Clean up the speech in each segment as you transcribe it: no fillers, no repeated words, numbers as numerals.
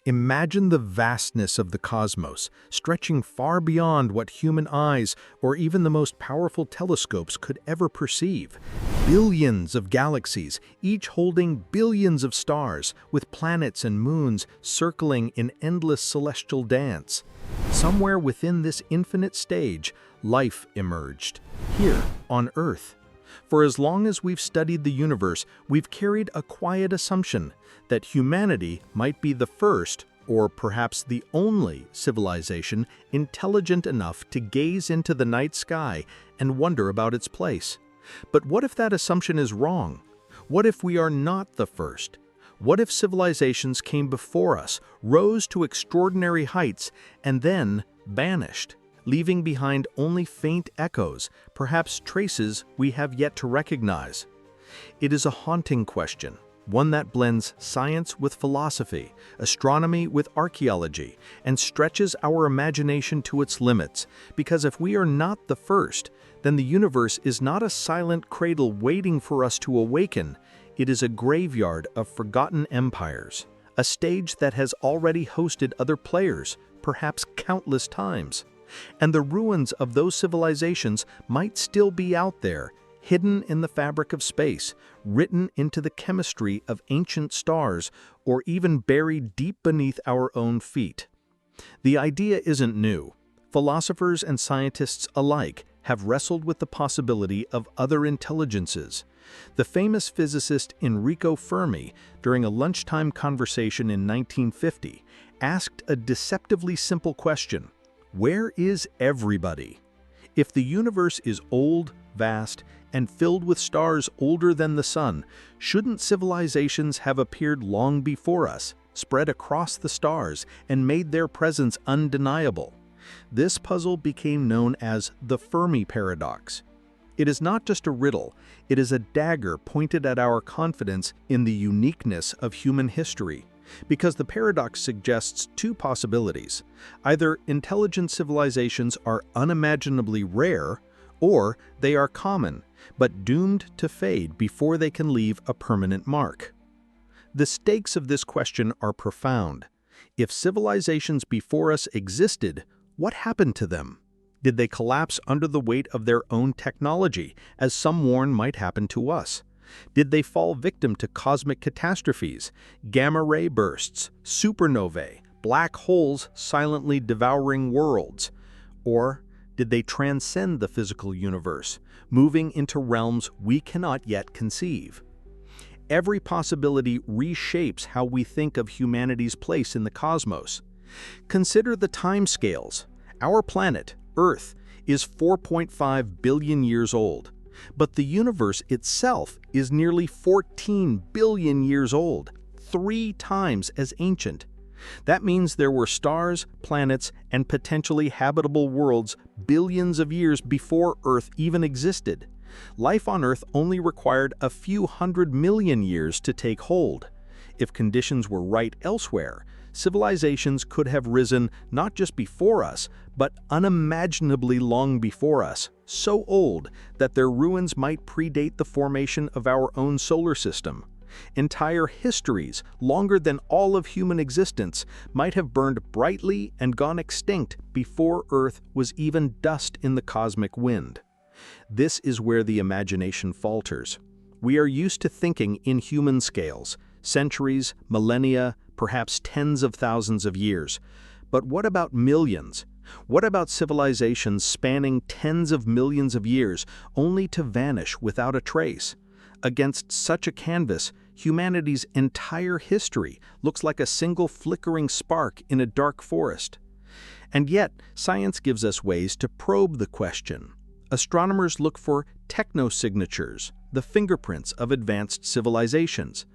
Imagine the vastness of the cosmos, stretching far beyond what human eyes or even the most powerful telescopes could ever perceive. Billions of galaxies, each holding billions of stars, with planets and moons circling in endless celestial dance. Somewhere within this infinite stage, life emerged, here on Earth. For as long as we've studied the universe, we've carried a quiet assumption that humanity might be the first, or perhaps the only, civilization intelligent enough to gaze into the night sky and wonder about its place. But what if that assumption is wrong? What if we are not the first? What if civilizations came before us, rose to extraordinary heights, and then vanished, leaving behind only faint echoes, perhaps traces we have yet to recognize? It is a haunting question, one that blends science with philosophy, astronomy with archaeology, and stretches our imagination to its limits, because if we are not the first, then the universe is not a silent cradle waiting for us to awaken. It is a graveyard of forgotten empires, a stage that has already hosted other players, perhaps countless times. And the ruins of those civilizations might still be out there, hidden in the fabric of space, written into the chemistry of ancient stars, or even buried deep beneath our own feet. The idea isn't new. Philosophers and scientists alike have wrestled with the possibility of other intelligences. The famous physicist Enrico Fermi, during a lunchtime conversation in 1950, asked a deceptively simple question: where is everybody? If the universe is old, vast, and filled with stars older than the sun, shouldn't civilizations have appeared long before us, spread across the stars, and made their presence undeniable? This puzzle became known as the Fermi Paradox. It is not just a riddle, it is a dagger pointed at our confidence in the uniqueness of human history. Because the paradox suggests two possibilities. Either intelligent civilizations are unimaginably rare, or they are common, but doomed to fade before they can leave a permanent mark. The stakes of this question are profound. If civilizations before us existed, what happened to them? Did they collapse under the weight of their own technology, as some warn might happen to us? Did they fall victim to cosmic catastrophes, gamma-ray bursts, supernovae, black holes silently devouring worlds? Or did they transcend the physical universe, moving into realms we cannot yet conceive? Every possibility reshapes how we think of humanity's place in the cosmos. Consider the timescales. Our planet, Earth, is 4.5 billion years old. But the universe itself is nearly 14 billion years old, 3 times as ancient. That means there were stars, planets, and potentially habitable worlds billions of years before Earth even existed. Life on Earth only required a few 100 million years to take hold. If conditions were right elsewhere, civilizations could have risen not just before us, but unimaginably long before us, so old that their ruins might predate the formation of our own solar system. Entire histories, longer than all of human existence, might have burned brightly and gone extinct before Earth was even dust in the cosmic wind. This is where the imagination falters. We are used to thinking in human scales, centuries, millennia, perhaps tens of thousands of years. But what about millions? What about civilizations spanning tens of millions of years, only to vanish without a trace? Against such a canvas, humanity's entire history looks like a single flickering spark in a dark forest. And yet, science gives us ways to probe the question. Astronomers look for technosignatures, the fingerprints of advanced civilizations.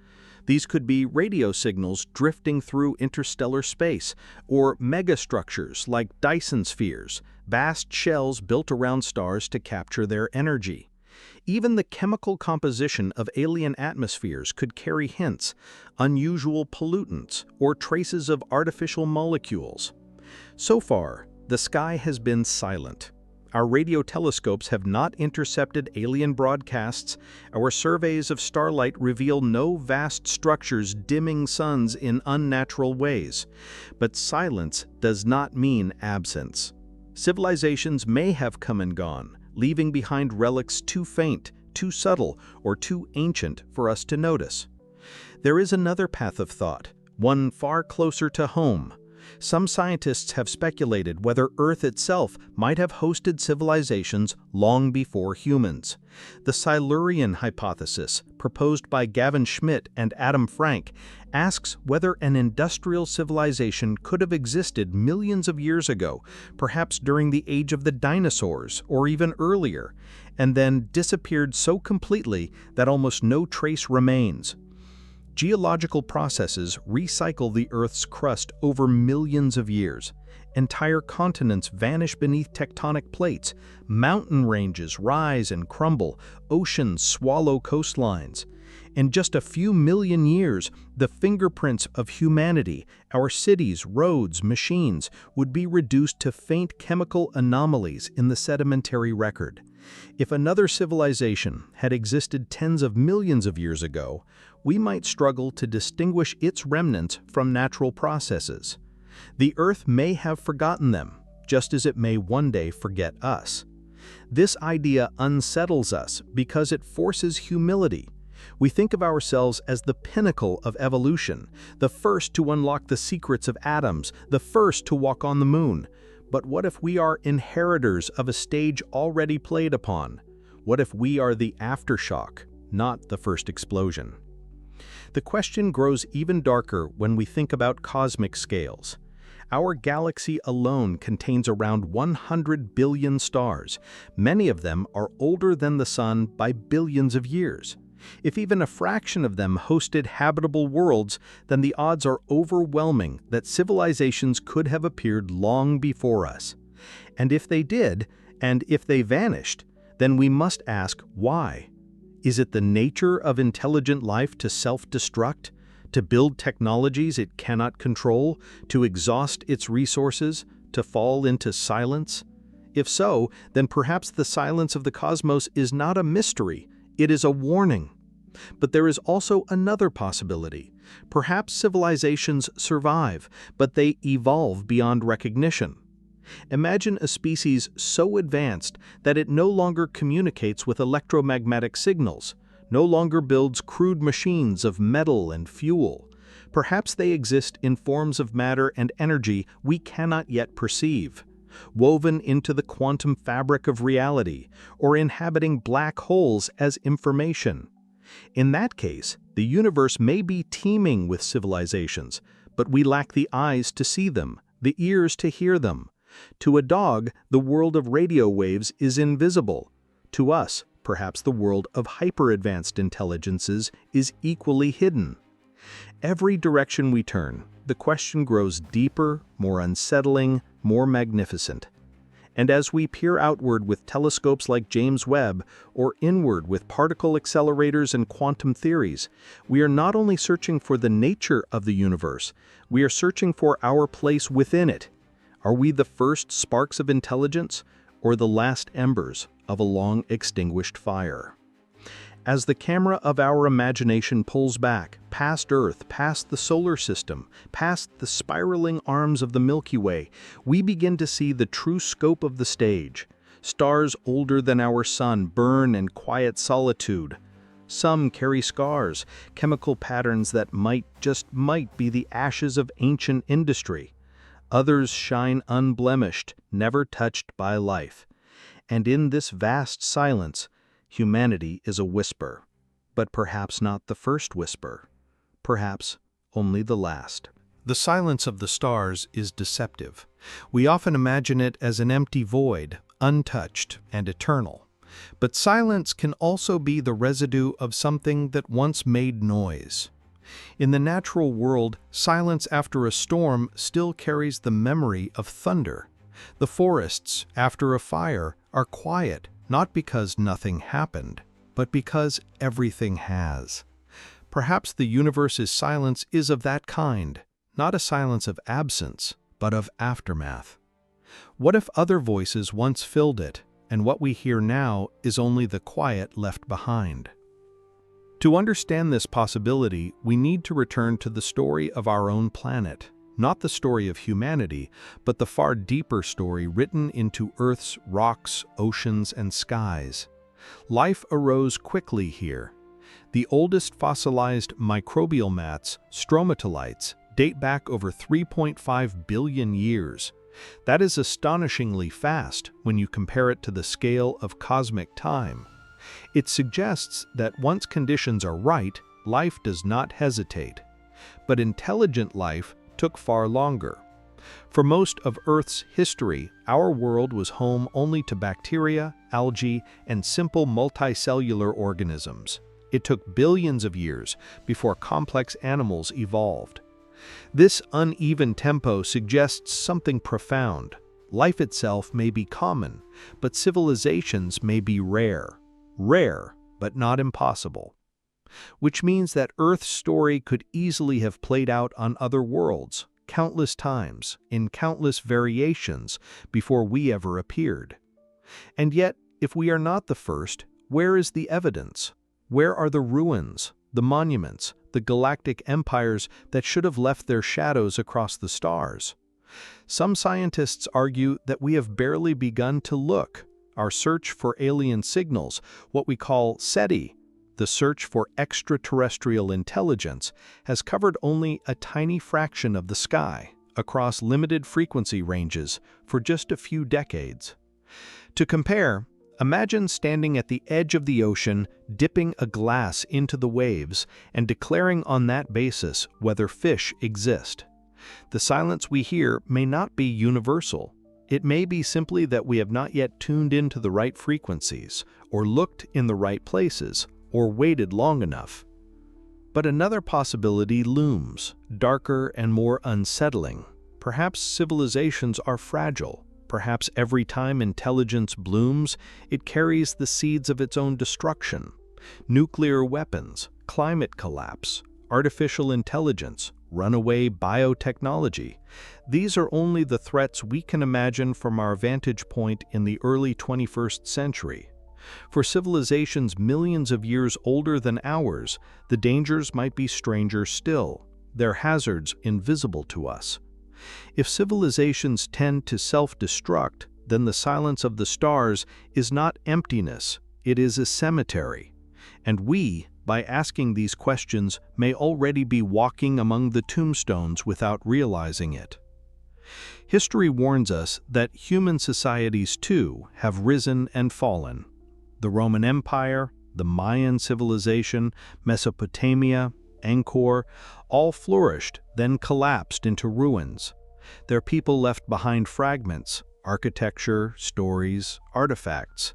These could be radio signals drifting through interstellar space, or megastructures like Dyson spheres, vast shells built around stars to capture their energy. Even the chemical composition of alien atmospheres could carry hints, unusual pollutants, or traces of artificial molecules. So far, the sky has been silent. Our radio telescopes have not intercepted alien broadcasts. Our surveys of starlight reveal no vast structures dimming suns in unnatural ways. But silence does not mean absence. Civilizations may have come and gone, leaving behind relics too faint, too subtle, or too ancient for us to notice. There is another path of thought, one far closer to home. Some scientists have speculated whether Earth itself might have hosted civilizations long before humans. The Silurian hypothesis, proposed by Gavin Schmidt and Adam Frank, asks whether an industrial civilization could have existed millions of years ago, perhaps during the age of the dinosaurs or even earlier, and then disappeared so completely that almost no trace remains. Geological processes recycle the Earth's crust over millions of years. Entire continents vanish beneath tectonic plates, mountain ranges rise and crumble, oceans swallow coastlines. In just a few million years, the fingerprints of humanity, our cities, roads, machines, would be reduced to faint chemical anomalies in the sedimentary record. If another civilization had existed tens of millions of years ago, we might struggle to distinguish its remnants from natural processes. The Earth may have forgotten them, just as it may one day forget us. This idea unsettles us because it forces humility. We think of ourselves as the pinnacle of evolution, the first to unlock the secrets of atoms, the first to walk on the moon. But what if we are inheritors of a stage already played upon? What if we are the aftershock, not the first explosion? The question grows even darker when we think about cosmic scales. Our galaxy alone contains around 100 billion stars. Many of them are older than the Sun by billions of years. If even a fraction of them hosted habitable worlds, then the odds are overwhelming that civilizations could have appeared long before us. And if they did, and if they vanished, then we must ask why. Is it the nature of intelligent life to self-destruct, to build technologies it cannot control, to exhaust its resources, to fall into silence? If so, then perhaps the silence of the cosmos is not a mystery, it is a warning. But there is also another possibility. Perhaps civilizations survive, but they evolve beyond recognition. Imagine a species so advanced that it no longer communicates with electromagnetic signals, no longer builds crude machines of metal and fuel. Perhaps they exist in forms of matter and energy we cannot yet perceive, woven into the quantum fabric of reality, or inhabiting black holes as information. In that case, the universe may be teeming with civilizations, but we lack the eyes to see them, the ears to hear them. To a dog, the world of radio waves is invisible. To us, perhaps the world of hyper-advanced intelligences is equally hidden. Every direction we turn, the question grows deeper, more unsettling, more magnificent. And as we peer outward with telescopes like James Webb, or inward with particle accelerators and quantum theories, we are not only searching for the nature of the universe, we are searching for our place within it. Are we the first sparks of intelligence, or the last embers of a long-extinguished fire? As the camera of our imagination pulls back, past Earth, past the solar system, past the spiraling arms of the Milky Way, we begin to see the true scope of the stage. Stars older than our Sun burn in quiet solitude. Some carry scars, chemical patterns that might be the ashes of ancient industry. Others shine unblemished, never touched by life. And in this vast silence, humanity is a whisper, but perhaps not the first whisper, perhaps only the last. The silence of the stars is deceptive. We often imagine it as an empty void, untouched and eternal. But silence can also be the residue of something that once made noise. In the natural world, silence after a storm still carries the memory of thunder. The forests, after a fire, are quiet, not because nothing happened, but because everything has. Perhaps the universe's silence is of that kind, not a silence of absence, but of aftermath. What if other voices once filled it, and what we hear now is only the quiet left behind? To understand this possibility, we need to return to the story of our own planet, not the story of humanity, but the far deeper story written into Earth's rocks, oceans, and skies. Life arose quickly here. The oldest fossilized microbial mats, stromatolites, date back over 3.5 billion years. That is astonishingly fast when you compare it to the scale of cosmic time. It suggests that once conditions are right, life does not hesitate. But intelligent life took far longer. For most of Earth's history, our world was home only to bacteria, algae, and simple multicellular organisms. It took billions of years before complex animals evolved. This uneven tempo suggests something profound. Life itself may be common, but civilizations may be rare. Rare, but not impossible. Which means that Earth's story could easily have played out on other worlds, countless times, in countless variations, before we ever appeared. And yet, if we are not the first, where is the evidence? Where are the ruins, the monuments, the galactic empires that should have left their shadows across the stars? Some scientists argue that we have barely begun to look. Our search for alien signals, what we call SETI, the search for extraterrestrial intelligence, has covered only a tiny fraction of the sky, across limited frequency ranges, for just a few decades. To compare, imagine standing at the edge of the ocean, dipping a glass into the waves, and declaring on that basis whether fish exist. The silence we hear may not be universal. It may be simply that we have not yet tuned into the right frequencies, or looked in the right places, or waited long enough. But another possibility looms, darker and more unsettling. Perhaps civilizations are fragile. Perhaps every time intelligence blooms, it carries the seeds of its own destruction. Nuclear weapons, climate collapse, artificial intelligence, runaway biotechnology. These are only the threats we can imagine from our vantage point in the early 21st century. For civilizations millions of years older than ours, the dangers might be stranger still, their hazards invisible to us. If civilizations tend to self-destruct, then the silence of the stars is not emptiness, it is a cemetery. And we, by asking these questions, may already be walking among the tombstones without realizing it. History warns us that human societies, too, have risen and fallen. The Roman Empire, the Mayan civilization, Mesopotamia, Angkor, all flourished, then collapsed into ruins. Their people left behind fragments, architecture, stories, artifacts.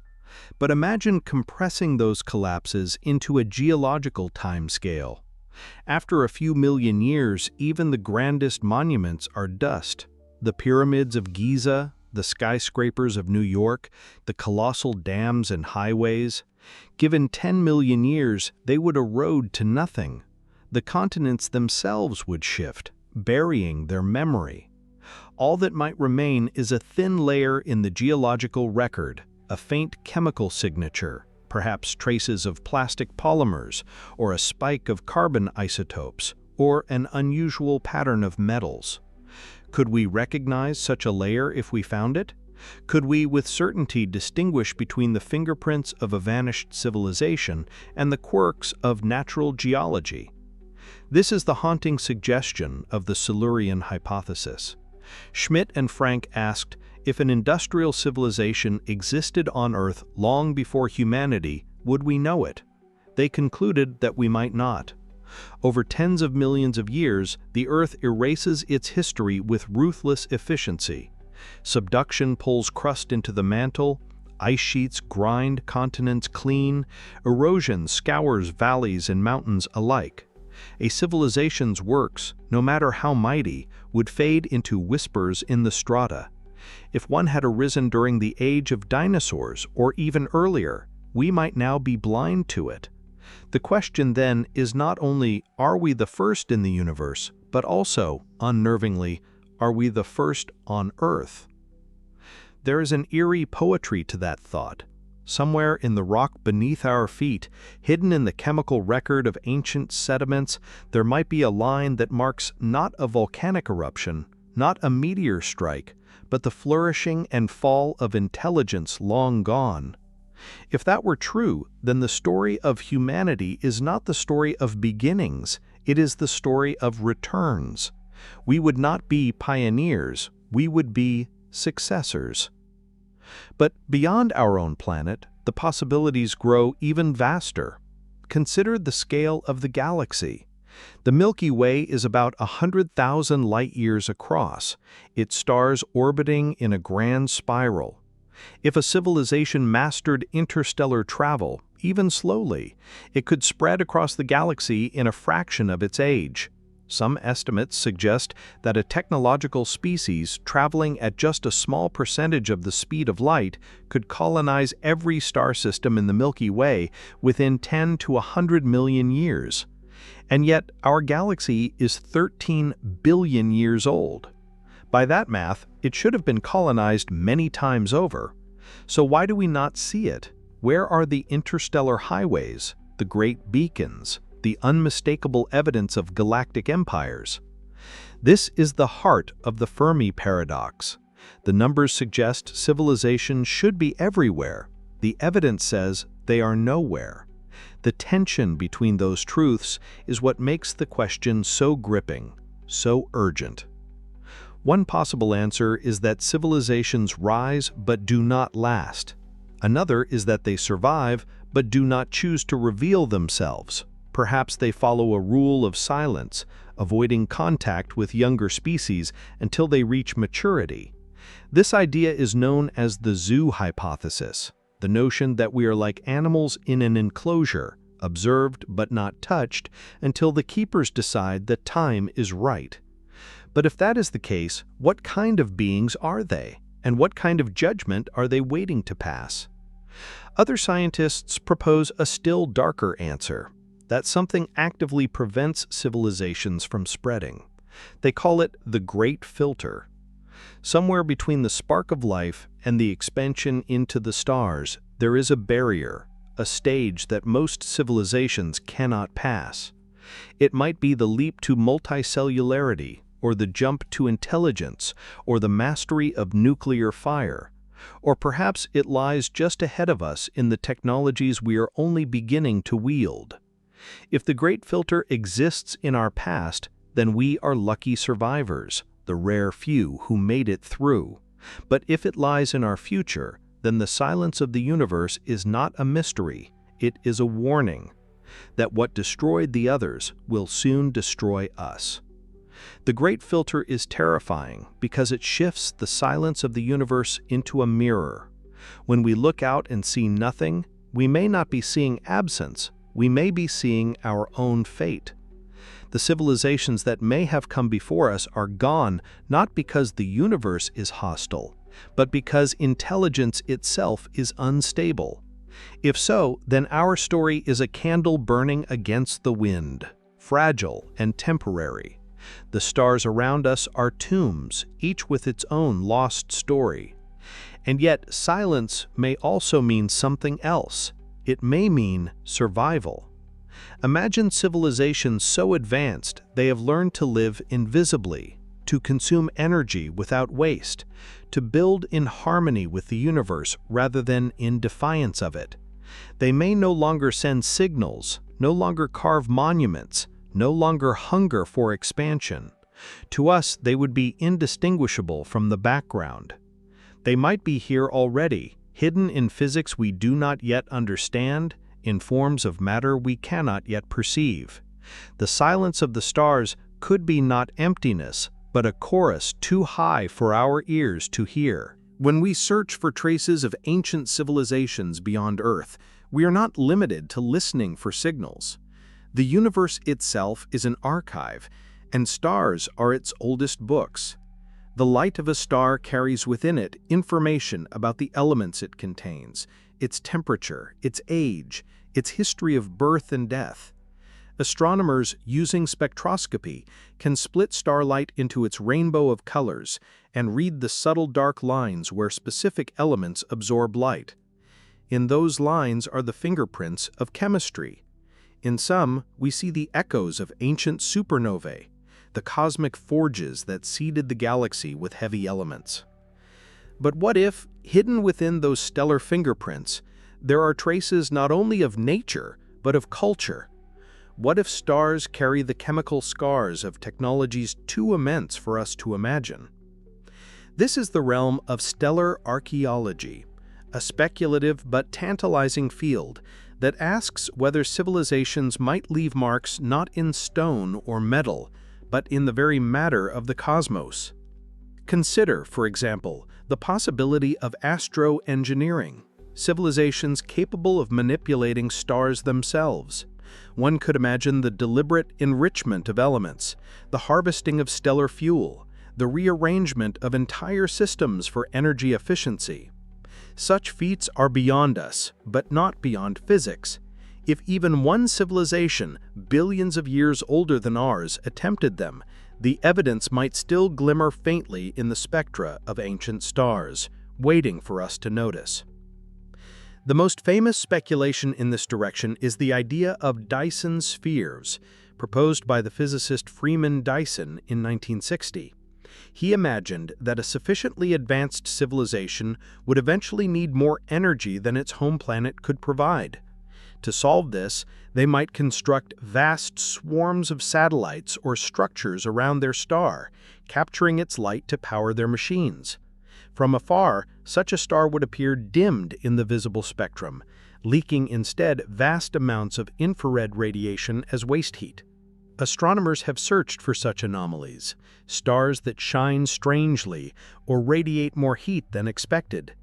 But imagine compressing those collapses into a geological timescale. After a few million years, even the grandest monuments are dust. The pyramids of Giza, the skyscrapers of New York, the colossal dams and highways. Given 10 million years, they would erode to nothing. The continents themselves would shift, burying their memory. All that might remain is a thin layer in the geological record, a faint chemical signature, perhaps traces of plastic polymers, or a spike of carbon isotopes, or an unusual pattern of metals. Could we recognize such a layer if we found it? Could we with certainty distinguish between the fingerprints of a vanished civilization and the quirks of natural geology? This is the haunting suggestion of the Silurian hypothesis. Schmidt and Frank asked, if an industrial civilization existed on Earth long before humanity, would we know it? They concluded that we might not. Over tens of millions of years, the Earth erases its history with ruthless efficiency. Subduction pulls crust into the mantle, ice sheets grind continents clean, erosion scours valleys and mountains alike. A civilization's works, no matter how mighty, would fade into whispers in the strata. If one had arisen during the age of dinosaurs or even earlier, we might now be blind to it. The question then is not only, are we the first in the universe, but also, unnervingly, are we the first on Earth? there is an eerie poetry to that thought. Somewhere in the rock beneath our feet, hidden in the chemical record of ancient sediments, there might be a line that marks not a volcanic eruption, not a meteor strike, but the flourishing and fall of intelligence long gone. If that were true, then the story of humanity is not the story of beginnings, it is the story of returns. We would not be pioneers, we would be successors. But beyond our own planet, the possibilities grow even vaster. Consider the scale of the galaxy. The Milky Way is about 100,000 light-years across, its stars orbiting in a grand spiral. If a civilization mastered interstellar travel, even slowly, it could spread across the galaxy in a fraction of its age. Some estimates suggest that a technological species traveling at just a small percentage of the speed of light could colonize every star system in the Milky Way within 10 to 100 million years. And yet, our galaxy is 13 billion years old. By that math, it should have been colonized many times over. So why do we not see it? Where are the interstellar highways, the great beacons, the unmistakable evidence of galactic empires? This is the heart of the Fermi Paradox. The numbers suggest civilization should be everywhere. The evidence says they are nowhere. The tension between those truths is what makes the question so gripping, so urgent. One possible answer is that civilizations rise but do not last. Another is that they survive but do not choose to reveal themselves. Perhaps they follow a rule of silence, avoiding contact with younger species until they reach maturity. This idea is known as the zoo hypothesis, the notion that we are like animals in an enclosure, observed but not touched until the keepers decide that time is right. But if that is the case, what kind of beings are they? And what kind of judgment are they waiting to pass? Other scientists propose a still darker answer, that something actively prevents civilizations from spreading. They call it the Great Filter. Somewhere between the spark of life and the expansion into the stars, there is a barrier, a stage that most civilizations cannot pass. It might be the leap to multicellularity, or the jump to intelligence, or the mastery of nuclear fire. Or perhaps it lies just ahead of us in the technologies we are only beginning to wield. If the Great Filter exists in our past, then we are lucky survivors, the rare few who made it through. But if it lies in our future, then the silence of the universe is not a mystery, it is a warning that what destroyed the others will soon destroy us. The Great Filter is terrifying because it shifts the silence of the universe into a mirror. When we look out and see nothing, we may not be seeing absence, we may be seeing our own fate. The civilizations that may have come before us are gone not because the universe is hostile, but because intelligence itself is unstable. If so, then our story is a candle burning against the wind, fragile and temporary. The stars around us are tombs, each with its own lost story. And yet, silence may also mean something else. It may mean survival. Imagine civilizations so advanced they have learned to live invisibly, to consume energy without waste, to build in harmony with the universe rather than in defiance of it. They may no longer send signals, no longer carve monuments, no longer hunger for expansion. To us, they would be indistinguishable from the background. They might be here already, hidden in physics we do not yet understand, in forms of matter we cannot yet perceive. The silence of the stars could be not emptiness, but a chorus too high for our ears to hear. When we search for traces of ancient civilizations beyond Earth, we are not limited to listening for signals. The universe itself is an archive, and stars are its oldest books. The light of a star carries within it information about the elements it contains, its temperature, its age, its history of birth and death. Astronomers, using spectroscopy, can split starlight into its rainbow of colors and read the subtle dark lines where specific elements absorb light. In those lines are the fingerprints of chemistry. In some, we see the echoes of ancient supernovae, the cosmic forges that seeded the galaxy with heavy elements. But what if, hidden within those stellar fingerprints, there are traces not only of nature, but of culture? What if stars carry the chemical scars of technologies too immense for us to imagine? This is the realm of stellar archaeology, a speculative but tantalizing field that asks whether civilizations might leave marks not in stone or metal, but in the very matter of the cosmos. Consider, for example, the possibility of astroengineering, civilizations capable of manipulating stars themselves. One could imagine the deliberate enrichment of elements, the harvesting of stellar fuel, the rearrangement of entire systems for energy efficiency. Such feats are beyond us, but not beyond physics. If even one civilization, billions of years older than ours, attempted them, the evidence might still glimmer faintly in the spectra of ancient stars, waiting for us to notice. The most famous speculation in this direction is the idea of Dyson spheres, proposed by the physicist Freeman Dyson in 1960. He imagined that a sufficiently advanced civilization would eventually need more energy than its home planet could provide. To solve this, they might construct vast swarms of satellites or structures around their star, capturing its light to power their machines. From afar, such a star would appear dimmed in the visible spectrum, leaking instead vast amounts of infrared radiation as waste heat. Astronomers have searched for such anomalies, stars that shine strangely or radiate more heat than expected.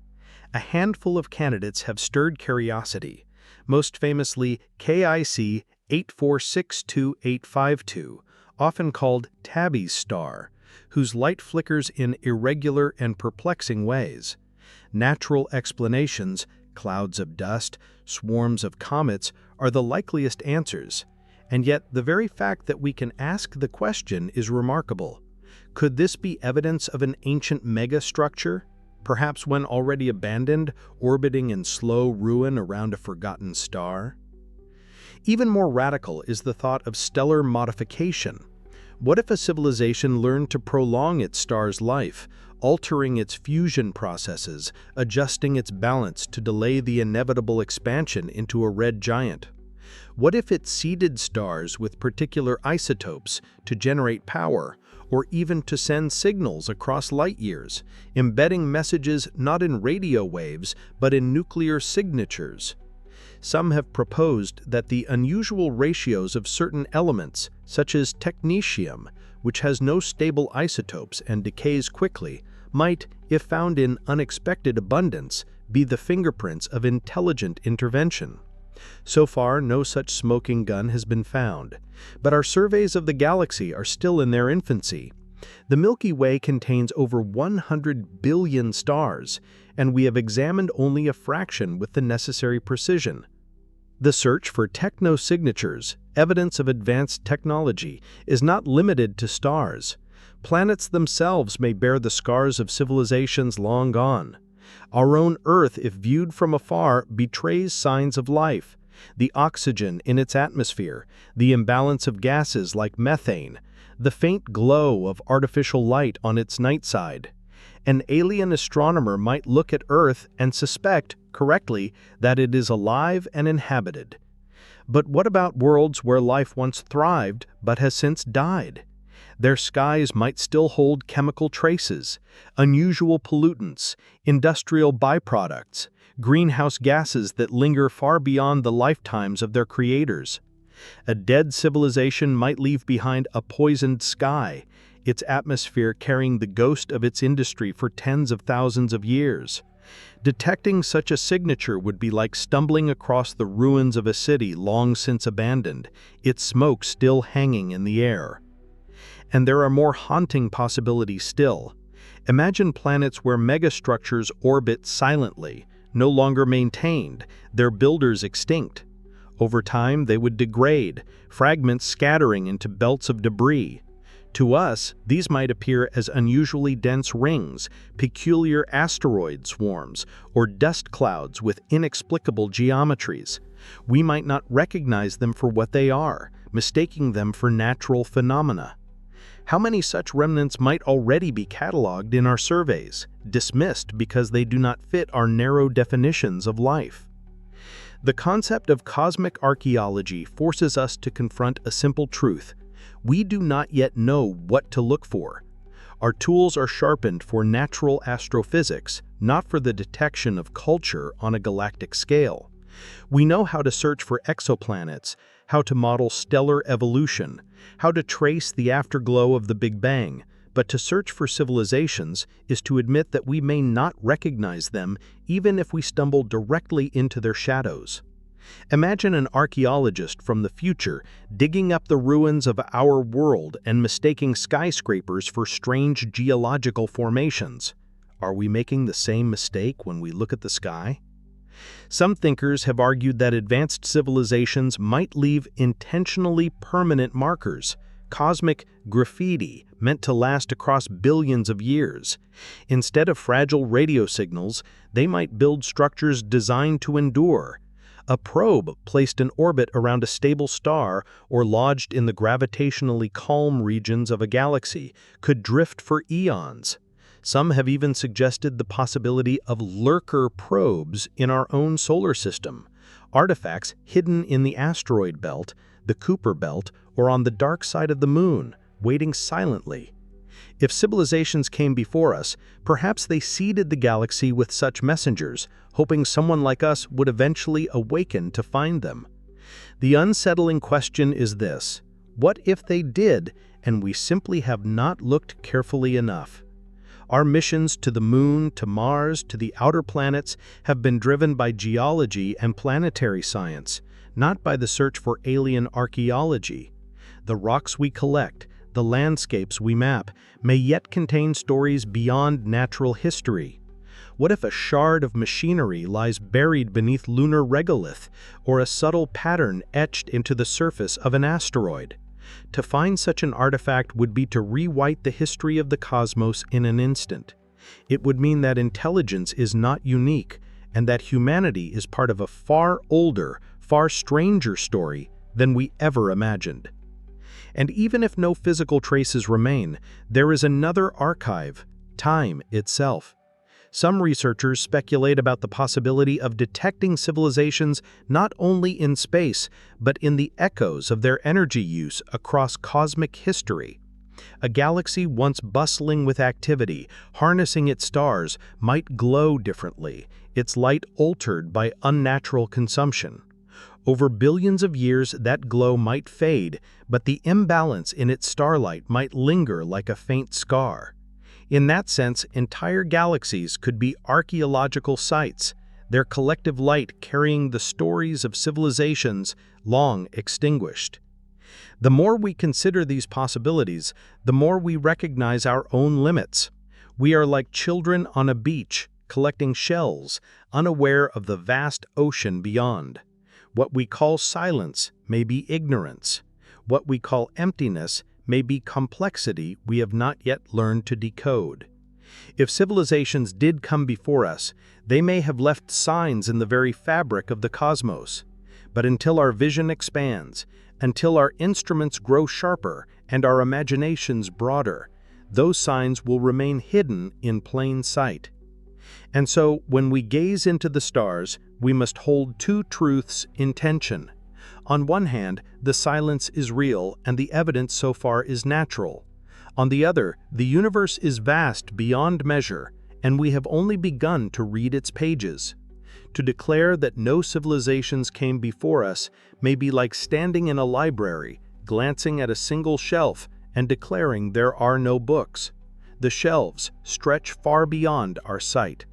A handful of candidates have stirred curiosity, most famously KIC 8462852, often called Tabby's star, whose light flickers in irregular and perplexing ways. Natural explanations, clouds of dust, swarms of comets, are the likeliest answers, and yet the very fact that we can ask the question is remarkable. Could this be evidence of an ancient megastructure, perhaps one already abandoned, orbiting in slow ruin around a forgotten star? Even more radical is the thought of stellar modification. What if a civilization learned to prolong its star's life, altering its fusion processes, adjusting its balance to delay the inevitable expansion into a red giant? What if it seeded stars with particular isotopes to generate power, or even to send signals across light years, embedding messages not in radio waves but in nuclear signatures? Some have proposed that the unusual ratios of certain elements, such as technetium, which has no stable isotopes and decays quickly, might, if found in unexpected abundance, be the fingerprints of intelligent intervention. So far, no such smoking gun has been found, but our surveys of the galaxy are still in their infancy. The Milky Way contains over 100 billion stars, and we have examined only a fraction with the necessary precision. The search for technosignatures, evidence of advanced technology, is not limited to stars. Planets themselves may bear the scars of civilizations long gone. Our own Earth, if viewed from afar, betrays signs of life. The oxygen in its atmosphere, the imbalance of gases like methane, the faint glow of artificial light on its night side. An alien astronomer might look at Earth and suspect, correctly, that it is alive and inhabited. But what about worlds where life once thrived but has since died? Their skies might still hold chemical traces, unusual pollutants, industrial byproducts, greenhouse gases that linger far beyond the lifetimes of their creators. A dead civilization might leave behind a poisoned sky, its atmosphere carrying the ghost of its industry for tens of thousands of years. Detecting such a signature would be like stumbling across the ruins of a city long since abandoned, its smoke still hanging in the air. And there are more haunting possibilities still. Imagine planets where megastructures orbit silently, no longer maintained, their builders extinct. Over time, they would degrade, fragments scattering into belts of debris. To us, these might appear as unusually dense rings, peculiar asteroid swarms, or dust clouds with inexplicable geometries. We might not recognize them for what they are, mistaking them for natural phenomena. How many such remnants might already be cataloged in our surveys, dismissed because they do not fit our narrow definitions of life? The concept of cosmic archaeology forces us to confront a simple truth. We do not yet know what to look for. Our tools are sharpened for natural astrophysics, not for the detection of culture on a galactic scale. We know how to search for exoplanets, how to model stellar evolution, how to trace the afterglow of the Big Bang, but to search for civilizations is to admit that we may not recognize them even if we stumble directly into their shadows. Imagine an archaeologist from the future digging up the ruins of our world and mistaking skyscrapers for strange geological formations. Are we making the same mistake when we look at the sky? Some thinkers have argued that advanced civilizations might leave intentionally permanent markers, cosmic graffiti meant to last across billions of years. Instead of fragile radio signals, they might build structures designed to endure. A probe placed in orbit around a stable star or lodged in the gravitationally calm regions of a galaxy could drift for eons. Some have even suggested the possibility of lurker probes in our own solar system, artifacts hidden in the asteroid belt, the Kuiper belt, or on the dark side of the moon, waiting silently. If civilizations came before us, perhaps they seeded the galaxy with such messengers, hoping someone like us would eventually awaken to find them. The unsettling question is this: what if they did, and we simply have not looked carefully enough? Our missions to the moon, to Mars, to the outer planets have been driven by geology and planetary science, not by the search for alien archaeology. The rocks we collect, the landscapes we map, may yet contain stories beyond natural history. What if a shard of machinery lies buried beneath lunar regolith, or a subtle pattern etched into the surface of an asteroid? To find such an artifact would be to rewrite the history of the cosmos in an instant. It would mean that intelligence is not unique, and that humanity is part of a far older, far stranger story than we ever imagined. And even if no physical traces remain, there is another archive: time itself. Some researchers speculate about the possibility of detecting civilizations not only in space, but in the echoes of their energy use across cosmic history. A galaxy once bustling with activity, harnessing its stars, might glow differently, its light altered by unnatural consumption. Over billions of years, that glow might fade, but the imbalance in its starlight might linger like a faint scar. In that sense, entire galaxies could be archaeological sites, their collective light carrying the stories of civilizations long extinguished. The more we consider these possibilities, the more we recognize our own limits. We are like children on a beach, collecting shells, unaware of the vast ocean beyond. What we call silence may be ignorance. What we call emptiness may be complexity we have not yet learned to decode. If civilizations did come before us, they may have left signs in the very fabric of the cosmos. But until our vision expands, until our instruments grow sharper and our imaginations broader, those signs will remain hidden in plain sight. And so, when we gaze into the stars, we must hold two truths in tension. On one hand, the silence is real and the evidence so far is natural. On the other, the universe is vast beyond measure, and we have only begun to read its pages. To declare that no civilizations came before us may be like standing in a library, glancing at a single shelf, and declaring there are no books. The shelves stretch far beyond our sight.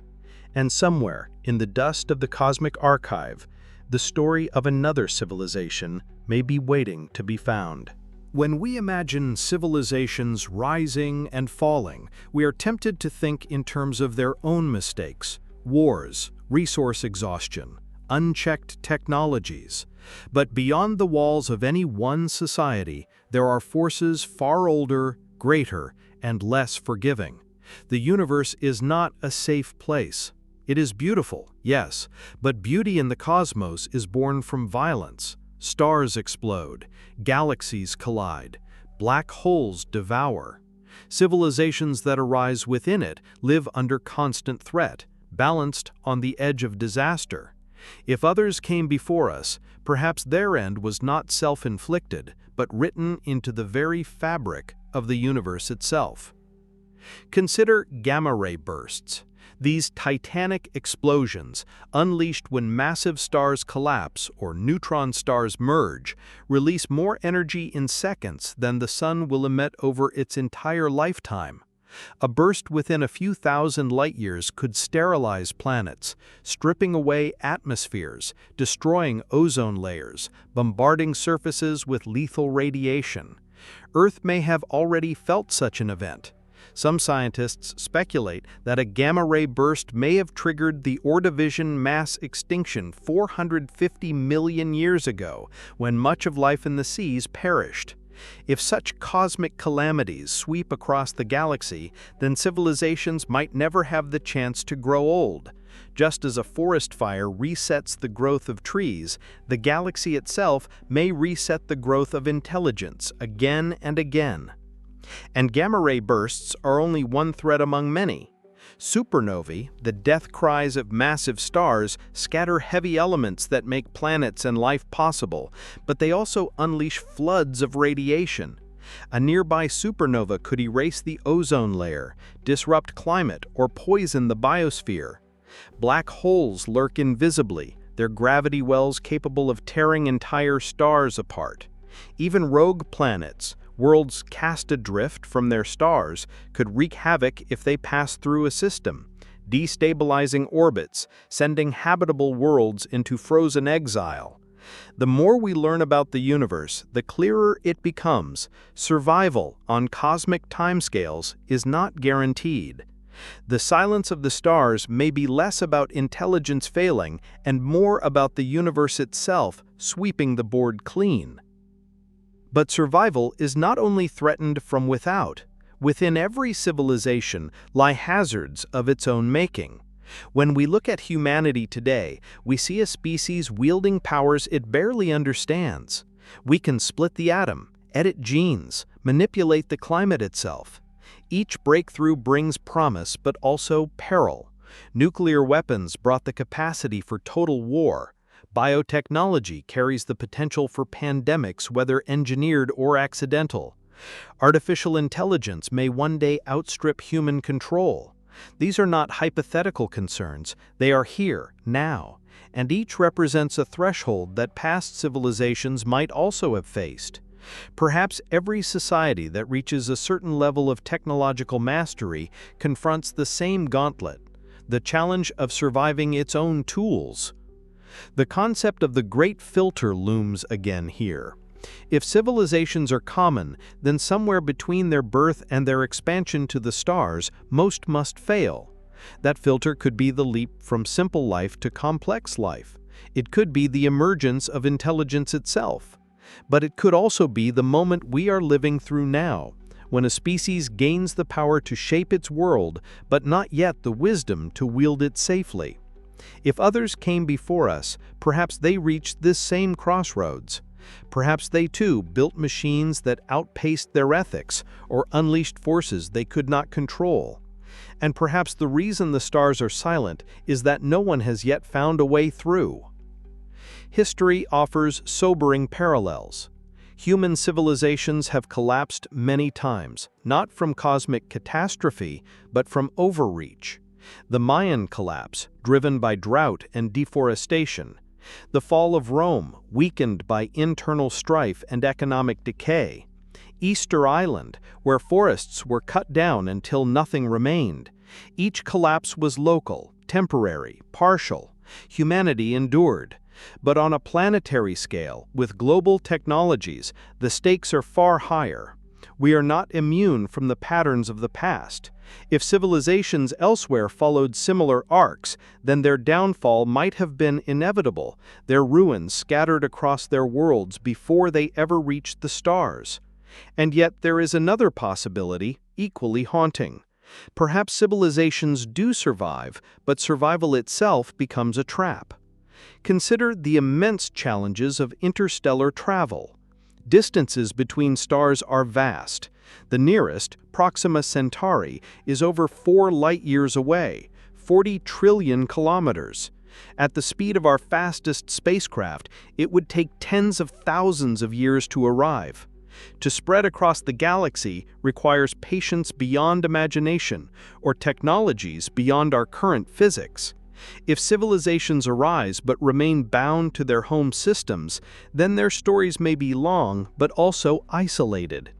And somewhere, in the dust of the cosmic archive, the story of another civilization may be waiting to be found. When we imagine civilizations rising and falling, we are tempted to think in terms of their own mistakes, wars, resource exhaustion, unchecked technologies. But beyond the walls of any one society, there are forces far older, greater, and less forgiving. The universe is not a safe place. It is beautiful, yes, but beauty in the cosmos is born from violence. Stars explode, galaxies collide, black holes devour. Civilizations that arise within it live under constant threat, balanced on the edge of disaster. If others came before us, perhaps their end was not self-inflicted, but written into the very fabric of the universe itself. Consider gamma-ray bursts. These titanic explosions, unleashed when massive stars collapse or neutron stars merge, release more energy in seconds than the sun will emit over its entire lifetime. A burst within a few thousand light-years could sterilize planets, stripping away atmospheres, destroying ozone layers, bombarding surfaces with lethal radiation. Earth may have already felt such an event. Some scientists speculate that a gamma-ray burst may have triggered the Ordovician mass extinction 450 million years ago, when much of life in the seas perished. If such cosmic calamities sweep across the galaxy, then civilizations might never have the chance to grow old. Just as a forest fire resets the growth of trees, the galaxy itself may reset the growth of intelligence again and again. And gamma-ray bursts are only one threat among many. Supernovae, the death cries of massive stars, scatter heavy elements that make planets and life possible, but they also unleash floods of radiation. A nearby supernova could erase the ozone layer, disrupt climate, or poison the biosphere. Black holes lurk invisibly, their gravity wells capable of tearing entire stars apart. Even rogue planets, worlds cast adrift from their stars, could wreak havoc if they pass through a system, destabilizing orbits, sending habitable worlds into frozen exile. The more we learn about the universe, the clearer it becomes. Survival on cosmic timescales is not guaranteed. The silence of the stars may be less about intelligence failing and more about the universe itself sweeping the board clean. But survival is not only threatened from without. Within every civilization lie hazards of its own making. When we look at humanity today, we see a species wielding powers it barely understands. We can split the atom, edit genes, manipulate the climate itself. Each breakthrough brings promise but also peril. Nuclear weapons brought the capacity for total war. Biotechnology carries the potential for pandemics, whether engineered or accidental. Artificial intelligence may one day outstrip human control. These are not hypothetical concerns, they are here, now, and each represents a threshold that past civilizations might also have faced. Perhaps every society that reaches a certain level of technological mastery confronts the same gauntlet, the challenge of surviving its own tools. The concept of the Great Filter looms again here. If civilizations are common, then somewhere between their birth and their expansion to the stars, most must fail. That filter could be the leap from simple life to complex life. It could be the emergence of intelligence itself. But it could also be the moment we are living through now, when a species gains the power to shape its world, but not yet the wisdom to wield it safely. If others came before us, perhaps they reached this same crossroads. Perhaps they too built machines that outpaced their ethics or unleashed forces they could not control. And perhaps the reason the stars are silent is that no one has yet found a way through. History offers sobering parallels. Human civilizations have collapsed many times, not from cosmic catastrophe, but from overreach. The Mayan collapse, driven by drought and deforestation. The fall of Rome, weakened by internal strife and economic decay. Easter Island, where forests were cut down until nothing remained. Each collapse was local, temporary, partial. Humanity endured. But on a planetary scale, with global technologies, the stakes are far higher. We are not immune from the patterns of the past. If civilizations elsewhere followed similar arcs, then their downfall might have been inevitable, their ruins scattered across their worlds before they ever reached the stars. And yet there is another possibility, equally haunting. Perhaps civilizations do survive, but survival itself becomes a trap. Consider the immense challenges of interstellar travel. Distances between stars are vast. The nearest, Proxima Centauri, is over 4 light-years away, 40 trillion kilometers. At the speed of our fastest spacecraft, it would take tens of thousands of years to arrive. To spread across the galaxy requires patience beyond imagination, or technologies beyond our current physics. If civilizations arise but remain bound to their home systems, then their stories may be long but also isolated.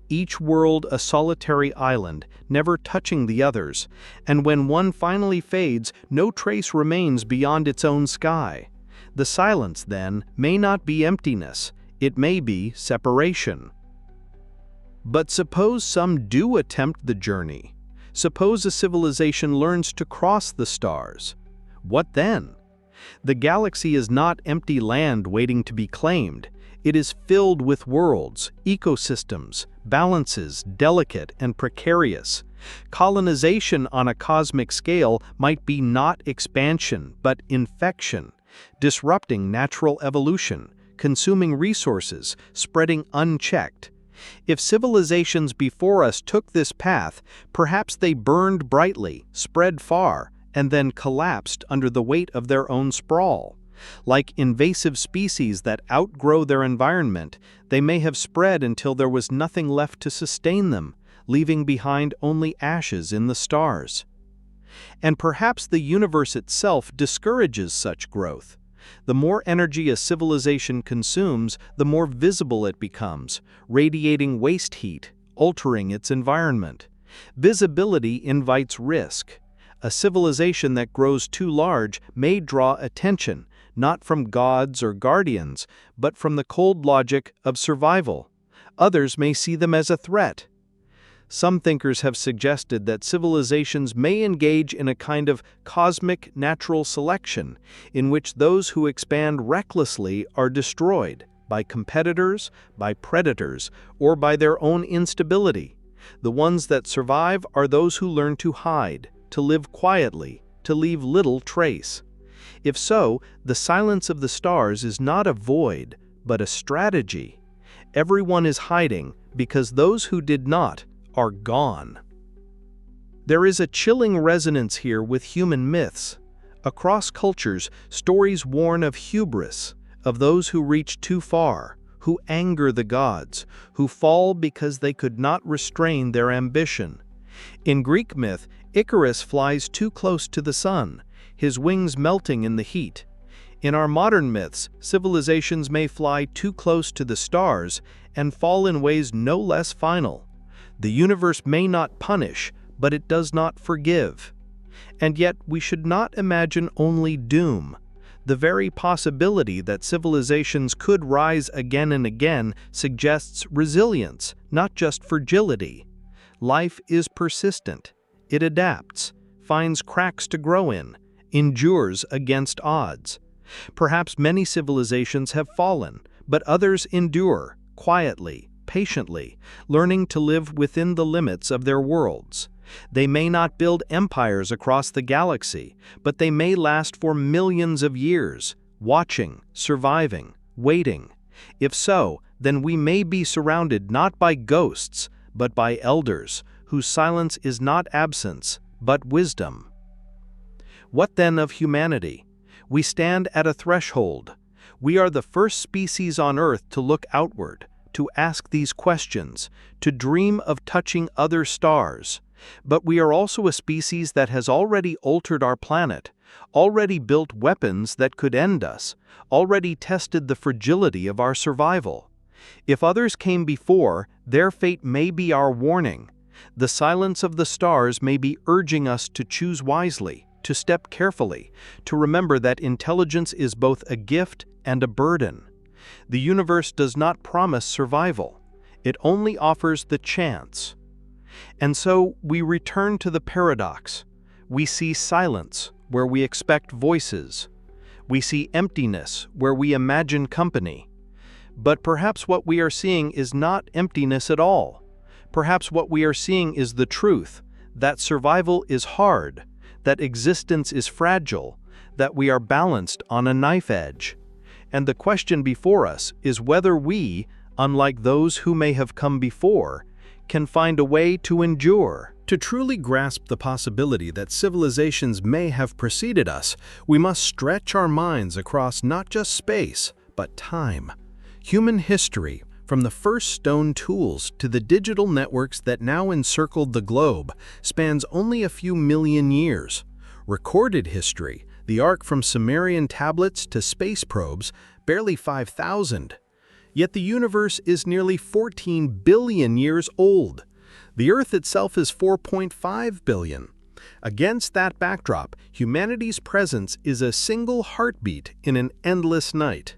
Each world a solitary island, never touching the others, and when one finally fades, no trace remains beyond its own sky. The silence, then, may not be emptiness, it may be separation. But suppose some do attempt the journey. Suppose a civilization learns to cross the stars. What then? The galaxy is not empty land waiting to be claimed. It is filled with worlds, ecosystems, balances delicate and precarious. Colonization on a cosmic scale might be not expansion, but infection, disrupting natural evolution, consuming resources, spreading unchecked. If civilizations before us took this path, perhaps they burned brightly, spread far, and then collapsed under the weight of their own sprawl. Like invasive species that outgrow their environment, they may have spread until there was nothing left to sustain them, leaving behind only ashes in the stars. And perhaps the universe itself discourages such growth. The more energy a civilization consumes, the more visible it becomes, radiating waste heat, altering its environment. Visibility invites risk. A civilization that grows too large may draw attention, not from gods or guardians, but from the cold logic of survival. Others may see them as a threat. Some thinkers have suggested that civilizations may engage in a kind of cosmic natural selection, in which those who expand recklessly are destroyed by competitors, by predators, or by their own instability. The ones that survive are those who learn to hide, to live quietly, to leave little trace. If so, the silence of the stars is not a void, but a strategy. Everyone is hiding because those who did not are gone. There is a chilling resonance here with human myths. Across cultures, stories warn of hubris, of those who reach too far, who anger the gods, who fall because they could not restrain their ambition. In Greek myth, Icarus flies too close to the sun, his wings melting in the heat. In our modern myths, civilizations may fly too close to the stars and fall in ways no less final. The universe may not punish, but it does not forgive. And yet we should not imagine only doom. The very possibility that civilizations could rise again and again suggests resilience, not just fragility. Life is persistent. It adapts, finds cracks to grow in, endures against odds. Perhaps many civilizations have fallen, but others endure, quietly, patiently, learning to live within the limits of their worlds. They may not build empires across the galaxy, but they may last for millions of years, watching, surviving, waiting. If so, then we may be surrounded not by ghosts, but by elders, whose silence is not absence, but wisdom. What then of humanity? We stand at a threshold. We are the first species on Earth to look outward, to ask these questions, to dream of touching other stars. But we are also a species that has already altered our planet, already built weapons that could end us, already tested the fragility of our survival. If others came before, their fate may be our warning. The silence of the stars may be urging us to choose wisely, to step carefully, to remember that intelligence is both a gift and a burden. The universe does not promise survival. It only offers the chance. And so we return to the paradox. We see silence where we expect voices. We see emptiness where we imagine company. But perhaps what we are seeing is not emptiness at all. Perhaps what we are seeing is the truth, that survival is hard, that existence is fragile, that we are balanced on a knife edge. And the question before us is whether we, unlike those who may have come before, can find a way to endure. To truly grasp the possibility that civilizations may have preceded us, we must stretch our minds across not just space, but time. Human history, from the first stone tools to the digital networks that now encircle the globe, spans only a few million years. Recorded history, the arc from Sumerian tablets to space probes, barely 5,000. Yet the universe is nearly 14 billion years old. The Earth itself is 4.5 billion. Against that backdrop, humanity's presence is a single heartbeat in an endless night.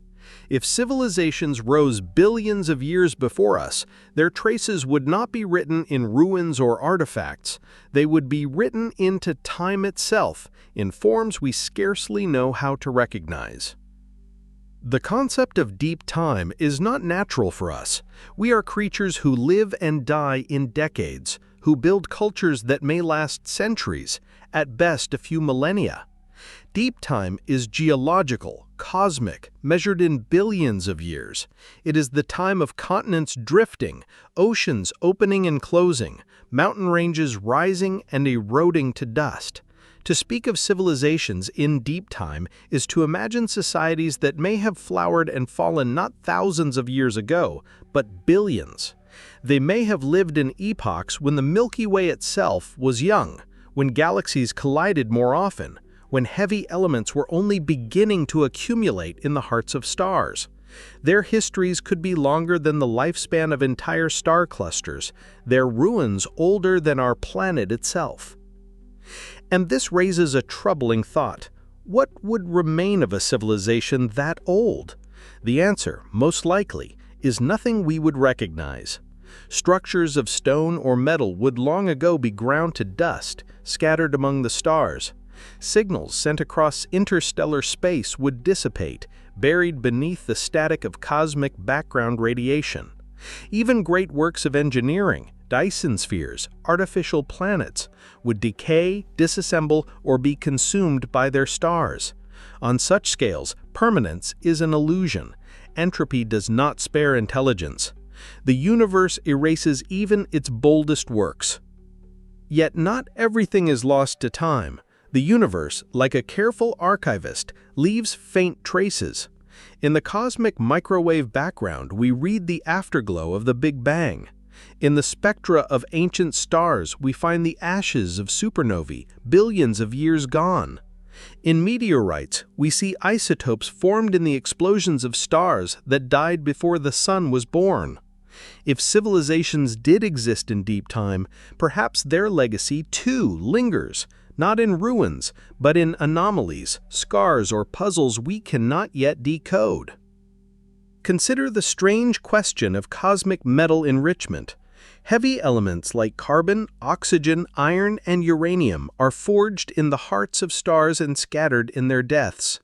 If civilizations rose billions of years before us, their traces would not be written in ruins or artifacts. They would be written into time itself, in forms we scarcely know how to recognize. The concept of deep time is not natural for us. We are creatures who live and die in decades, who build cultures that may last centuries, at best a few millennia. Deep time is geological, cosmic, measured in billions of years. It is the time of continents drifting, oceans opening and closing, mountain ranges rising and eroding to dust. To speak of civilizations in deep time is to imagine societies that may have flowered and fallen not thousands of years ago, but billions. They may have lived in epochs when the Milky Way itself was young, when galaxies collided more often, when heavy elements were only beginning to accumulate in the hearts of stars. Their histories could be longer than the lifespan of entire star clusters, their ruins older than our planet itself. And this raises a troubling thought. What would remain of a civilization that old? The answer, most likely, is nothing we would recognize. Structures of stone or metal would long ago be ground to dust, scattered among the stars. Signals sent across interstellar space would dissipate, buried beneath the static of cosmic background radiation. Even great works of engineering, Dyson spheres, artificial planets, would decay, disassemble, or be consumed by their stars. On such scales, permanence is an illusion. Entropy does not spare intelligence. The universe erases even its boldest works. Yet not everything is lost to time. The universe, like a careful archivist, leaves faint traces. In the cosmic microwave background, we read the afterglow of the Big Bang. In the spectra of ancient stars, we find the ashes of supernovae, billions of years gone. In meteorites, we see isotopes formed in the explosions of stars that died before the sun was born. If civilizations did exist in deep time, perhaps their legacy too lingers, not in ruins, but in anomalies, scars, or puzzles we cannot yet decode. Consider the strange question of cosmic metal enrichment. Heavy elements like carbon, oxygen, iron, and uranium are forged in the hearts of stars and scattered in their deaths.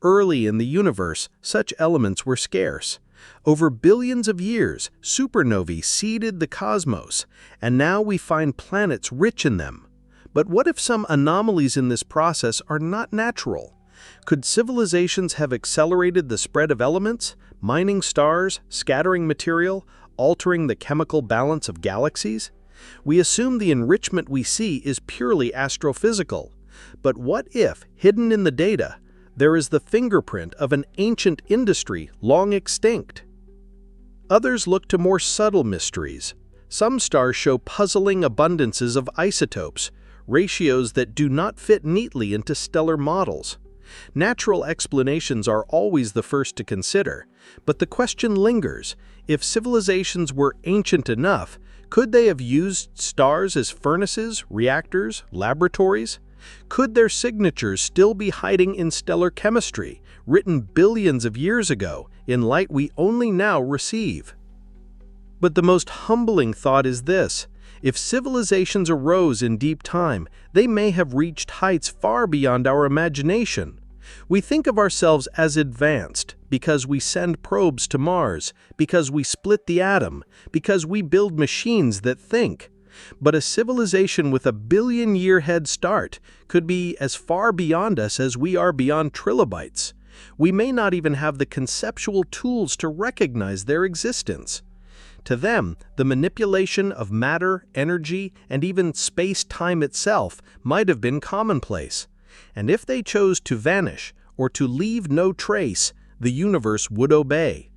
Early in the universe, such elements were scarce. Over billions of years, supernovae seeded the cosmos, and now we find planets rich in them. But what if some anomalies in this process are not natural? Could civilizations have accelerated the spread of elements, mining stars, scattering material, altering the chemical balance of galaxies? We assume the enrichment we see is purely astrophysical. But what if, hidden in the data, there is the fingerprint of an ancient industry long extinct? Others look to more subtle mysteries. Some stars show puzzling abundances of isotopes, ratios that do not fit neatly into stellar models. Natural explanations are always the first to consider, but the question lingers: if civilizations were ancient enough, could they have used stars as furnaces, reactors, laboratories? Could their signatures still be hiding in stellar chemistry, written billions of years ago, in light we only now receive? But the most humbling thought is this: if civilizations arose in deep time, they may have reached heights far beyond our imagination. We think of ourselves as advanced because we send probes to Mars, because we split the atom, because we build machines that think. But a civilization with a billion-year head start could be as far beyond us as we are beyond trilobites. We may not even have the conceptual tools to recognize their existence. To them, the manipulation of matter, energy, and even space-time itself might have been commonplace. And if they chose to vanish or to leave no trace, the universe would obey.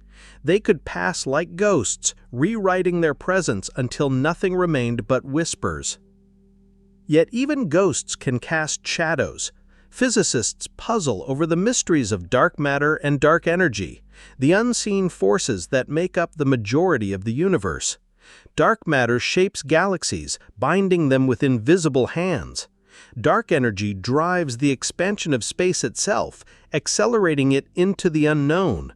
They could pass like ghosts, rewriting their presence until nothing remained but whispers. Yet even ghosts can cast shadows. Physicists puzzle over the mysteries of dark matter and dark energy, the unseen forces that make up the majority of the universe. Dark matter shapes galaxies, binding them with invisible hands. Dark energy drives the expansion of space itself, accelerating it into the unknown.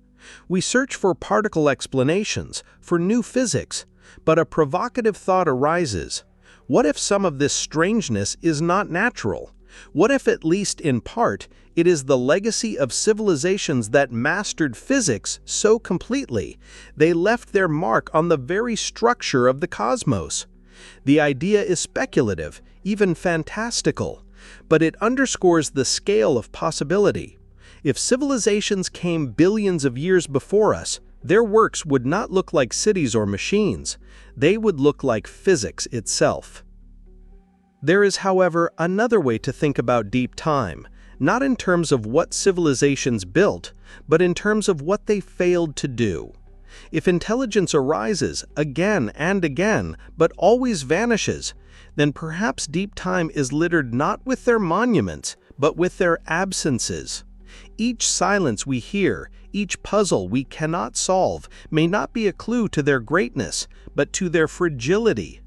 We search for particle explanations, for new physics, but a provocative thought arises. What if some of this strangeness is not natural? What if, at least in part, it is the legacy of civilizations that mastered physics so completely they left their mark on the very structure of the cosmos? The idea is speculative, even fantastical, but it underscores the scale of possibility. If civilizations came billions of years before us, their works would not look like cities or machines. They would look like physics itself. There is, however, another way to think about deep time, not in terms of what civilizations built, but in terms of what they failed to do. If intelligence arises again and again, but always vanishes, then perhaps deep time is littered not with their monuments, but with their absences. Each silence we hear, each puzzle we cannot solve, may not be a clue to their greatness, but to their fragility.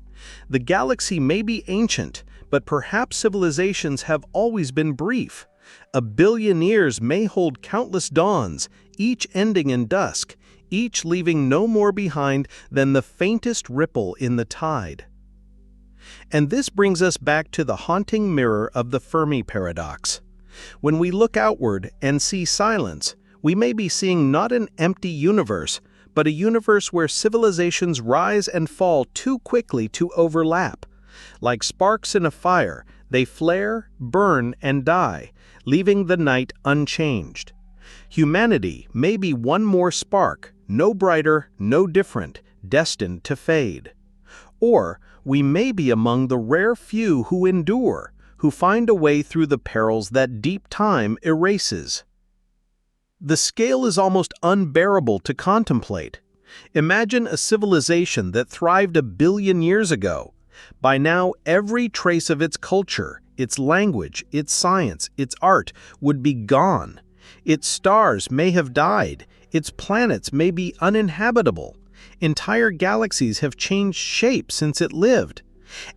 The galaxy may be ancient, but perhaps civilizations have always been brief. A billion years may hold countless dawns, each ending in dusk, each leaving no more behind than the faintest ripple in the tide. And this brings us back to the haunting mirror of the Fermi Paradox. When we look outward and see silence, we may be seeing not an empty universe, but a universe where civilizations rise and fall too quickly to overlap. Like sparks in a fire, they flare, burn, and die, leaving the night unchanged. Humanity may be one more spark, no brighter, no different, destined to fade. Or we may be among the rare few who endure, who find a way through the perils that deep time erases. The scale is almost unbearable to contemplate. Imagine a civilization that thrived a billion years ago. By now, every trace of its culture, its language, its science, its art would be gone. Its stars may have died. Its planets may be uninhabitable. Entire galaxies have changed shape since it lived.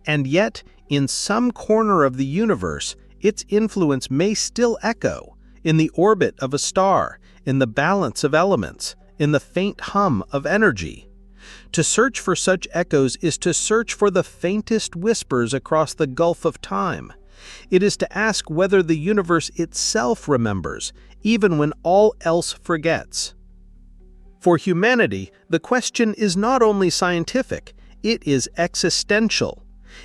And yet, in some corner of the universe, its influence may still echo, in the orbit of a star, in the balance of elements, in the faint hum of energy. To search for such echoes is to search for the faintest whispers across the gulf of time. It is to ask whether the universe itself remembers, even when all else forgets. For humanity, the question is not only scientific, it is existential.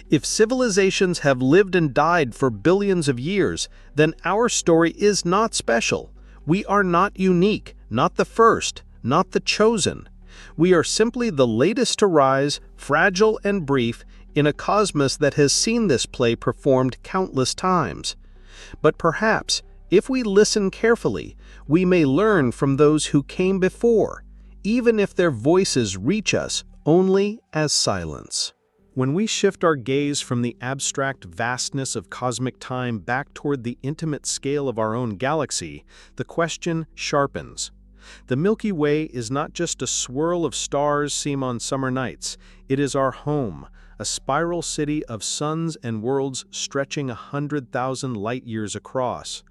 If civilizations have lived and died for billions of years, then our story is not special. We are not unique, not the first, not the chosen. We are simply the latest to rise, fragile and brief, in a cosmos that has seen this play performed countless times. But perhaps, if we listen carefully, we may learn from those who came before, even if their voices reach us only as silence. When we shift our gaze from the abstract vastness of cosmic time back toward the intimate scale of our own galaxy, the question sharpens. The Milky Way is not just a swirl of stars seen on summer nights. It is our home, a spiral city of suns and worlds stretching 100,000 light-years across.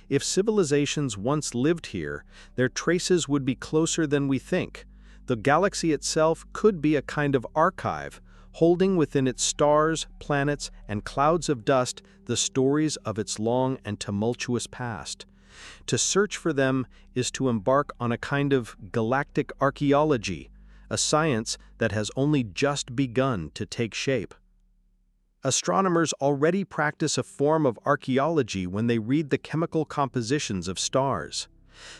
If civilizations once lived here, their traces would be closer than we think. The galaxy itself could be a kind of archive, holding within its stars, planets, and clouds of dust the stories of its long and tumultuous past. To search for them is to embark on a kind of galactic archaeology, a science that has only just begun to take shape. Astronomers already practice a form of archaeology when they read the chemical compositions of stars.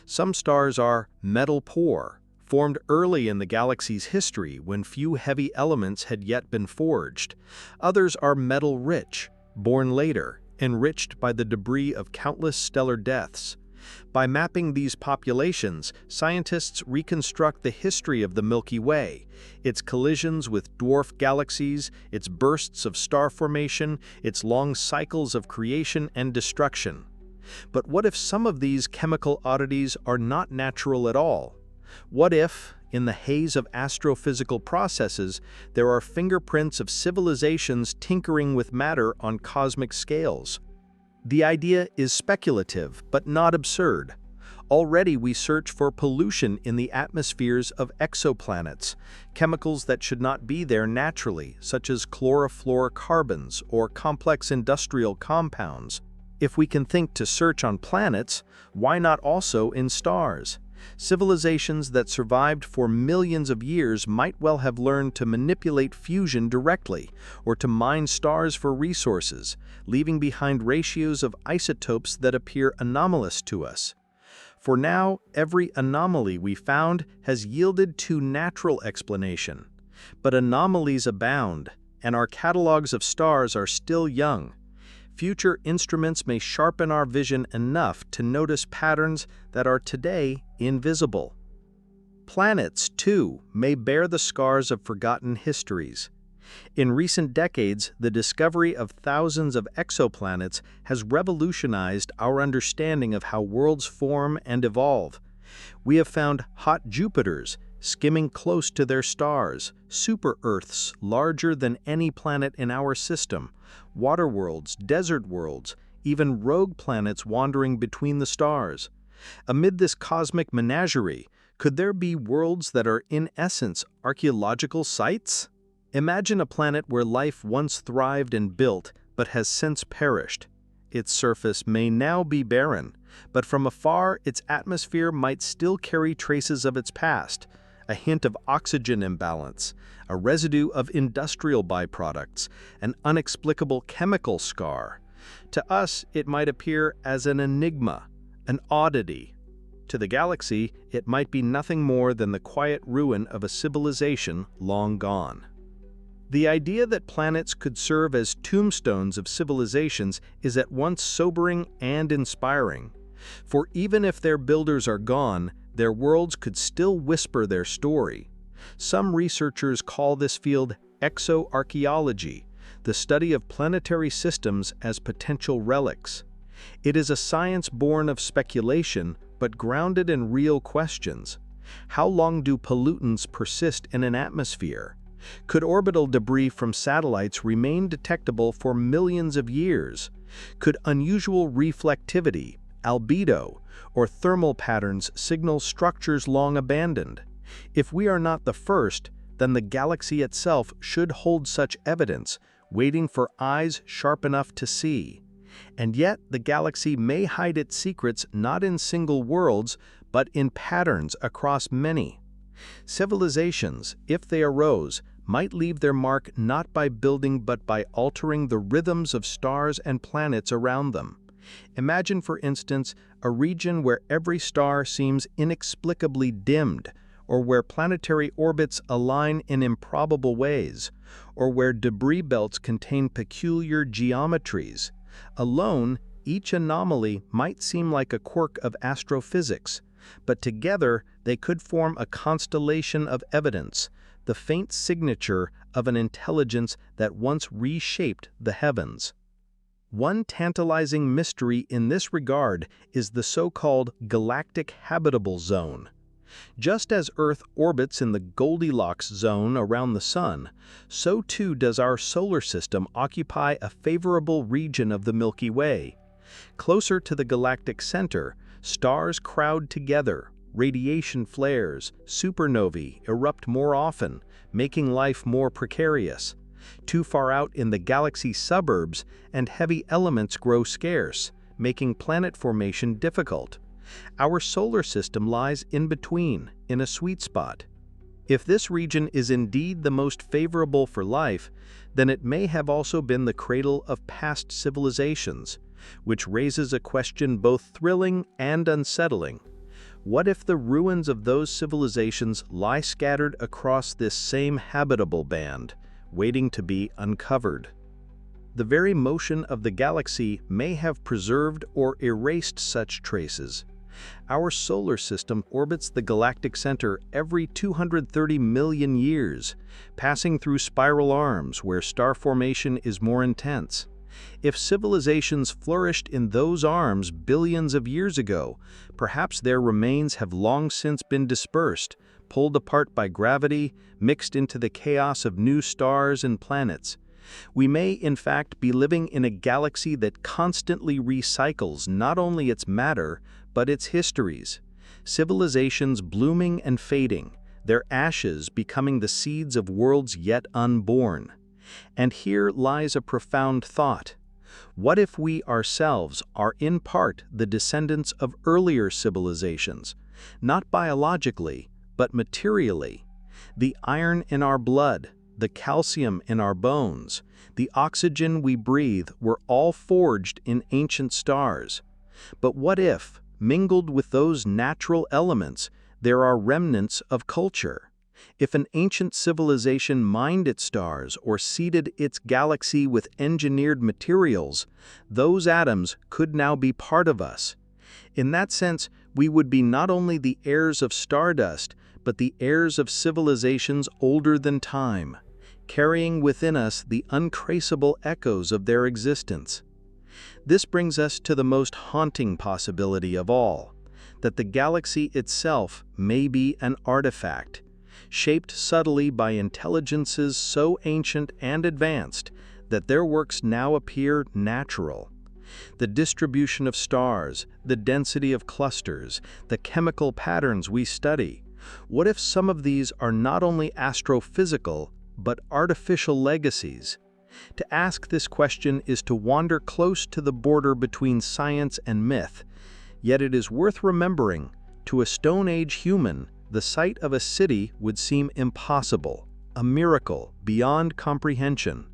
Some stars are metal-poor, formed early in the galaxy's history when few heavy elements had yet been forged. Others are metal-rich, born later, enriched by the debris of countless stellar deaths. By mapping these populations, scientists reconstruct the history of the Milky Way, its collisions with dwarf galaxies, its bursts of star formation, its long cycles of creation and destruction. But what if some of these chemical oddities are not natural at all? What if, in the haze of astrophysical processes, there are fingerprints of civilizations tinkering with matter on cosmic scales? The idea is speculative, but not absurd. Already we search for pollution in the atmospheres of exoplanets, chemicals that should not be there naturally, such as chlorofluorocarbons or complex industrial compounds. If we can think to search on planets, why not also in stars? Civilizations that survived for millions of years might well have learned to manipulate fusion directly, or to mine stars for resources, leaving behind ratios of isotopes that appear anomalous to us. For now, every anomaly we found has yielded to natural explanation. But anomalies abound, and our catalogs of stars are still young. Future instruments may sharpen our vision enough to notice patterns that are today invisible. Planets, too, may bear the scars of forgotten histories. In recent decades, the discovery of thousands of exoplanets has revolutionized our understanding of how worlds form and evolve. We have found hot Jupiters skimming close to their stars, super-Earths larger than any planet in our system, water worlds, desert worlds, even rogue planets wandering between the stars. Amid this cosmic menagerie, could there be worlds that are in essence archaeological sites? Imagine a planet where life once thrived and built, but has since perished. Its surface may now be barren, but from afar its atmosphere might still carry traces of its past, a hint of oxygen imbalance, a residue of industrial byproducts, an inexplicable chemical scar. To us, it might appear as an enigma, an oddity. To the galaxy, it might be nothing more than the quiet ruin of a civilization long gone. The idea that planets could serve as tombstones of civilizations is at once sobering and inspiring. For even if their builders are gone, their worlds could still whisper their story. Some researchers call this field exoarchaeology, the study of planetary systems as potential relics. It is a science born of speculation, but grounded in real questions. How long do pollutants persist in an atmosphere? Could orbital debris from satellites remain detectable for millions of years? Could unusual reflectivity, albedo, or thermal patterns signal structures long abandoned? If we are not the first, then the galaxy itself should hold such evidence, waiting for eyes sharp enough to see. And yet, the galaxy may hide its secrets not in single worlds, but in patterns across many. Civilizations, if they arose, might leave their mark not by building but by altering the rhythms of stars and planets around them. Imagine, for instance, a region where every star seems inexplicably dimmed, or where planetary orbits align in improbable ways, or where debris belts contain peculiar geometries. Alone, each anomaly might seem like a quirk of astrophysics, but together they could form a constellation of evidence, the faint signature of an intelligence that once reshaped the heavens. One tantalizing mystery in this regard is the so-called galactic habitable zone. Just as Earth orbits in the Goldilocks zone around the Sun, so too does our solar system occupy a favorable region of the Milky Way. Closer to the galactic center, stars crowd together, radiation flares, supernovae erupt more often, making life more precarious. Too far out in the galaxy suburbs, and heavy elements grow scarce, making planet formation difficult. Our solar system lies in between, in a sweet spot. If this region is indeed the most favorable for life, then it may have also been the cradle of past civilizations, which raises a question both thrilling and unsettling. What if the ruins of those civilizations lie scattered across this same habitable band, waiting to be uncovered? The very motion of the galaxy may have preserved or erased such traces. Our solar system orbits the galactic center every 230 million years, passing through spiral arms where star formation is more intense. If civilizations flourished in those arms billions of years ago, perhaps their remains have long since been dispersed, pulled apart by gravity, mixed into the chaos of new stars and planets. We may, in fact, be living in a galaxy that constantly recycles not only its matter, but its histories. Civilizations blooming and fading, their ashes becoming the seeds of worlds yet unborn. And here lies a profound thought. What if we ourselves are in part the descendants of earlier civilizations, not biologically, but materially? The iron in our blood, the calcium in our bones, the oxygen we breathe were all forged in ancient stars. But what if, mingled with those natural elements, there are remnants of culture? If an ancient civilization mined its stars or seeded its galaxy with engineered materials, those atoms could now be part of us. In that sense, we would be not only the heirs of stardust, but the heirs of civilizations older than time, carrying within us the untraceable echoes of their existence. This brings us to the most haunting possibility of all, that the galaxy itself may be an artifact, shaped subtly by intelligences so ancient and advanced that their works now appear natural. The distribution of stars, the density of clusters, the chemical patterns we study. What if some of these are not only astrophysical, but artificial legacies? To ask this question is to wander close to the border between science and myth, yet it is worth remembering, to a Stone Age human, the sight of a city would seem impossible, a miracle beyond comprehension.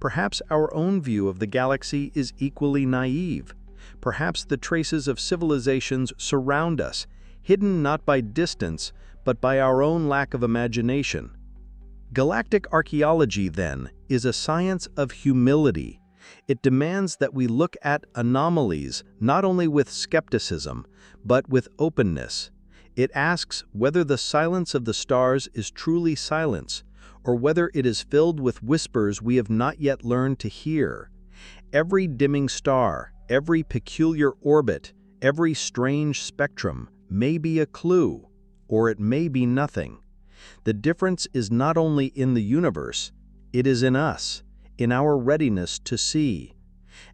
Perhaps our own view of the galaxy is equally naive. Perhaps the traces of civilizations surround us, hidden not by distance, but by our own lack of imagination. Galactic archaeology, then, is a science of humility. It demands that we look at anomalies not only with skepticism, but with openness. It asks whether the silence of the stars is truly silence, or whether it is filled with whispers we have not yet learned to hear. Every dimming star, every peculiar orbit, every strange spectrum may be a clue, or it may be nothing. The difference is not only in the universe, it is in us, in our readiness to see.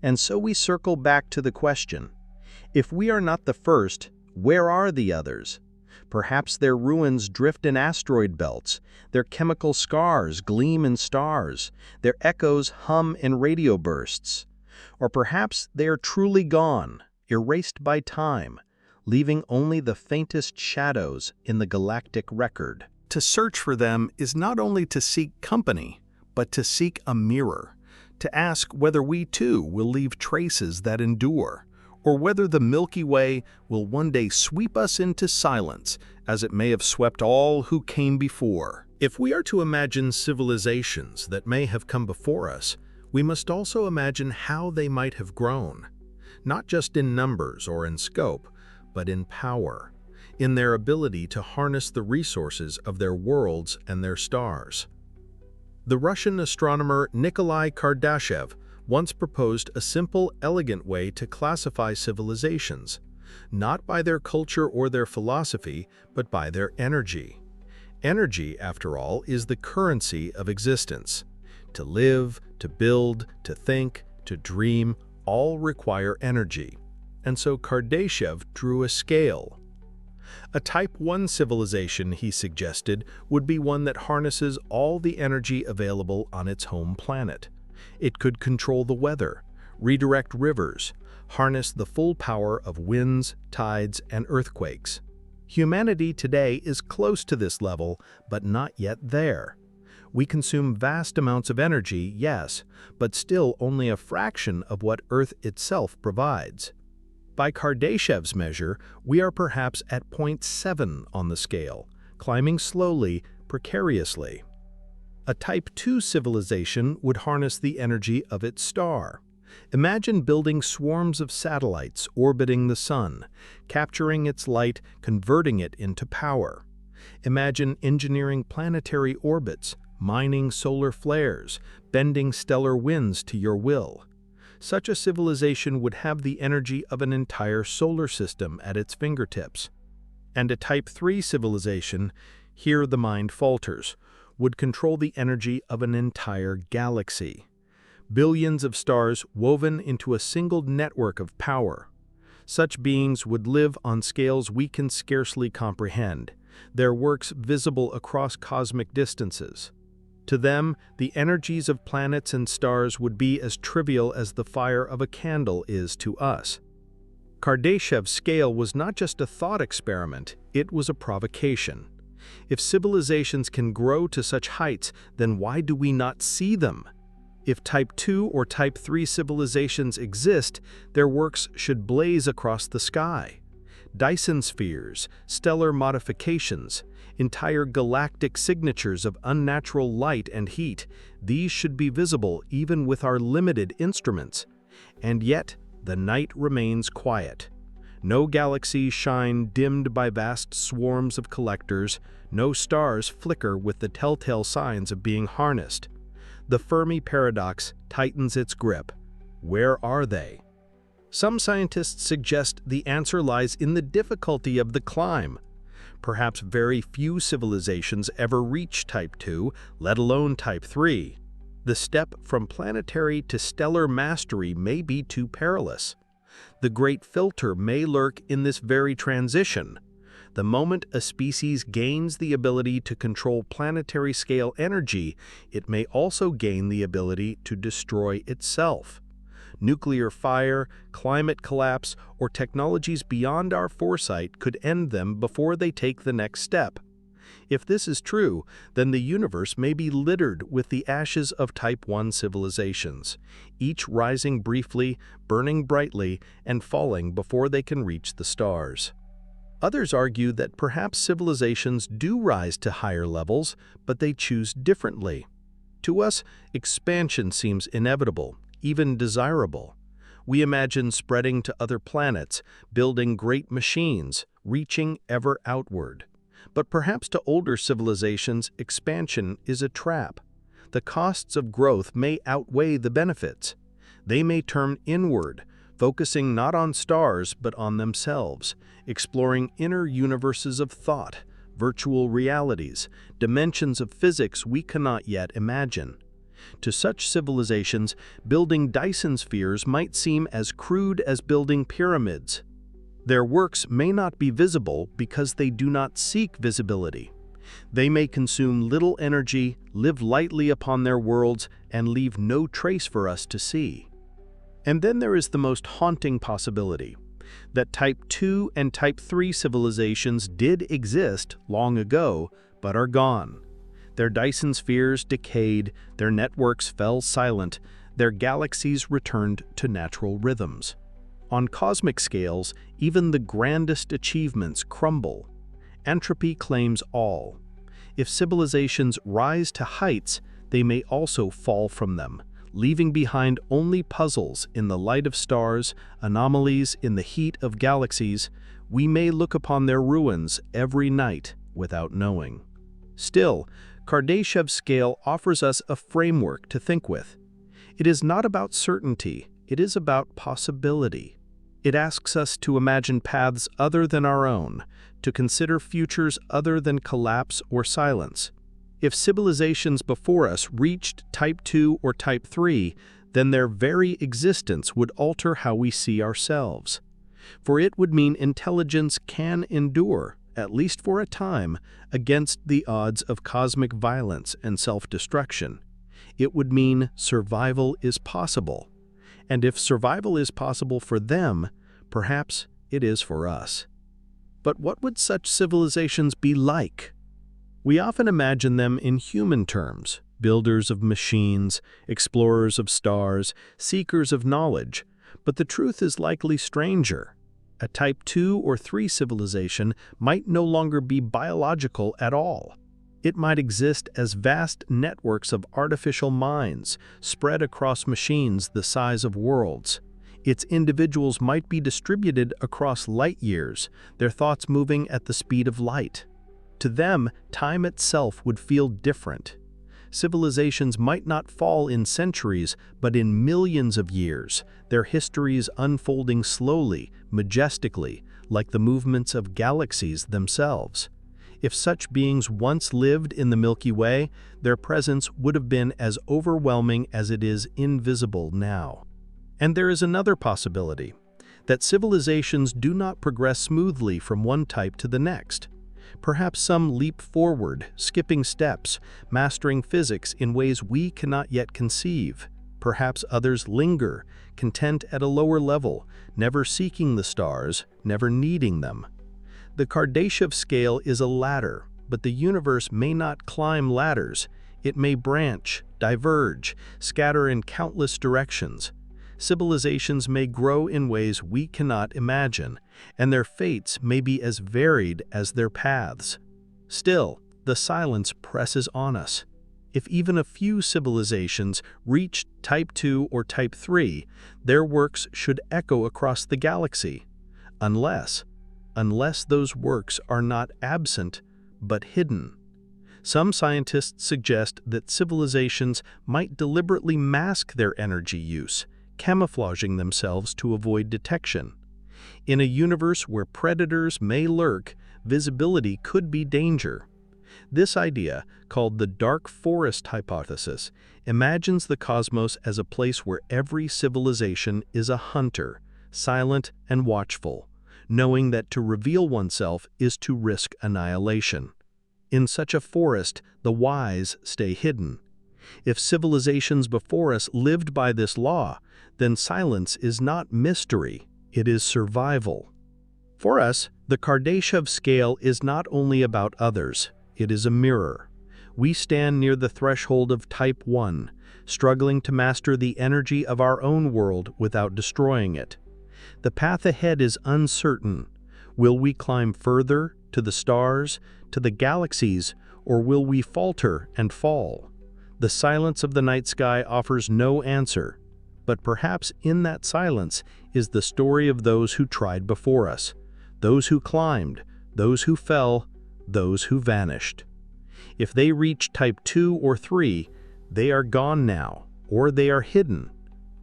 And so we circle back to the question, if we are not the first, where are the others? Perhaps their ruins drift in asteroid belts, their chemical scars gleam in stars, their echoes hum in radio bursts. Or perhaps they are truly gone, erased by time, leaving only the faintest shadows in the galactic record. To search for them is not only to seek company, but to seek a mirror, to ask whether we too will leave traces that endure, or whether the Milky Way will one day sweep us into silence, as it may have swept all who came before. If we are to imagine civilizations that may have come before us, we must also imagine how they might have grown, not just in numbers or in scope, but in power, in their ability to harness the resources of their worlds and their stars. The Russian astronomer Nikolai Kardashev once proposed a simple, elegant way to classify civilizations, not by their culture or their philosophy, but by their energy. Energy, after all, is the currency of existence. To live, to build, to think, to dream, all require energy. And so Kardashev drew a scale. A Type 1 civilization, he suggested, would be one that harnesses all the energy available on its home planet. It could control the weather, redirect rivers, harness the full power of winds, tides, and earthquakes. Humanity today is close to this level, but not yet there. We consume vast amounts of energy, yes, but still only a fraction of what Earth itself provides. By Kardashev's measure, we are perhaps at 0.7 on the scale, climbing slowly, precariously. A Type 2 civilization would harness the energy of its star. Imagine building swarms of satellites orbiting the sun, capturing its light, converting it into power. Imagine engineering planetary orbits, mining solar flares, bending stellar winds to your will. Such a civilization would have the energy of an entire solar system at its fingertips. And a Type 3 civilization, here the mind falters, would control the energy of an entire galaxy. Billions of stars woven into a single network of power. Such beings would live on scales we can scarcely comprehend, their works visible across cosmic distances. To them, the energies of planets and stars would be as trivial as the fire of a candle is to us. Kardashev's scale was not just a thought experiment, it was a provocation. If civilizations can grow to such heights, then why do we not see them? If Type 2 or Type 3 civilizations exist, their works should blaze across the sky. Dyson spheres, stellar modifications, entire galactic signatures of unnatural light and heat, these should be visible even with our limited instruments. And yet, the night remains quiet. No galaxies shine dimmed by vast swarms of collectors, no stars flicker with the telltale signs of being harnessed. The Fermi Paradox tightens its grip. Where are they? Some scientists suggest the answer lies in the difficulty of the climb. Perhaps very few civilizations ever reach Type 2, let alone Type 3. The step from planetary to stellar mastery may be too perilous. The great filter may lurk in this very transition. The moment a species gains the ability to control planetary-scale energy, it may also gain the ability to destroy itself. Nuclear fire, climate collapse, or technologies beyond our foresight could end them before they take the next step. If this is true, then the universe may be littered with the ashes of Type 1 civilizations, each rising briefly, burning brightly, and falling before they can reach the stars. Others argue that perhaps civilizations do rise to higher levels, but they choose differently. To us, expansion seems inevitable, even desirable. We imagine spreading to other planets, building great machines, reaching ever outward. But perhaps to older civilizations, expansion is a trap. The costs of growth may outweigh the benefits. They may turn inward, focusing not on stars but on themselves, exploring inner universes of thought, virtual realities, dimensions of physics we cannot yet imagine. To such civilizations, building Dyson spheres might seem as crude as building pyramids. Their works may not be visible because they do not seek visibility. They may consume little energy, live lightly upon their worlds, and leave no trace for us to see. And then there is the most haunting possibility, that Type 2 and Type 3 civilizations did exist long ago, but are gone. Their Dyson spheres decayed, their networks fell silent, their galaxies returned to natural rhythms. On cosmic scales, even the grandest achievements crumble. Entropy claims all. If civilizations rise to heights, they may also fall from them, leaving behind only puzzles in the light of stars, anomalies in the heat of galaxies. We may look upon their ruins every night without knowing. Still, Kardashev's scale offers us a framework to think with. It is not about certainty, it is about possibility. It asks us to imagine paths other than our own, to consider futures other than collapse or silence. If civilizations before us reached Type 2 or Type 3, then their very existence would alter how we see ourselves. For it would mean intelligence can endure, at least for a time, against the odds of cosmic violence and self-destruction. It would mean survival is possible. And if survival is possible for them, perhaps it is for us. But what would such civilizations be like? We often imagine them in human terms: builders of machines, explorers of stars, seekers of knowledge. But the truth is likely stranger. A Type 2 or 3 civilization might no longer be biological at all. It might exist as vast networks of artificial minds spread across machines the size of worlds. Its individuals might be distributed across light years, their thoughts moving at the speed of light. To them, time itself would feel different. Civilizations might not fall in centuries, but in millions of years, their histories unfolding slowly, majestically, like the movements of galaxies themselves. If such beings once lived in the Milky Way, their presence would have been as overwhelming as it is invisible now. And there is another possibility, that civilizations do not progress smoothly from one type to the next. Perhaps some leap forward, skipping steps, mastering physics in ways we cannot yet conceive. Perhaps others linger, content at a lower level, never seeking the stars, never needing them. The Kardashev scale is a ladder, but the universe may not climb ladders. It may branch, diverge, scatter in countless directions. Civilizations may grow in ways we cannot imagine, and their fates may be as varied as their paths. Still, the silence presses on us. If even a few civilizations reach Type 2 or Type 3, their works should echo across the galaxy. Unless those works are not absent, but hidden. Some scientists suggest that civilizations might deliberately mask their energy use, camouflaging themselves to avoid detection. In a universe where predators may lurk, visibility could be danger. This idea, called the dark forest hypothesis, imagines the cosmos as a place where every civilization is a hunter, silent and watchful, knowing that to reveal oneself is to risk annihilation. In such a forest, the wise stay hidden. If civilizations before us lived by this law, then silence is not mystery, it is survival. For us, the Kardashev scale is not only about others, it is a mirror. We stand near the threshold of Type 1, struggling to master the energy of our own world without destroying it. The path ahead is uncertain. Will we climb further, to the stars, to the galaxies, or will we falter and fall? The silence of the night sky offers no answer, but perhaps in that silence is the story of those who tried before us, those who climbed, those who fell, those who vanished. If they reach Type 2 or 3, they are gone now, or they are hidden,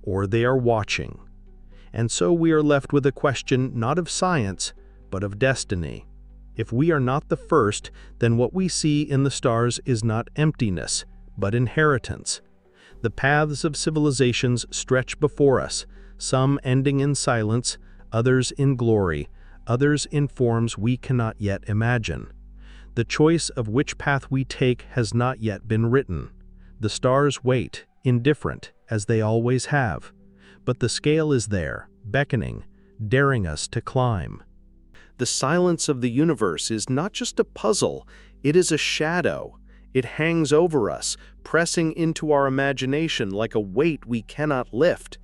or they are watching. And so we are left with a question not of science, but of destiny. If we are not the first, then what we see in the stars is not emptiness, but inheritance. The paths of civilizations stretch before us, some ending in silence, others in glory, others in forms we cannot yet imagine. The choice of which path we take has not yet been written. The stars wait, indifferent, as they always have. But the scale is there, beckoning, daring us to climb. The silence of the universe is not just a puzzle, it is a shadow. It hangs over us, pressing into our imagination like a weight we cannot lift.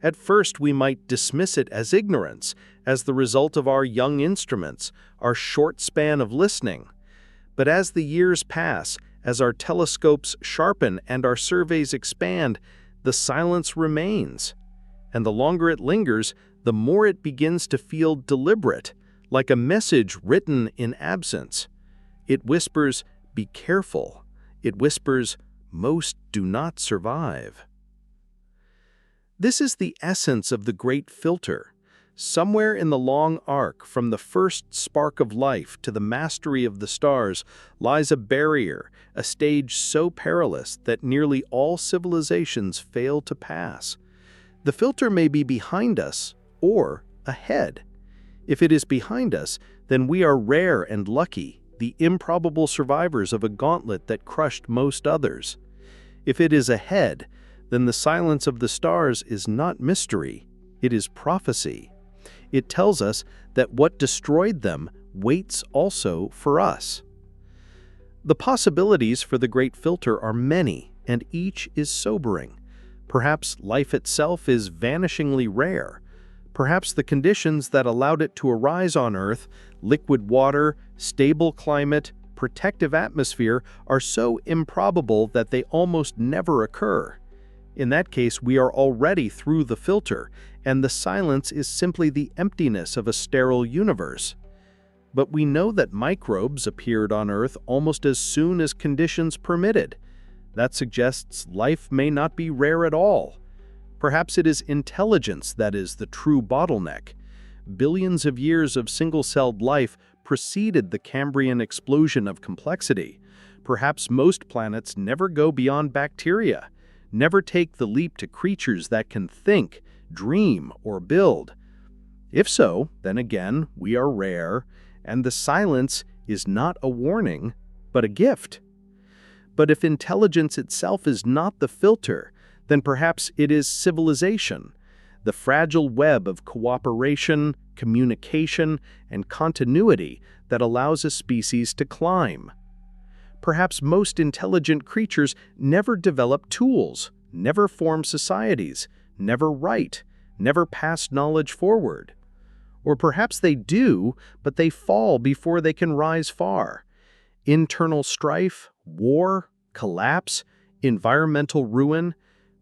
At first we might dismiss it as ignorance, as the result of our young instruments, our short span of listening. But as the years pass, as our telescopes sharpen and our surveys expand, the silence remains. And the longer it lingers, the more it begins to feel deliberate, like a message written in absence. It whispers, "Be careful." It whispers, "Most do not survive." This is the essence of the great filter. Somewhere in the long arc, from the first spark of life to the mastery of the stars, lies a barrier, a stage so perilous that nearly all civilizations fail to pass. The filter may be behind us or ahead. If it is behind us, then we are rare and lucky, the improbable survivors of a gauntlet that crushed most others. If it is ahead, then the silence of the stars is not mystery, it is prophecy. It tells us that what destroyed them waits also for us. The possibilities for the Great Filter are many, and each is sobering. Perhaps life itself is vanishingly rare. Perhaps the conditions that allowed it to arise on Earth, liquid water, stable climate, protective atmosphere, are so improbable that they almost never occur. In that case, we are already through the filter, and the silence is simply the emptiness of a sterile universe. But we know that microbes appeared on Earth almost as soon as conditions permitted. That suggests life may not be rare at all. Perhaps it is intelligence that is the true bottleneck. Billions of years of single-celled life preceded the Cambrian explosion of complexity. Perhaps most planets never go beyond bacteria, never take the leap to creatures that can think, dream, or build. If so, then again, we are rare, and the silence is not a warning, but a gift. But if intelligence itself is not the filter, then perhaps it is civilization, the fragile web of cooperation, communication, and continuity that allows a species to climb. Perhaps most intelligent creatures never develop tools, never form societies, never write, never pass knowledge forward. Or perhaps they do, but they fall before they can rise far. Internal strife, war, collapse, environmental ruin,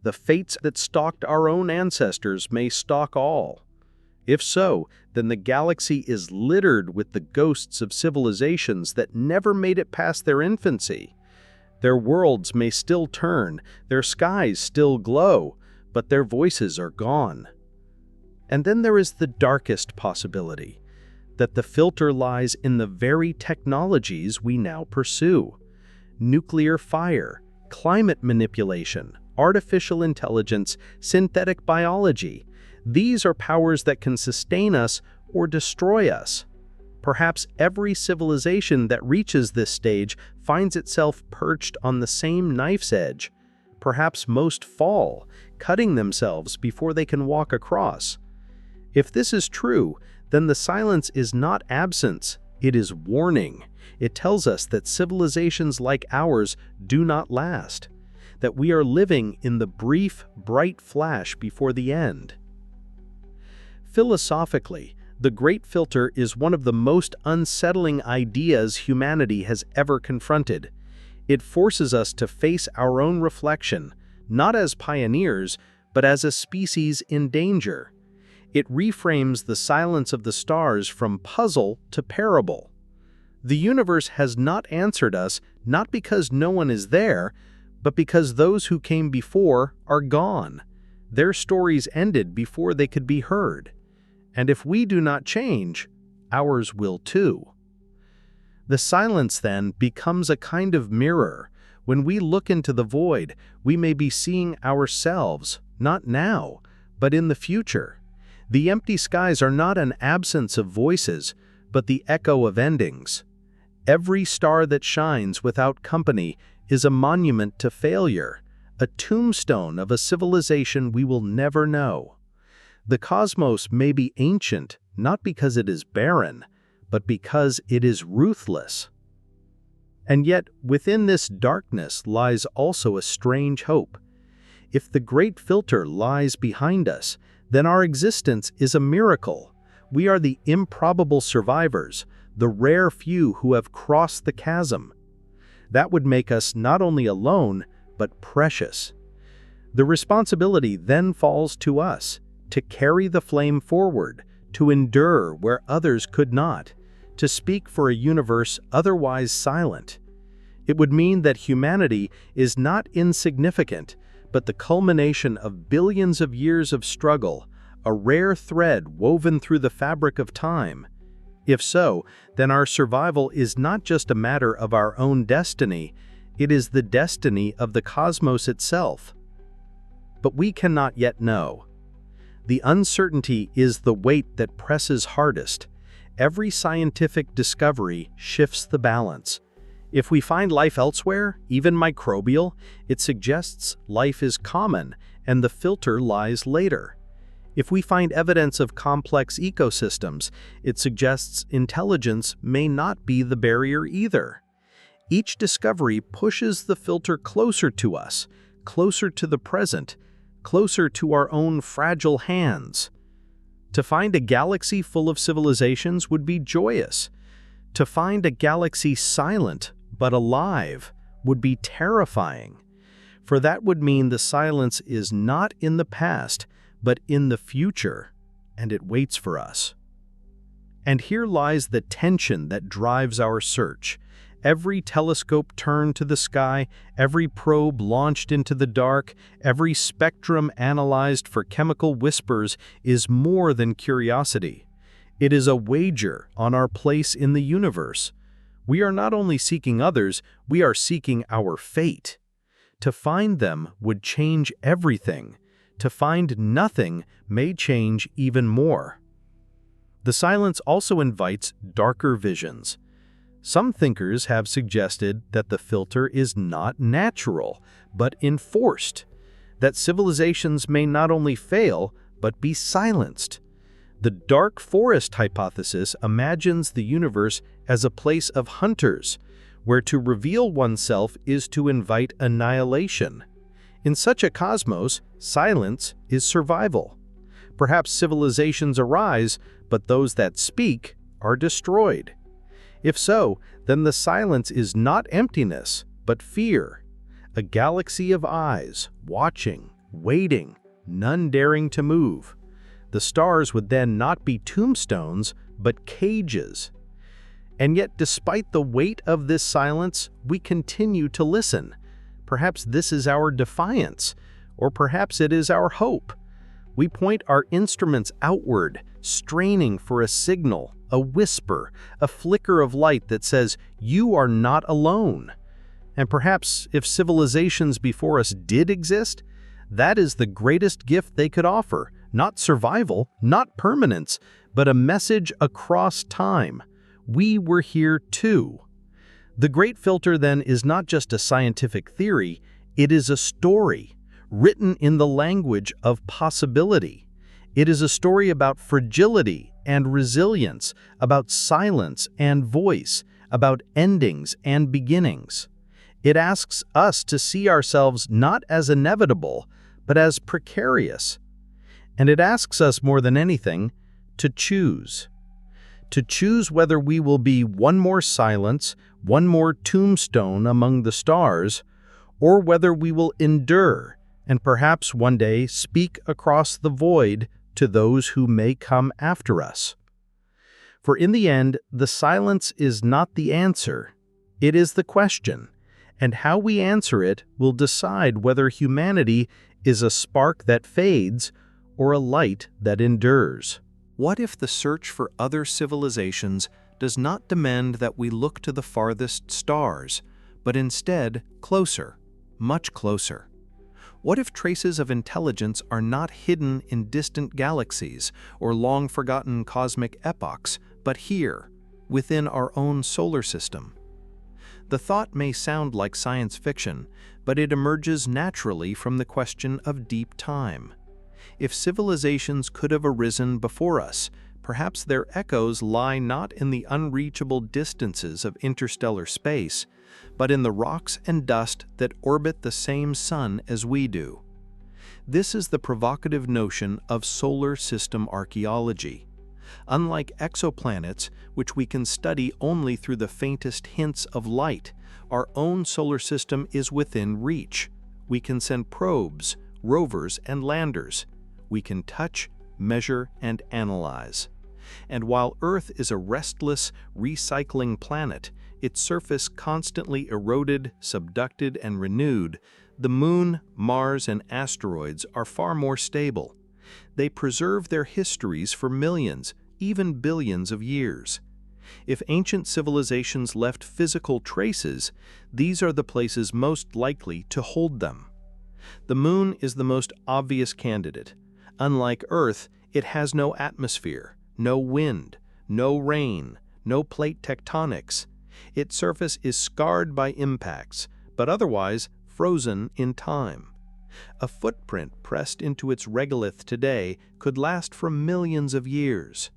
the fates that stalked our own ancestors may stalk all. If so, then the galaxy is littered with the ghosts of civilizations that never made it past their infancy. Their worlds may still turn, their skies still glow, but their voices are gone. And then there is the darkest possibility, that the filter lies in the very technologies we now pursue. Nuclear fire, climate manipulation, artificial intelligence, synthetic biology. These are powers that can sustain us or destroy us. Perhaps every civilization that reaches this stage finds itself perched on the same knife's edge. Perhaps most fall, cutting themselves before they can walk across. If this is true, then the silence is not absence, it is warning. It tells us that civilizations like ours do not last, that we are living in the brief, bright flash before the end. Philosophically, the Great Filter is one of the most unsettling ideas humanity has ever confronted. It forces us to face our own reflection, not as pioneers, but as a species in danger. It reframes the silence of the stars from puzzle to parable. The universe has not answered us, not because no one is there, but because those who came before are gone. Their stories ended before they could be heard. And if we do not change, ours will too. The silence, then, becomes a kind of mirror. When we look into the void, we may be seeing ourselves, not now, but in the future. The empty skies are not an absence of voices, but the echo of endings. Every star that shines without company is a monument to failure, a tombstone of a civilization we will never know. The cosmos may be ancient, not because it is barren, but because it is ruthless. And yet, within this darkness lies also a strange hope. If the Great Filter lies behind us, then our existence is a miracle. We are the improbable survivors, the rare few who have crossed the chasm. That would make us not only alone, but precious. The responsibility then falls to us, to carry the flame forward, to endure where others could not, to speak for a universe otherwise silent. It would mean that humanity is not insignificant, but the culmination of billions of years of struggle, a rare thread woven through the fabric of time. If so, then our survival is not just a matter of our own destiny, it is the destiny of the cosmos itself. But we cannot yet know. The uncertainty is the weight that presses hardest. Every scientific discovery shifts the balance. If we find life elsewhere, even microbial, it suggests life is common and the filter lies later. If we find evidence of complex ecosystems, it suggests intelligence may not be the barrier either. Each discovery pushes the filter closer to us, closer to the present, closer to our own fragile hands. To find a galaxy full of civilizations would be joyous. To find a galaxy silent but alive would be terrifying. For that would mean the silence is not in the past, but in the future, and it waits for us. And here lies the tension that drives our search. Every telescope turned to the sky, every probe launched into the dark, every spectrum analyzed for chemical whispers is more than curiosity. It is a wager on our place in the universe. We are not only seeking others, we are seeking our fate. To find them would change everything. To find nothing may change even more. The silence also invites darker visions. Some thinkers have suggested that the filter is not natural, but enforced, that civilizations may not only fail, but be silenced. The dark forest hypothesis imagines the universe as a place of hunters, where to reveal oneself is to invite annihilation. In such a cosmos, silence is survival. Perhaps civilizations arise, but those that speak are destroyed. If so, then the silence is not emptiness, but fear. A galaxy of eyes, watching, waiting, none daring to move. The stars would then not be tombstones, but cages. And yet, despite the weight of this silence, we continue to listen. Perhaps this is our defiance, or perhaps it is our hope. We point our instruments outward, straining for a signal, a whisper, a flicker of light that says, "You are not alone." And perhaps if civilizations before us did exist, that is the greatest gift they could offer, not survival, not permanence, but a message across time. We were here too. The Great Filter, then, is not just a scientific theory, it is a story, written in the language of possibility. It is a story about fragility and resilience, about silence and voice, about endings and beginnings. It asks us to see ourselves not as inevitable, but as precarious. And it asks us more than anything to choose. To choose whether we will be one more silence, one more tombstone among the stars, or whether we will endure and perhaps one day speak across the void to those who may come after us. For in the end, the silence is not the answer, it is the question, and how we answer it will decide whether humanity is a spark that fades or a light that endures. What if the search for other civilizations does not demand that we look to the farthest stars, but instead closer, much closer? What if traces of intelligence are not hidden in distant galaxies or long-forgotten cosmic epochs, but here, within our own solar system? The thought may sound like science fiction, but it emerges naturally from the question of deep time. If civilizations could have arisen before us, perhaps their echoes lie not in the unreachable distances of interstellar space, but in the rocks and dust that orbit the same sun as we do. This is the provocative notion of solar system archaeology. Unlike exoplanets, which we can study only through the faintest hints of light, our own solar system is within reach. We can send probes, rovers, and landers. We can touch, measure, and analyze. And while Earth is a restless, recycling planet, its surface constantly eroded, subducted, and renewed, the Moon, Mars, and asteroids are far more stable. They preserve their histories for millions, even billions of years. If ancient civilizations left physical traces, these are the places most likely to hold them. The Moon is the most obvious candidate. Unlike Earth, it has no atmosphere, no wind, no rain, no plate tectonics. Its surface is scarred by impacts, but otherwise frozen in time. A footprint pressed into its regolith today could last for millions of years.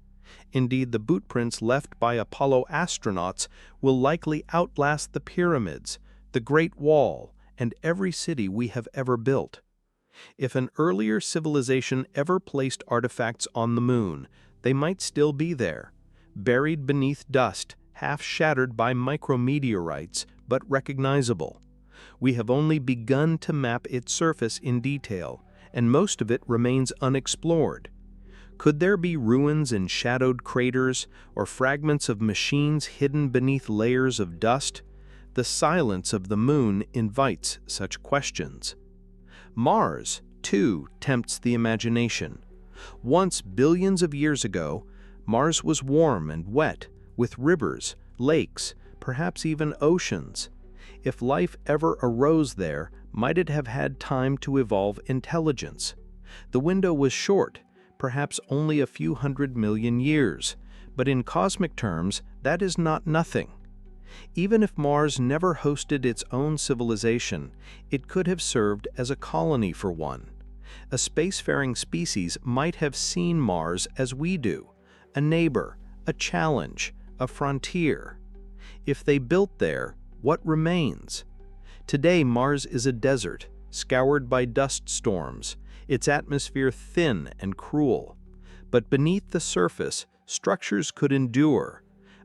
Indeed, the bootprints left by Apollo astronauts will likely outlast the pyramids, the Great Wall, and every city we have ever built. If an earlier civilization ever placed artifacts on the moon, they might still be there, buried beneath dust, half shattered by micrometeorites, but recognizable. We have only begun to map its surface in detail, and most of it remains unexplored. Could there be ruins in shadowed craters or fragments of machines hidden beneath layers of dust? The silence of the moon invites such questions. Mars, too, tempts the imagination. Once, billions of years ago, Mars was warm and wet, with rivers, lakes, perhaps even oceans. If life ever arose there, might it have had time to evolve intelligence? The window was short, perhaps only a few 100 million years, but in cosmic terms, that is not nothing. Even if Mars never hosted its own civilization, it could have served as a colony for one. A spacefaring species might have seen Mars as we do, a neighbor, a challenge, a frontier. If they built there, what remains? Today, Mars is a desert, scoured by dust storms, its atmosphere thin and cruel. But beneath the surface, structures could endure.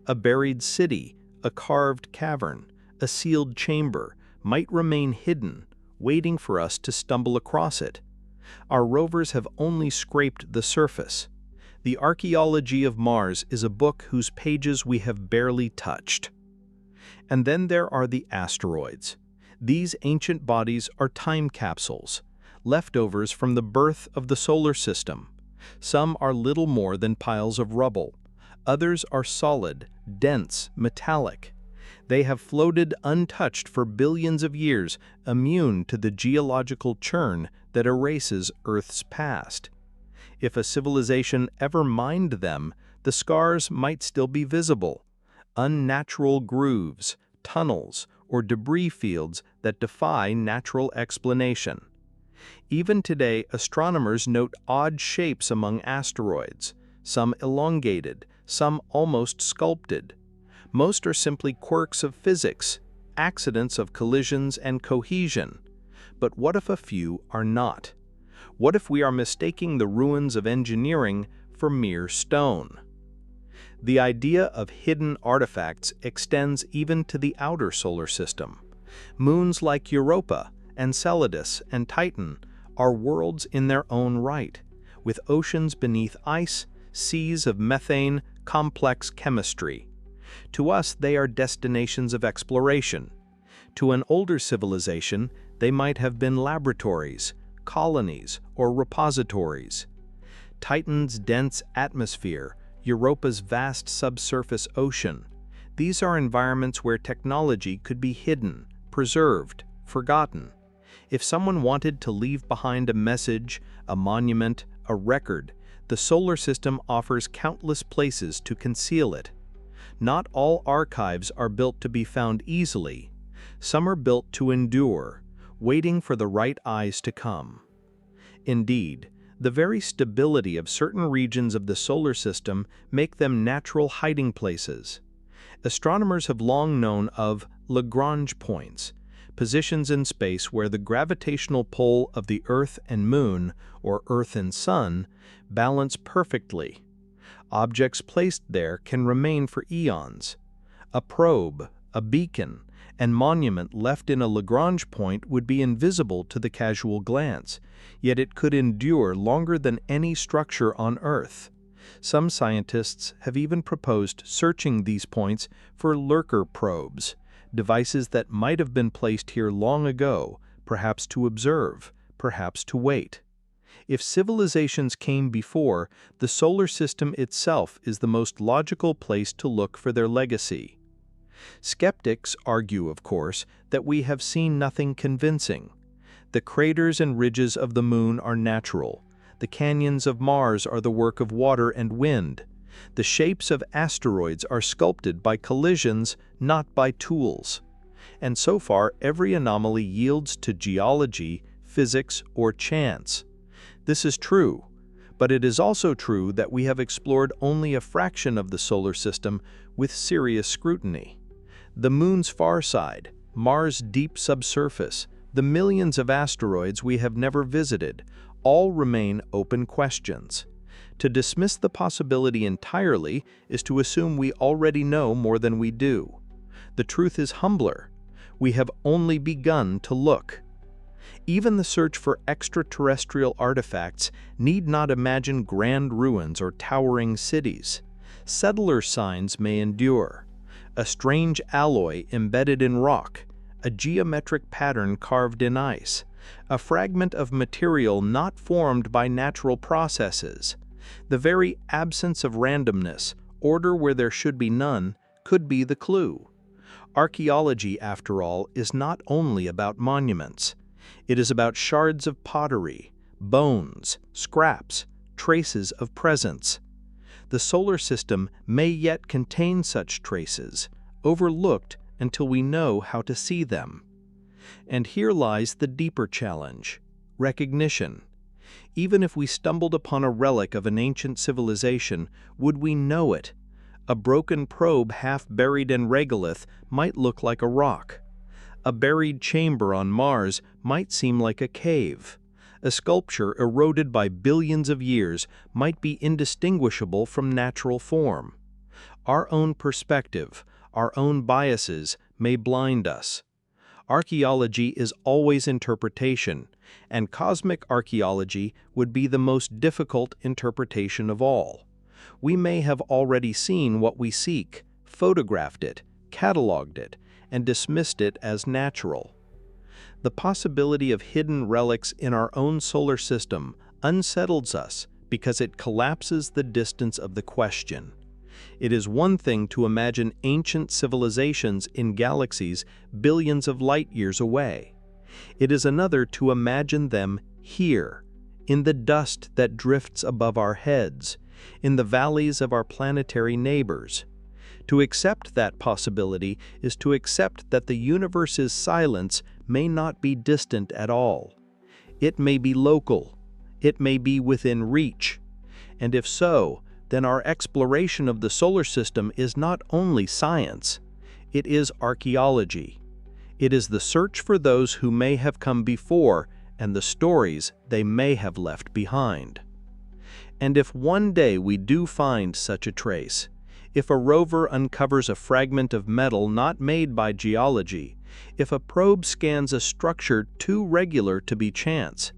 A buried city, a carved cavern, a sealed chamber might remain hidden, waiting for us to stumble across it. Our rovers have only scraped the surface. The archaeology of Mars is a book whose pages we have barely touched. And then there are the asteroids. These ancient bodies are time capsules, leftovers from the birth of the solar system. Some are little more than piles of rubble. Others are solid, dense, metallic. They have floated untouched for billions of years, immune to the geological churn that erases Earth's past. If a civilization ever mined them, the scars might still be visible. Unnatural grooves, tunnels, or debris fields that defy natural explanation. Even today, astronomers note odd shapes among asteroids, some elongated, some almost sculpted. Most are simply quirks of physics, accidents of collisions and cohesion. But what if a few are not? What if we are mistaking the ruins of engineering for mere stone? The idea of hidden artifacts extends even to the outer solar system. Moons like Europa, Enceladus, and Titan are worlds in their own right, with oceans beneath ice, seas of methane, complex chemistry. To us, they are destinations of exploration. To an older civilization, they might have been laboratories, colonies, or repositories. Titan's dense atmosphere, Europa's vast subsurface ocean. These are environments where technology could be hidden, preserved, forgotten. If someone wanted to leave behind a message, a monument, a record, the solar system offers countless places to conceal it. Not all archives are built to be found easily. Some are built to endure, waiting for the right eyes to come. Indeed, the very stability of certain regions of the solar system make them natural hiding places. Astronomers have long known of Lagrange points, positions in space where the gravitational pull of the Earth and Moon, or Earth and Sun, balance perfectly. Objects placed there can remain for eons. A probe, a beacon, and monument left in a Lagrange point would be invisible to the casual glance, yet it could endure longer than any structure on Earth. Some scientists have even proposed searching these points for lurker probes, devices that might have been placed here long ago, perhaps to observe, perhaps to wait. If civilizations came before, the solar system itself is the most logical place to look for their legacy. Skeptics argue, of course, that we have seen nothing convincing. The craters and ridges of the Moon are natural. The canyons of Mars are the work of water and wind. The shapes of asteroids are sculpted by collisions, not by tools. And so far, every anomaly yields to geology, physics, or chance. This is true, but it is also true that we have explored only a fraction of the solar system with serious scrutiny. The Moon's far side, Mars' deep subsurface, the millions of asteroids we have never visited, all remain open questions. To dismiss the possibility entirely is to assume we already know more than we do. The truth is humbler. We have only begun to look. Even the search for extraterrestrial artifacts need not imagine grand ruins or towering cities. Settler signs may endure. A strange alloy embedded in rock, a geometric pattern carved in ice, a fragment of material not formed by natural processes. The very absence of randomness, order where there should be none, could be the clue. Archaeology, after all, is not only about monuments. It is about shards of pottery, bones, scraps, traces of presence. The solar system may yet contain such traces, overlooked until we know how to see them. And here lies the deeper challenge: recognition. Even if we stumbled upon a relic of an ancient civilization, would we know it? A broken probe half buried in regolith might look like a rock. A buried chamber on Mars might seem like a cave. A sculpture eroded by billions of years might be indistinguishable from natural form. Our own perspective, our own biases may blind us. Archaeology is always interpretation, and cosmic archaeology would be the most difficult interpretation of all. We may have already seen what we seek, photographed it, cataloged it, and dismissed it as natural. The possibility of hidden relics in our own solar system unsettles us because it collapses the distance of the question. It is one thing to imagine ancient civilizations in galaxies billions of light years away. It is another to imagine them here, in the dust that drifts above our heads, in the valleys of our planetary neighbors. To accept that possibility is to accept that the universe's silence may not be distant at all. It may be local. It may be within reach. And if so, then our exploration of the solar system is not only science, it is archaeology. It is the search for those who may have come before and the stories they may have left behind. And if one day we do find such a trace, if a rover uncovers a fragment of metal not made by geology, if a probe scans a structure too regular to be chance,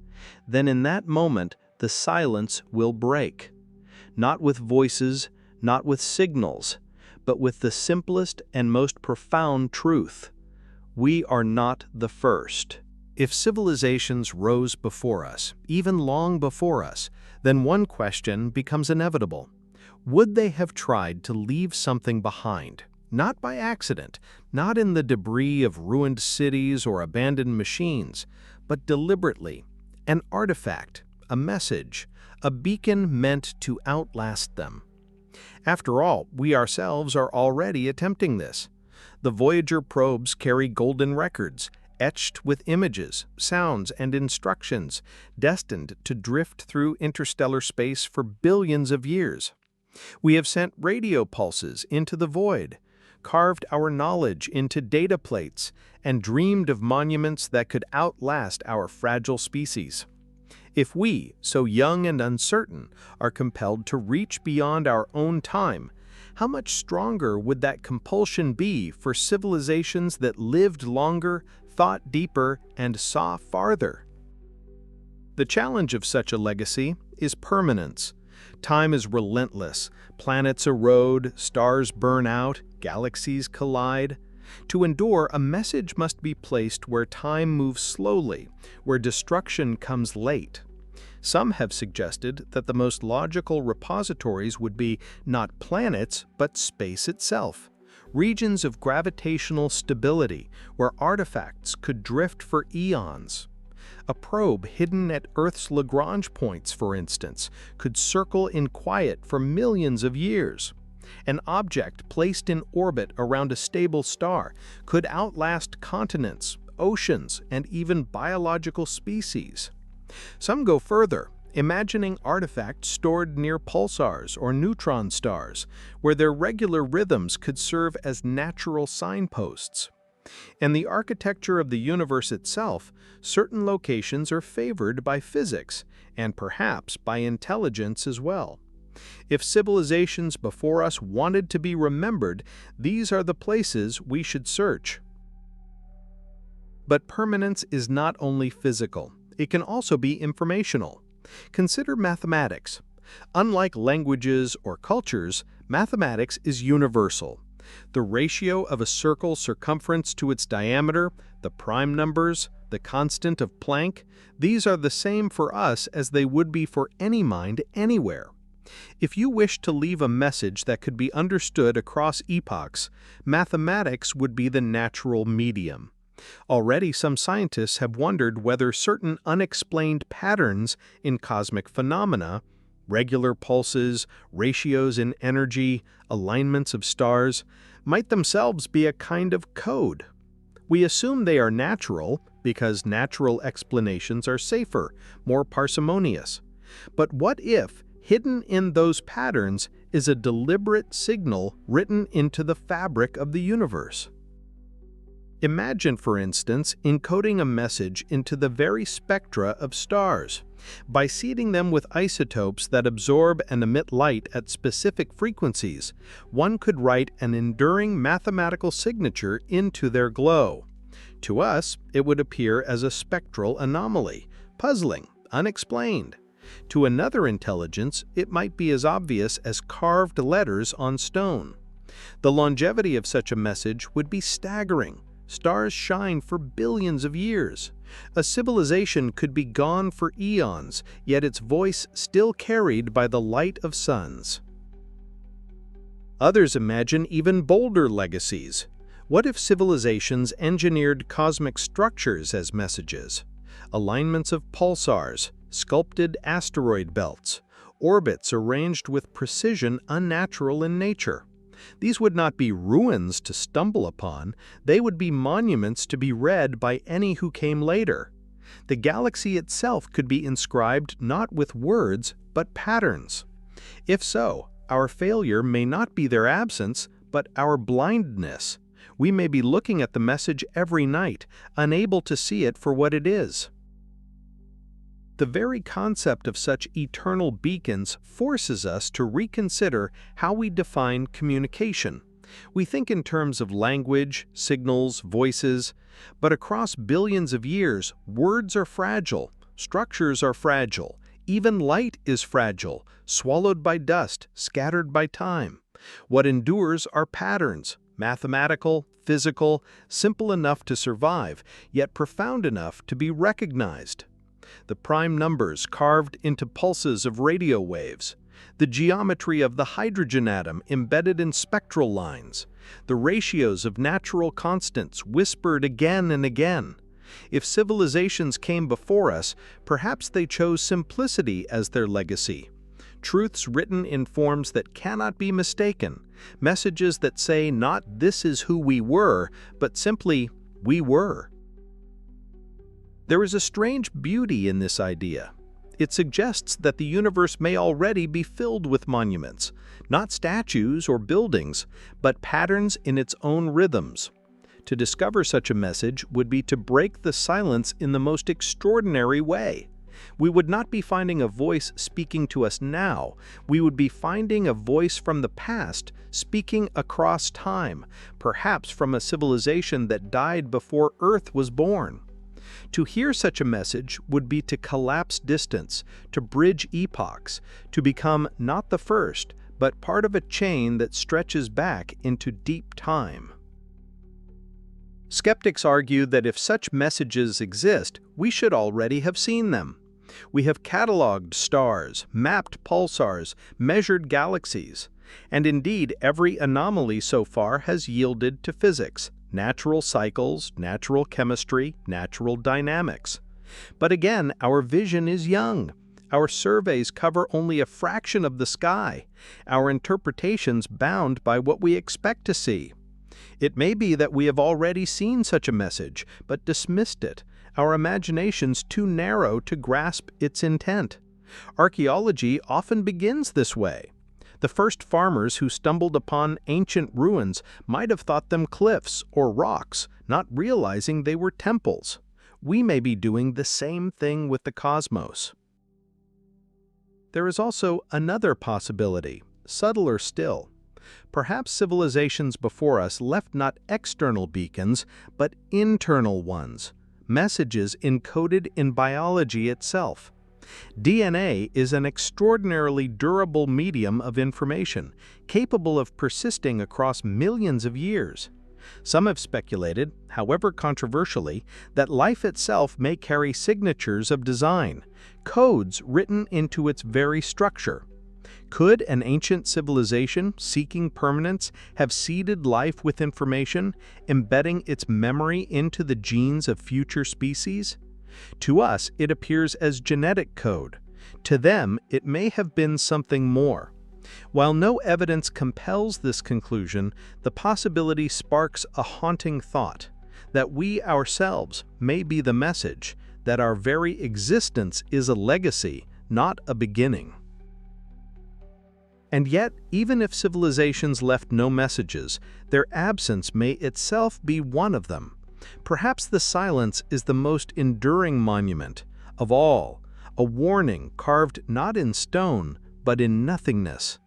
then in that moment the silence will break. Not with voices, not with signals, but with the simplest and most profound truth. We are not the first. If civilizations rose before us, even long before us, then one question becomes inevitable. Would they have tried to leave something behind? Not by accident, not in the debris of ruined cities or abandoned machines, but deliberately. An artifact, a message, a beacon meant to outlast them. After all, we ourselves are already attempting this. The Voyager probes carry golden records, etched with images, sounds, and instructions, destined to drift through interstellar space for billions of years. We have sent radio pulses into the void, carved our knowledge into data plates, and dreamed of monuments that could outlast our fragile species. If we, so young and uncertain, are compelled to reach beyond our own time, how much stronger would that compulsion be for civilizations that lived longer, thought deeper, and saw farther? The challenge of such a legacy is permanence. Time is relentless. Planets erode, stars burn out, galaxies collide. To endure, a message must be placed where time moves slowly, where destruction comes late. Some have suggested that the most logical repositories would be not planets, but space itself. Regions of gravitational stability, where artifacts could drift for eons. A probe hidden at Earth's Lagrange points, for instance, could circle in quiet for millions of years. An object placed in orbit around a stable star could outlast continents, oceans, and even biological species. Some go further, imagining artifacts stored near pulsars or neutron stars, where their regular rhythms could serve as natural signposts. In the architecture of the universe itself, certain locations are favored by physics, and perhaps by intelligence as well. If civilizations before us wanted to be remembered, these are the places we should search. But permanence is not only physical, it can also be informational. Consider mathematics. Unlike languages or cultures, mathematics is universal. The ratio of a circle's circumference to its diameter, the prime numbers, the constant of Planck, these are the same for us as they would be for any mind anywhere. If you wish to leave a message that could be understood across epochs, mathematics would be the natural medium. Already some scientists have wondered whether certain unexplained patterns in cosmic phenomena, regular pulses, ratios in energy, alignments of stars, might themselves be a kind of code. We assume they are natural because natural explanations are safer, more parsimonious. But what if, hidden in those patterns, is a deliberate signal written into the fabric of the universe? Imagine, for instance, encoding a message into the very spectra of stars. By seeding them with isotopes that absorb and emit light at specific frequencies, one could write an enduring mathematical signature into their glow. To us, it would appear as a spectral anomaly, puzzling, unexplained. To another intelligence, it might be as obvious as carved letters on stone. The longevity of such a message would be staggering. Stars shine for billions of years. A civilization could be gone for eons, yet its voice still carried by the light of suns. Others imagine even bolder legacies. What if civilizations engineered cosmic structures as messages? Alignments of pulsars, sculpted asteroid belts, orbits arranged with precision unnatural in nature. These would not be ruins to stumble upon, they would be monuments to be read by any who came later. The galaxy itself could be inscribed not with words, but patterns. If so, our failure may not be their absence, but our blindness. We may be looking at the message every night, unable to see it for what it is. The very concept of such eternal beacons forces us to reconsider how we define communication. We think in terms of language, signals, voices, but across billions of years, words are fragile, structures are fragile, even light is fragile, swallowed by dust, scattered by time. What endures are patterns, mathematical, physical, simple enough to survive, yet profound enough to be recognized. The prime numbers carved into pulses of radio waves, the geometry of the hydrogen atom embedded in spectral lines, the ratios of natural constants whispered again and again. If civilizations came before us, perhaps they chose simplicity as their legacy. Truths written in forms that cannot be mistaken, messages that say not "this is who we were," but simply "we were." There is a strange beauty in this idea. It suggests that the universe may already be filled with monuments, not statues or buildings, but patterns in its own rhythms. To discover such a message would be to break the silence in the most extraordinary way. We would not be finding a voice speaking to us now, we would be finding a voice from the past speaking across time, perhaps from a civilization that died before Earth was born. To hear such a message would be to collapse distance, to bridge epochs, to become not the first, but part of a chain that stretches back into deep time. Skeptics argue that if such messages exist, we should already have seen them. We have cataloged stars, mapped pulsars, measured galaxies, and indeed every anomaly so far has yielded to physics. Natural cycles, natural chemistry, natural dynamics. But again, our vision is young. Our surveys cover only a fraction of the sky, our interpretations bound by what we expect to see. It may be that we have already seen such a message, but dismissed it, our imaginations too narrow to grasp its intent. Archaeology often begins this way. The first farmers who stumbled upon ancient ruins might have thought them cliffs or rocks, not realizing they were temples. We may be doing the same thing with the cosmos. There is also another possibility, subtler still. Perhaps civilizations before us left not external beacons, but internal ones, messages encoded in biology itself. DNA is an extraordinarily durable medium of information, capable of persisting across millions of years. Some have speculated, however controversially, that life itself may carry signatures of design, codes written into its very structure. Could an ancient civilization, seeking permanence, have seeded life with information, embedding its memory into the genes of future species? To us, it appears as genetic code. To them, it may have been something more. While no evidence compels this conclusion, the possibility sparks a haunting thought, that we ourselves may be the message, that our very existence is a legacy, not a beginning. And yet, even if civilizations left no messages, their absence may itself be one of them. Perhaps the silence is the most enduring monument of all, a warning carved not in stone, but in nothingness.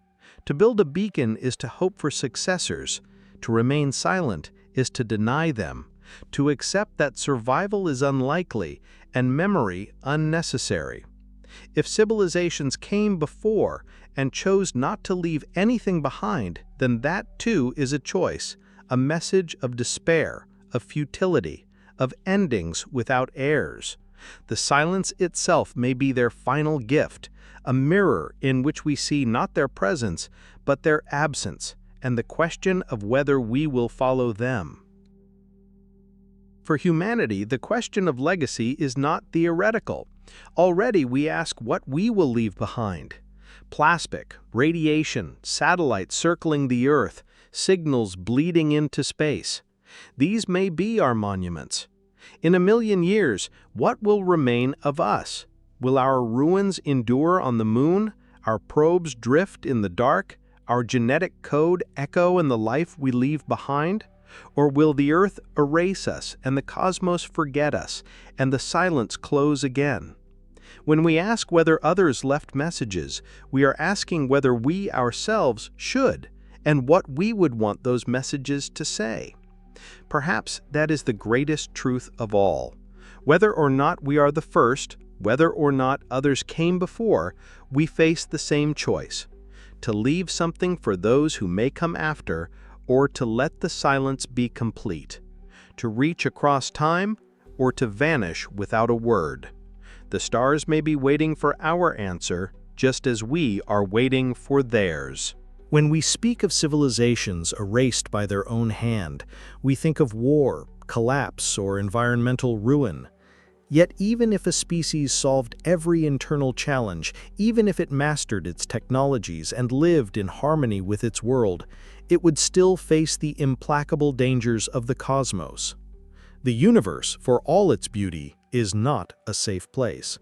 To build a beacon is to hope for successors. To remain silent is to deny them. To accept that survival is unlikely and memory unnecessary. If civilizations came before and chose not to leave anything behind, then that too is a choice, a message of despair, of futility, of endings without heirs. The silence itself may be their final gift, a mirror in which we see not their presence, but their absence, and the question of whether we will follow them. For humanity, the question of legacy is not theoretical. Already we ask what we will leave behind. Plastic, radiation, satellites circling the Earth, signals bleeding into space. These may be our monuments. In a million years, what will remain of us? Will our ruins endure on the moon, our probes drift in the dark, our genetic code echo in the life we leave behind? Or will the Earth erase us and the cosmos forget us and the silence close again? When we ask whether others left messages, we are asking whether we ourselves should, and what we would want those messages to say. Perhaps that is the greatest truth of all. Whether or not we are the first, whether or not others came before, we face the same choice: to leave something for those who may come after, or to let the silence be complete, to reach across time, or to vanish without a word. The stars may be waiting for our answer, just as we are waiting for theirs. When we speak of civilizations erased by their own hand, we think of war, collapse, or environmental ruin. Yet even if a species solved every internal challenge, even if it mastered its technologies and lived in harmony with its world, it would still face the implacable dangers of the cosmos. The universe, for all its beauty, is not a safe place.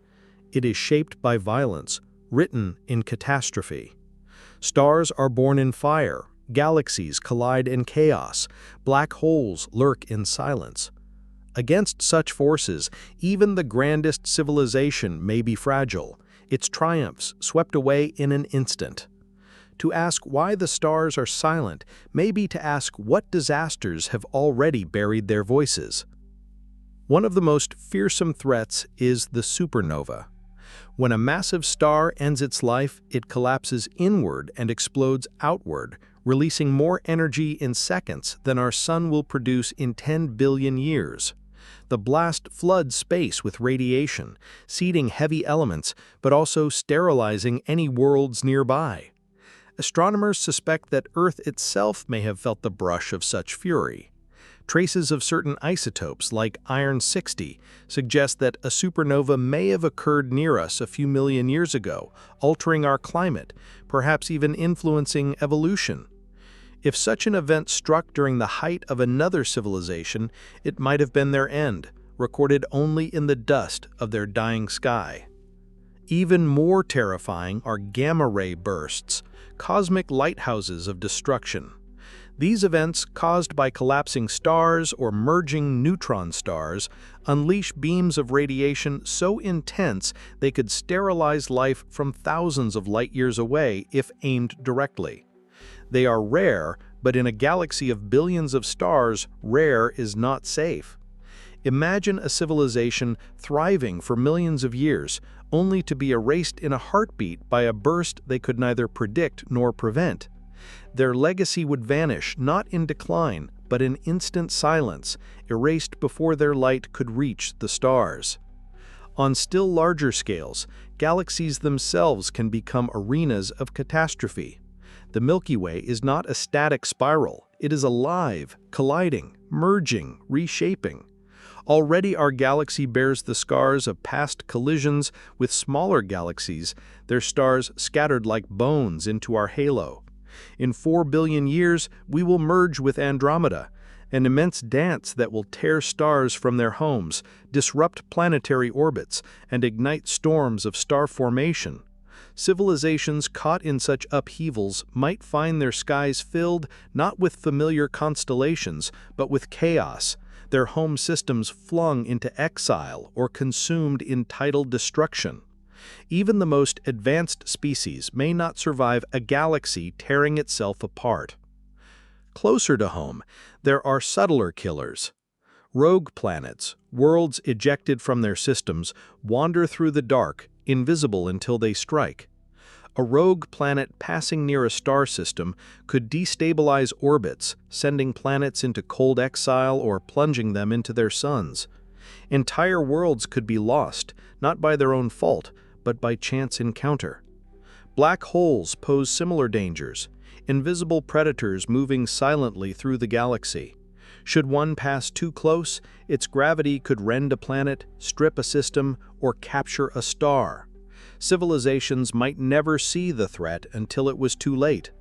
It is shaped by violence, written in catastrophe. Stars are born in fire, galaxies collide in chaos, black holes lurk in silence. Against such forces, even the grandest civilization may be fragile, its triumphs swept away in an instant. To ask why the stars are silent may be to ask what disasters have already buried their voices. One of the most fearsome threats is the supernova. When a massive star ends its life, it collapses inward and explodes outward, releasing more energy in seconds than our sun will produce in 10 billion years. The blast floods space with radiation, seeding heavy elements, but also sterilizing any worlds nearby. Astronomers suspect that Earth itself may have felt the brush of such fury. Traces of certain isotopes, like iron-60, suggest that a supernova may have occurred near us a few million years ago, altering our climate, perhaps even influencing evolution. If such an event struck during the height of another civilization, it might have been their end, recorded only in the dust of their dying sky. Even more terrifying are gamma-ray bursts, cosmic lighthouses of destruction. These events, caused by collapsing stars or merging neutron stars, unleash beams of radiation so intense they could sterilize life from thousands of light-years away if aimed directly. They are rare, but in a galaxy of billions of stars, rare is not safe. Imagine a civilization thriving for millions of years, only to be erased in a heartbeat by a burst they could neither predict nor prevent. Their legacy would vanish, not in decline, but in instant silence, erased before their light could reach the stars. On still larger scales, galaxies themselves can become arenas of catastrophe. The Milky Way is not a static spiral, it is alive, colliding, merging, reshaping. Already our galaxy bears the scars of past collisions with smaller galaxies, their stars scattered like bones into our halo. In 4 billion years, we will merge with Andromeda, an immense dance that will tear stars from their homes, disrupt planetary orbits, and ignite storms of star formation. Civilizations caught in such upheavals might find their skies filled not with familiar constellations, but with chaos, their home systems flung into exile or consumed in tidal destruction. Even the most advanced species may not survive a galaxy tearing itself apart. Closer to home, there are subtler killers. Rogue planets, worlds ejected from their systems, wander through the dark, invisible until they strike. A rogue planet passing near a star system could destabilize orbits, sending planets into cold exile or plunging them into their suns. Entire worlds could be lost, not by their own fault, but by chance encounter. Black holes pose similar dangers, invisible predators moving silently through the galaxy. Should one pass too close, its gravity could rend a planet, strip a system, or capture a star. Civilizations might never see the threat until it was too late.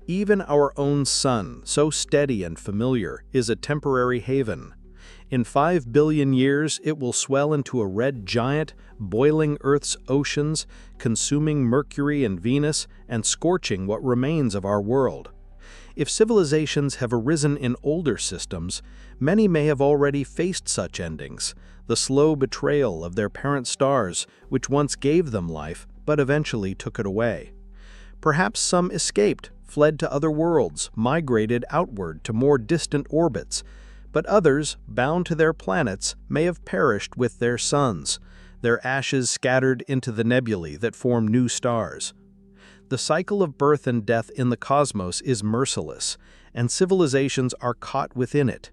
Even our own sun, so steady and familiar, is a temporary haven. In 5 billion years, it will swell into a red giant, boiling Earth's oceans, consuming Mercury and Venus, and scorching what remains of our world. If civilizations have arisen in older systems, many may have already faced such endings, the slow betrayal of their parent stars, which once gave them life, but eventually took it away. Perhaps some escaped, fled to other worlds, migrated outward to more distant orbits, but others, bound to their planets, may have perished with their suns, their ashes scattered into the nebulae that form new stars. The cycle of birth and death in the cosmos is merciless, and civilizations are caught within it.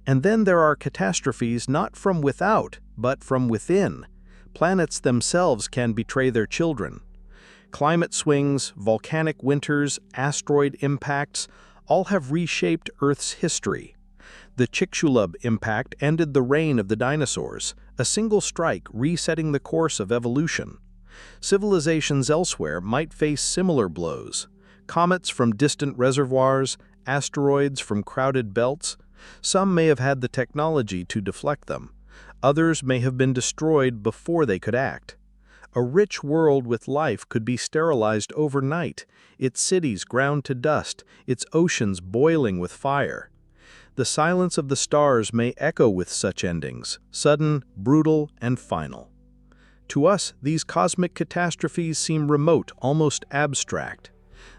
And then there are catastrophes not from without, but from within. Planets themselves can betray their children. Climate swings, volcanic winters, asteroid impacts, all have reshaped Earth's history. The Chicxulub impact ended the reign of the dinosaurs, a single strike resetting the course of evolution. Civilizations elsewhere might face similar blows. Comets from distant reservoirs, asteroids from crowded belts. Some may have had the technology to deflect them. Others may have been destroyed before they could act. A rich world with life could be sterilized overnight, its cities ground to dust, its oceans boiling with fire. The silence of the stars may echo with such endings, sudden, brutal, and final. To us, these cosmic catastrophes seem remote, almost abstract.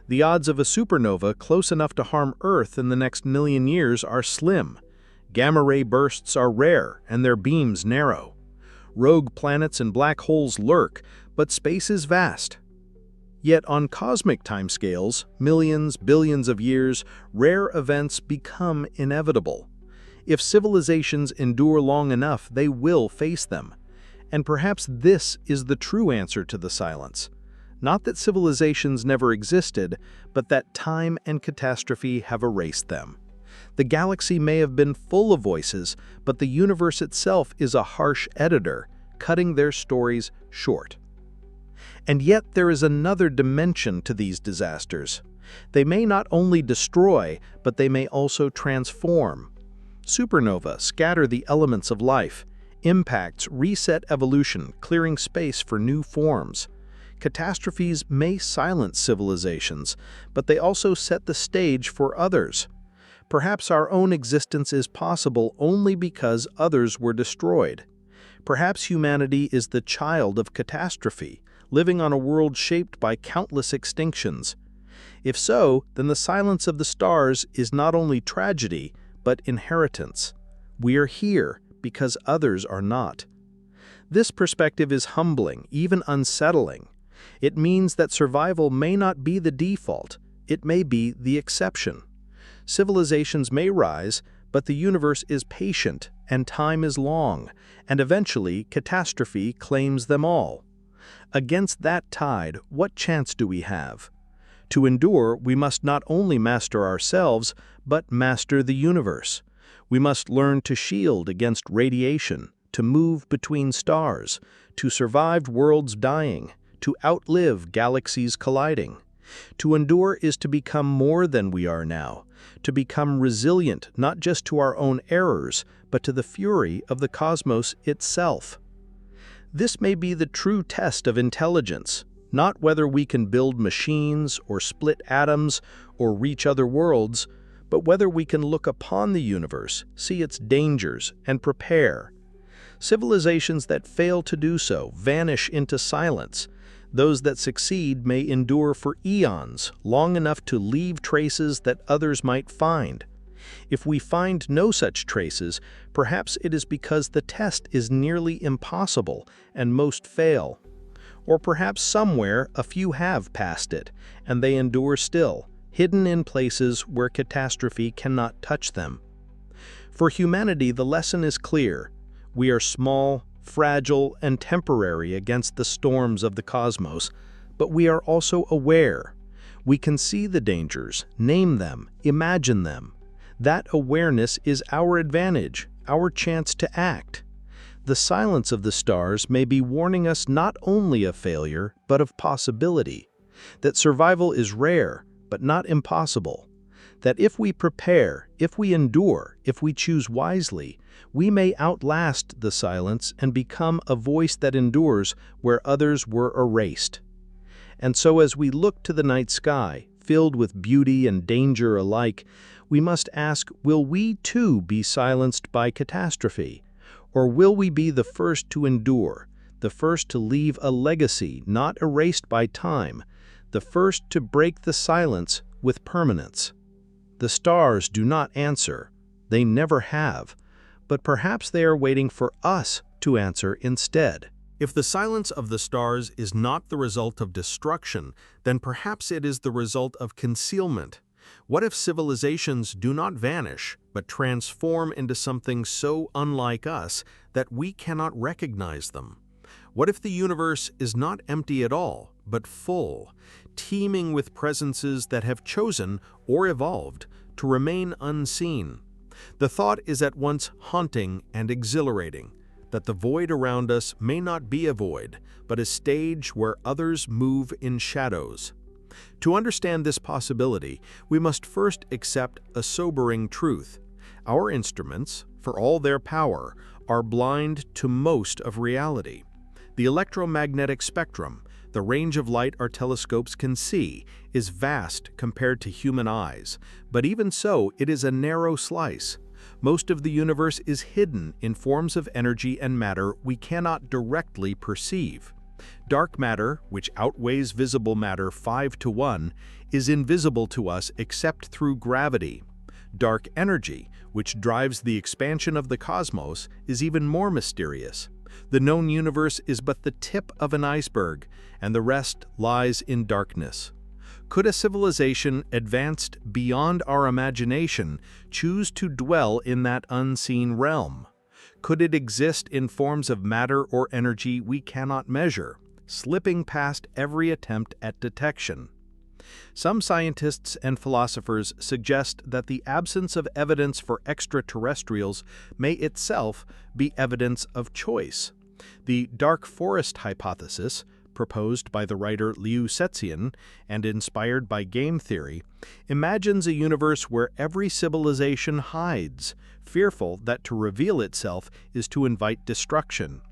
The odds of a supernova close enough to harm Earth in the next million years are slim. Gamma-ray bursts are rare, and their beams narrow. Rogue planets and black holes lurk, but space is vast. Yet on cosmic timescales, millions, billions of years, rare events become inevitable. If civilizations endure long enough, they will face them. And perhaps this is the true answer to the silence. Not that civilizations never existed, but that time and catastrophe have erased them. The galaxy may have been full of voices, but the universe itself is a harsh editor, cutting their stories short. And yet there is another dimension to these disasters. They may not only destroy, but they may also transform. Supernova scatter the elements of life. Impacts reset evolution, clearing space for new forms. Catastrophes may silence civilizations, but they also set the stage for others. Perhaps our own existence is possible only because others were destroyed. Perhaps humanity is the child of catastrophe, living on a world shaped by countless extinctions. If so, then the silence of the stars is not only tragedy, but inheritance. We are here because others are not. This perspective is humbling, even unsettling. It means that survival may not be the default, it may be the exception. Civilizations may rise, but the universe is patient, and time is long, and eventually catastrophe claims them all. Against that tide, what chance do we have? To endure, we must not only master ourselves, but master the universe. We must learn to shield against radiation, to move between stars, to survive worlds dying, to outlive galaxies colliding. To endure is to become more than we are now, to become resilient not just to our own errors, but to the fury of the cosmos itself. This may be the true test of intelligence, not whether we can build machines or split atoms or reach other worlds, but whether we can look upon the universe, see its dangers, and prepare. Civilizations that fail to do so vanish into silence. Those that succeed may endure for eons, long enough to leave traces that others might find. If we find no such traces, perhaps it is because the test is nearly impossible and most fail. Or perhaps somewhere a few have passed it, and they endure still, hidden in places where catastrophe cannot touch them. For humanity, the lesson is clear. We are small, fragile, and temporary against the storms of the cosmos, but we are also aware. We can see the dangers, name them, imagine them. That awareness is our advantage, our chance to act. The silence of the stars may be warning us not only of failure, but of possibility. That survival is rare, but not impossible. That if we prepare, if we endure, if we choose wisely, we may outlast the silence and become a voice that endures where others were erased. And so as we look to the night sky, filled with beauty and danger alike, we must ask, will we too be silenced by catastrophe? Or will we be the first to endure, the first to leave a legacy not erased by time, the first to break the silence with permanence? The stars do not answer, they never have, but perhaps they are waiting for us to answer instead. If the silence of the stars is not the result of destruction, then perhaps it is the result of concealment. What if civilizations do not vanish, but transform into something so unlike us that we cannot recognize them? What if the universe is not empty at all, but full, teeming with presences that have chosen or evolved to remain unseen? The thought is at once haunting and exhilarating, that the void around us may not be a void, but a stage where others move in shadows. To understand this possibility, we must first accept a sobering truth. Our instruments, for all their power, are blind to most of reality. The electromagnetic spectrum, the range of light our telescopes can see, is vast compared to human eyes, but even so, it is a narrow slice. Most of the universe is hidden in forms of energy and matter we cannot directly perceive. Dark matter, which outweighs visible matter 5 to 1, is invisible to us except through gravity. Dark energy, which drives the expansion of the cosmos, is even more mysterious. The known universe is but the tip of an iceberg, and the rest lies in darkness. Could a civilization advanced beyond our imagination choose to dwell in that unseen realm? Could it exist in forms of matter or energy we cannot measure, slipping past every attempt at detection? Some scientists and philosophers suggest that the absence of evidence for extraterrestrials may itself be evidence of choice. The dark forest hypothesis, proposed by the writer Liu Cixin and inspired by game theory, imagines a universe where every civilization hides, fearful that to reveal itself is to invite destruction.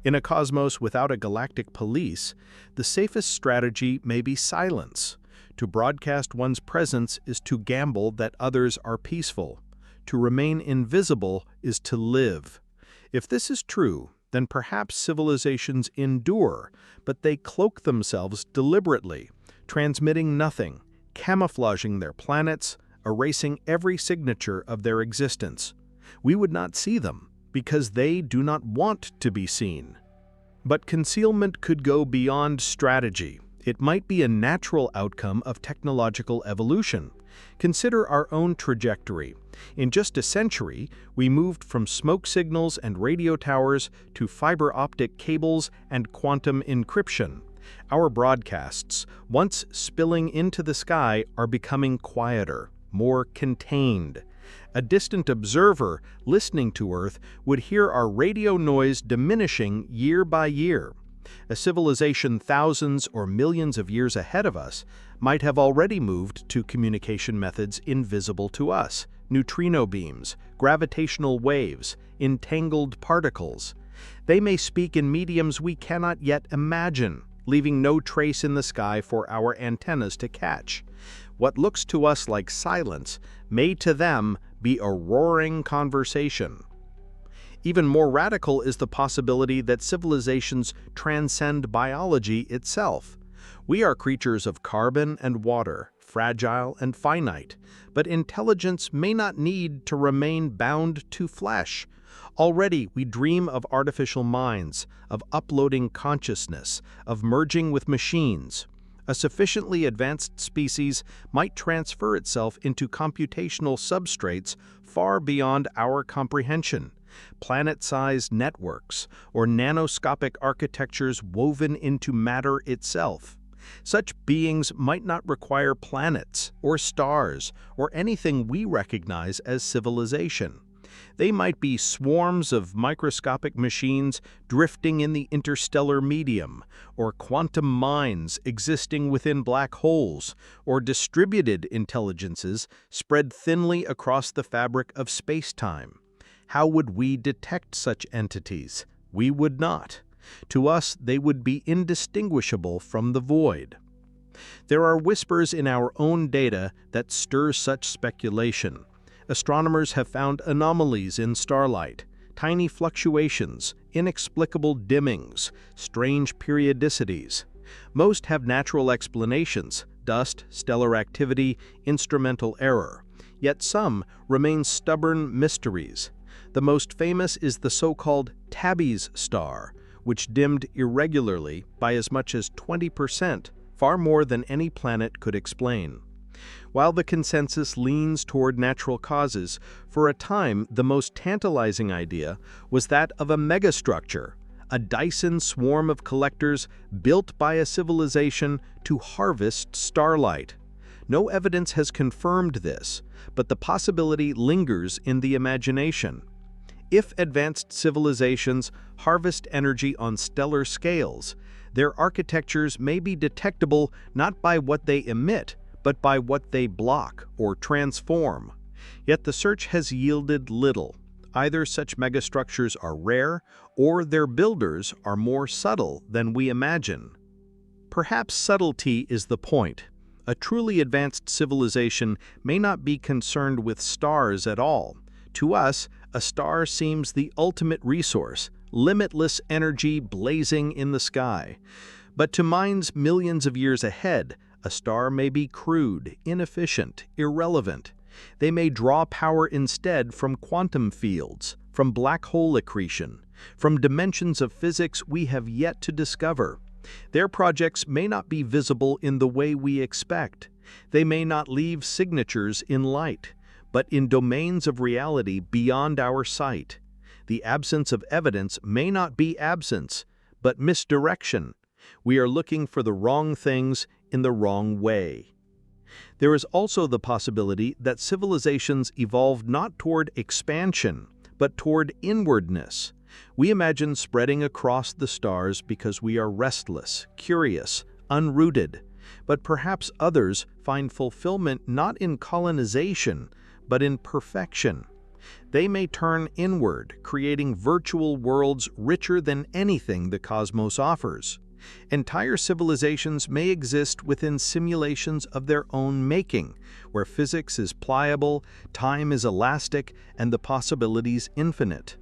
In a cosmos without a galactic police, the safest strategy may be silence. To broadcast one's presence is to gamble that others are peaceful. To remain invisible is to live. If this is true, then perhaps civilizations endure, but they cloak themselves deliberately, transmitting nothing, camouflaging their planets, erasing every signature of their existence. We would not see them, because they do not want to be seen. But concealment could go beyond strategy. It might be a natural outcome of technological evolution. Consider our own trajectory. In just a century, we moved from smoke signals and radio towers to fiber optic cables and quantum encryption. Our broadcasts, once spilling into the sky, are becoming quieter, more contained. A distant observer listening to Earth would hear our radio noise diminishing year by year. A civilization thousands or millions of years ahead of us might have already moved to communication methods invisible to us: neutrino beams, gravitational waves, entangled particles. They may speak in mediums we cannot yet imagine, leaving no trace in the sky for our antennas to catch. What looks to us like silence may to them be a roaring conversation. Even more radical is the possibility that civilizations transcend biology itself. We are creatures of carbon and water, fragile and finite, but intelligence may not need to remain bound to flesh. Already we dream of artificial minds, of uploading consciousness, of merging with machines. A sufficiently advanced species might transfer itself into computational substrates far beyond our comprehension. Planet-sized networks, or nanoscopic architectures woven into matter itself. Such beings might not require planets, or stars, or anything we recognize as civilization. They might be swarms of microscopic machines drifting in the interstellar medium, or quantum minds existing within black holes, or distributed intelligences spread thinly across the fabric of space-time. How would we detect such entities? We would not. To us, they would be indistinguishable from the void. There are whispers in our own data that stir such speculation. Astronomers have found anomalies in starlight, tiny fluctuations, inexplicable dimmings, strange periodicities. Most have natural explanations: dust, stellar activity, instrumental error. Yet some remain stubborn mysteries. The most famous is the so-called Tabby's star, which dimmed irregularly by as much as 20%, far more than any planet could explain. While the consensus leans toward natural causes, for a time the most tantalizing idea was that of a megastructure, a Dyson swarm of collectors built by a civilization to harvest starlight. No evidence has confirmed this, but the possibility lingers in the imagination. If advanced civilizations harvest energy on stellar scales, their architectures may be detectable not by what they emit, but by what they block or transform. Yet the search has yielded little. Either such megastructures are rare, or their builders are more subtle than we imagine. Perhaps subtlety is the point. A truly advanced civilization may not be concerned with stars at all. To us, a star seems the ultimate resource, limitless energy blazing in the sky. But to minds millions of years ahead, a star may be crude, inefficient, irrelevant. They may draw power instead from quantum fields, from black hole accretion, from dimensions of physics we have yet to discover. Their projects may not be visible in the way we expect. They may not leave signatures in light, but in domains of reality beyond our sight. The absence of evidence may not be absence, but misdirection. We are looking for the wrong things in the wrong way. There is also the possibility that civilizations evolved not toward expansion, but toward inwardness. We imagine spreading across the stars because we are restless, curious, unrooted. But perhaps others find fulfillment not in colonization, but in perfection. They may turn inward, creating virtual worlds richer than anything the cosmos offers. Entire civilizations may exist within simulations of their own making, where physics is pliable, time is elastic, and the possibilities infinite.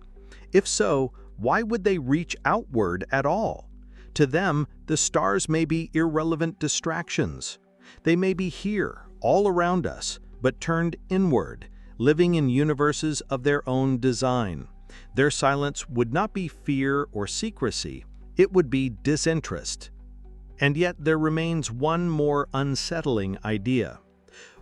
If so, why would they reach outward at all? To them, the stars may be irrelevant distractions. They may be here, all around us, but turned inward, living in universes of their own design. Their silence would not be fear or secrecy, it would be disinterest. And yet there remains one more unsettling idea.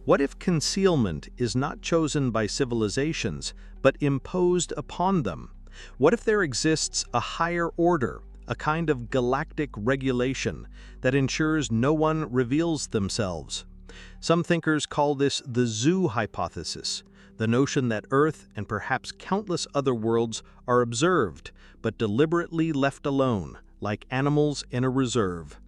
What if concealment is not chosen by civilizations, but imposed upon them? What if there exists a higher order, a kind of galactic regulation that ensures no one reveals themselves? Some thinkers call this the zoo hypothesis, the notion that Earth and perhaps countless other worlds are observed, but deliberately left alone, like animals in a reserve.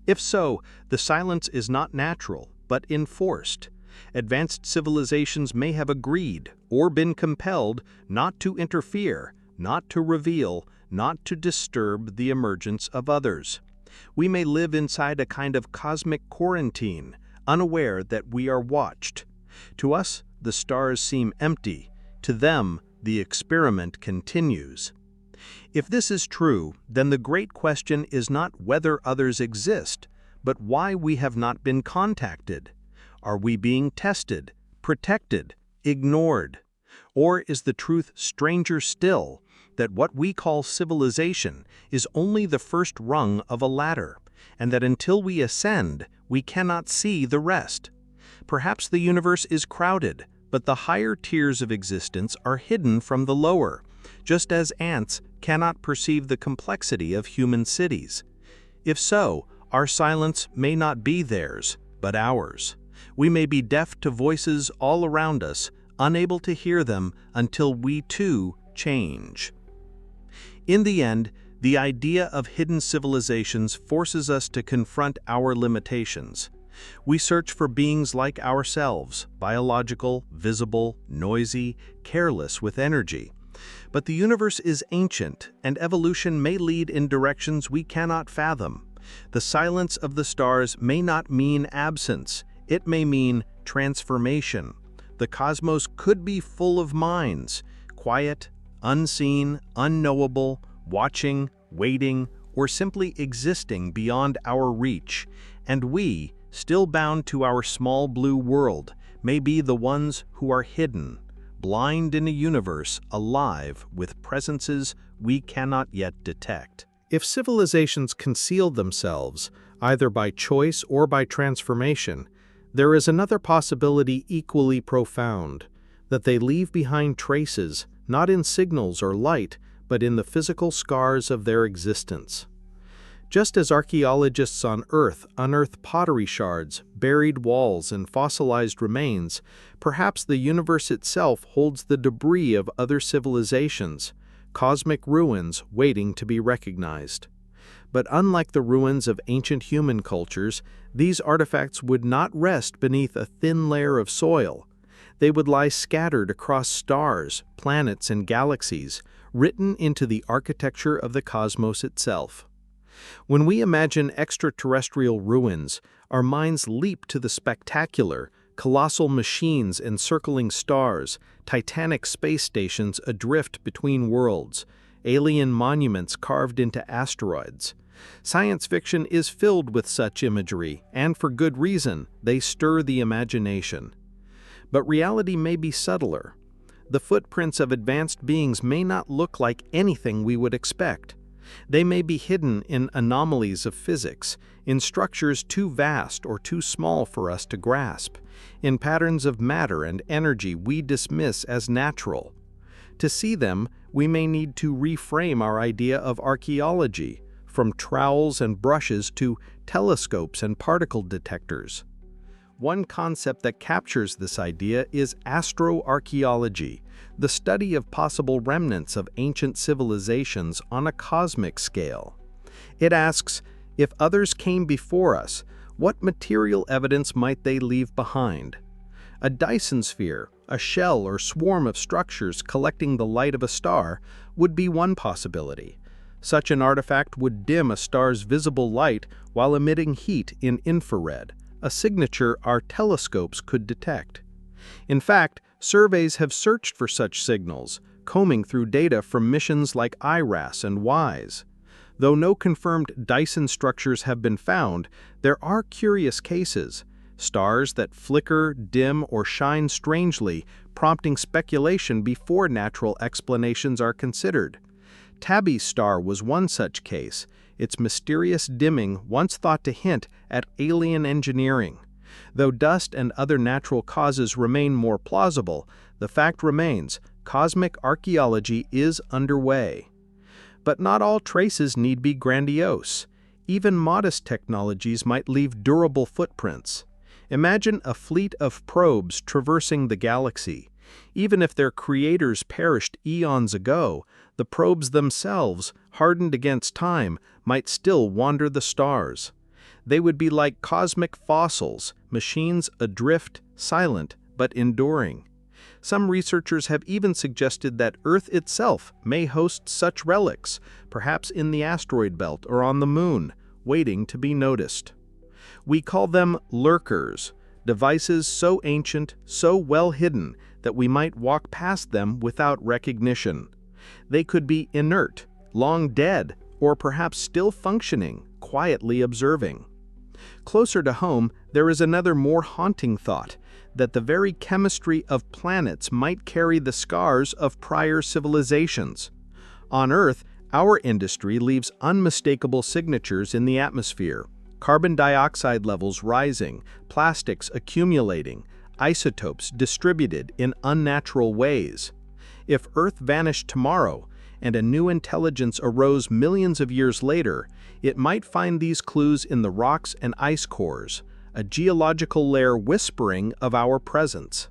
If so, the silence is not natural, but enforced. Advanced civilizations may have agreed, or been compelled, not to interfere, not to reveal, not to disturb the emergence of others. We may live inside a kind of cosmic quarantine, unaware that we are watched. To us, the stars seem empty. To them, the experiment continues. If this is true, then the great question is not whether others exist, but why we have not been contacted. Are we being tested, protected, ignored? Or is the truth stranger still, that what we call civilization is only the first rung of a ladder, and that until we ascend, we cannot see the rest? Perhaps the universe is crowded, but the higher tiers of existence are hidden from the lower, just as ants cannot perceive the complexity of human cities. If so, our silence may not be theirs, but ours. We may be deaf to voices all around us, unable to hear them until we too change. In the end, the idea of hidden civilizations forces us to confront our limitations. We search for beings like ourselves, biological, visible, noisy, careless with energy. But the universe is ancient, and evolution may lead in directions we cannot fathom. The silence of the stars may not mean absence, it may mean transformation. The cosmos could be full of minds, quiet, unseen, unknowable, watching, waiting, or simply existing beyond our reach, and we, still bound to our small blue world, may be the ones who are hidden, blind in a universe alive with presences we cannot yet detect. If civilizations conceal themselves, either by choice or by transformation, there is another possibility equally profound, that they leave behind traces, not in signals or light, but in the physical scars of their existence. Just as archaeologists on Earth unearth pottery shards, buried walls, and fossilized remains, perhaps the universe itself holds the debris of other civilizations, cosmic ruins waiting to be recognized. But unlike the ruins of ancient human cultures, these artifacts would not rest beneath a thin layer of soil. They would lie scattered across stars, planets, and galaxies, written into the architecture of the cosmos itself. When we imagine extraterrestrial ruins, our minds leap to the spectacular, colossal machines encircling stars, titanic space stations adrift between worlds, alien monuments carved into asteroids. Science fiction is filled with such imagery, and for good reason, they stir the imagination. But reality may be subtler. The footprints of advanced beings may not look like anything we would expect. They may be hidden in anomalies of physics, in structures too vast or too small for us to grasp, in patterns of matter and energy we dismiss as natural. To see them, we may need to reframe our idea of archaeology, from trowels and brushes to telescopes and particle detectors. One concept that captures this idea is astroarchaeology, the study of possible remnants of ancient civilizations on a cosmic scale. It asks, if others came before us, what material evidence might they leave behind? A Dyson sphere, a shell or swarm of structures collecting the light of a star, would be one possibility. Such an artifact would dim a star's visible light while emitting heat in infrared, a signature our telescopes could detect. In fact, surveys have searched for such signals, combing through data from missions like IRAS and WISE. Though no confirmed Dyson structures have been found, there are curious cases. Stars that flicker, dim, or shine strangely, prompting speculation before natural explanations are considered. Tabby's star was one such case, its mysterious dimming once thought to hint at alien engineering. Though dust and other natural causes remain more plausible, the fact remains, cosmic archaeology is underway. But not all traces need be grandiose. Even modest technologies might leave durable footprints. Imagine a fleet of probes traversing the galaxy. Even if their creators perished eons ago, the probes themselves, hardened against time, might still wander the stars. They would be like cosmic fossils, machines adrift, silent, but enduring. Some researchers have even suggested that Earth itself may host such relics, perhaps in the asteroid belt or on the Moon, waiting to be noticed. We call them lurkers, devices so ancient, so well hidden, that we might walk past them without recognition. They could be inert, long dead, or perhaps still functioning, quietly observing. Closer to home, there is another more haunting thought, that the very chemistry of planets might carry the scars of prior civilizations. On Earth, our industry leaves unmistakable signatures in the atmosphere, carbon dioxide levels rising, plastics accumulating, isotopes distributed in unnatural ways. If Earth vanished tomorrow, and a new intelligence arose millions of years later, it might find these clues in the rocks and ice cores, a geological layer whispering of our presence.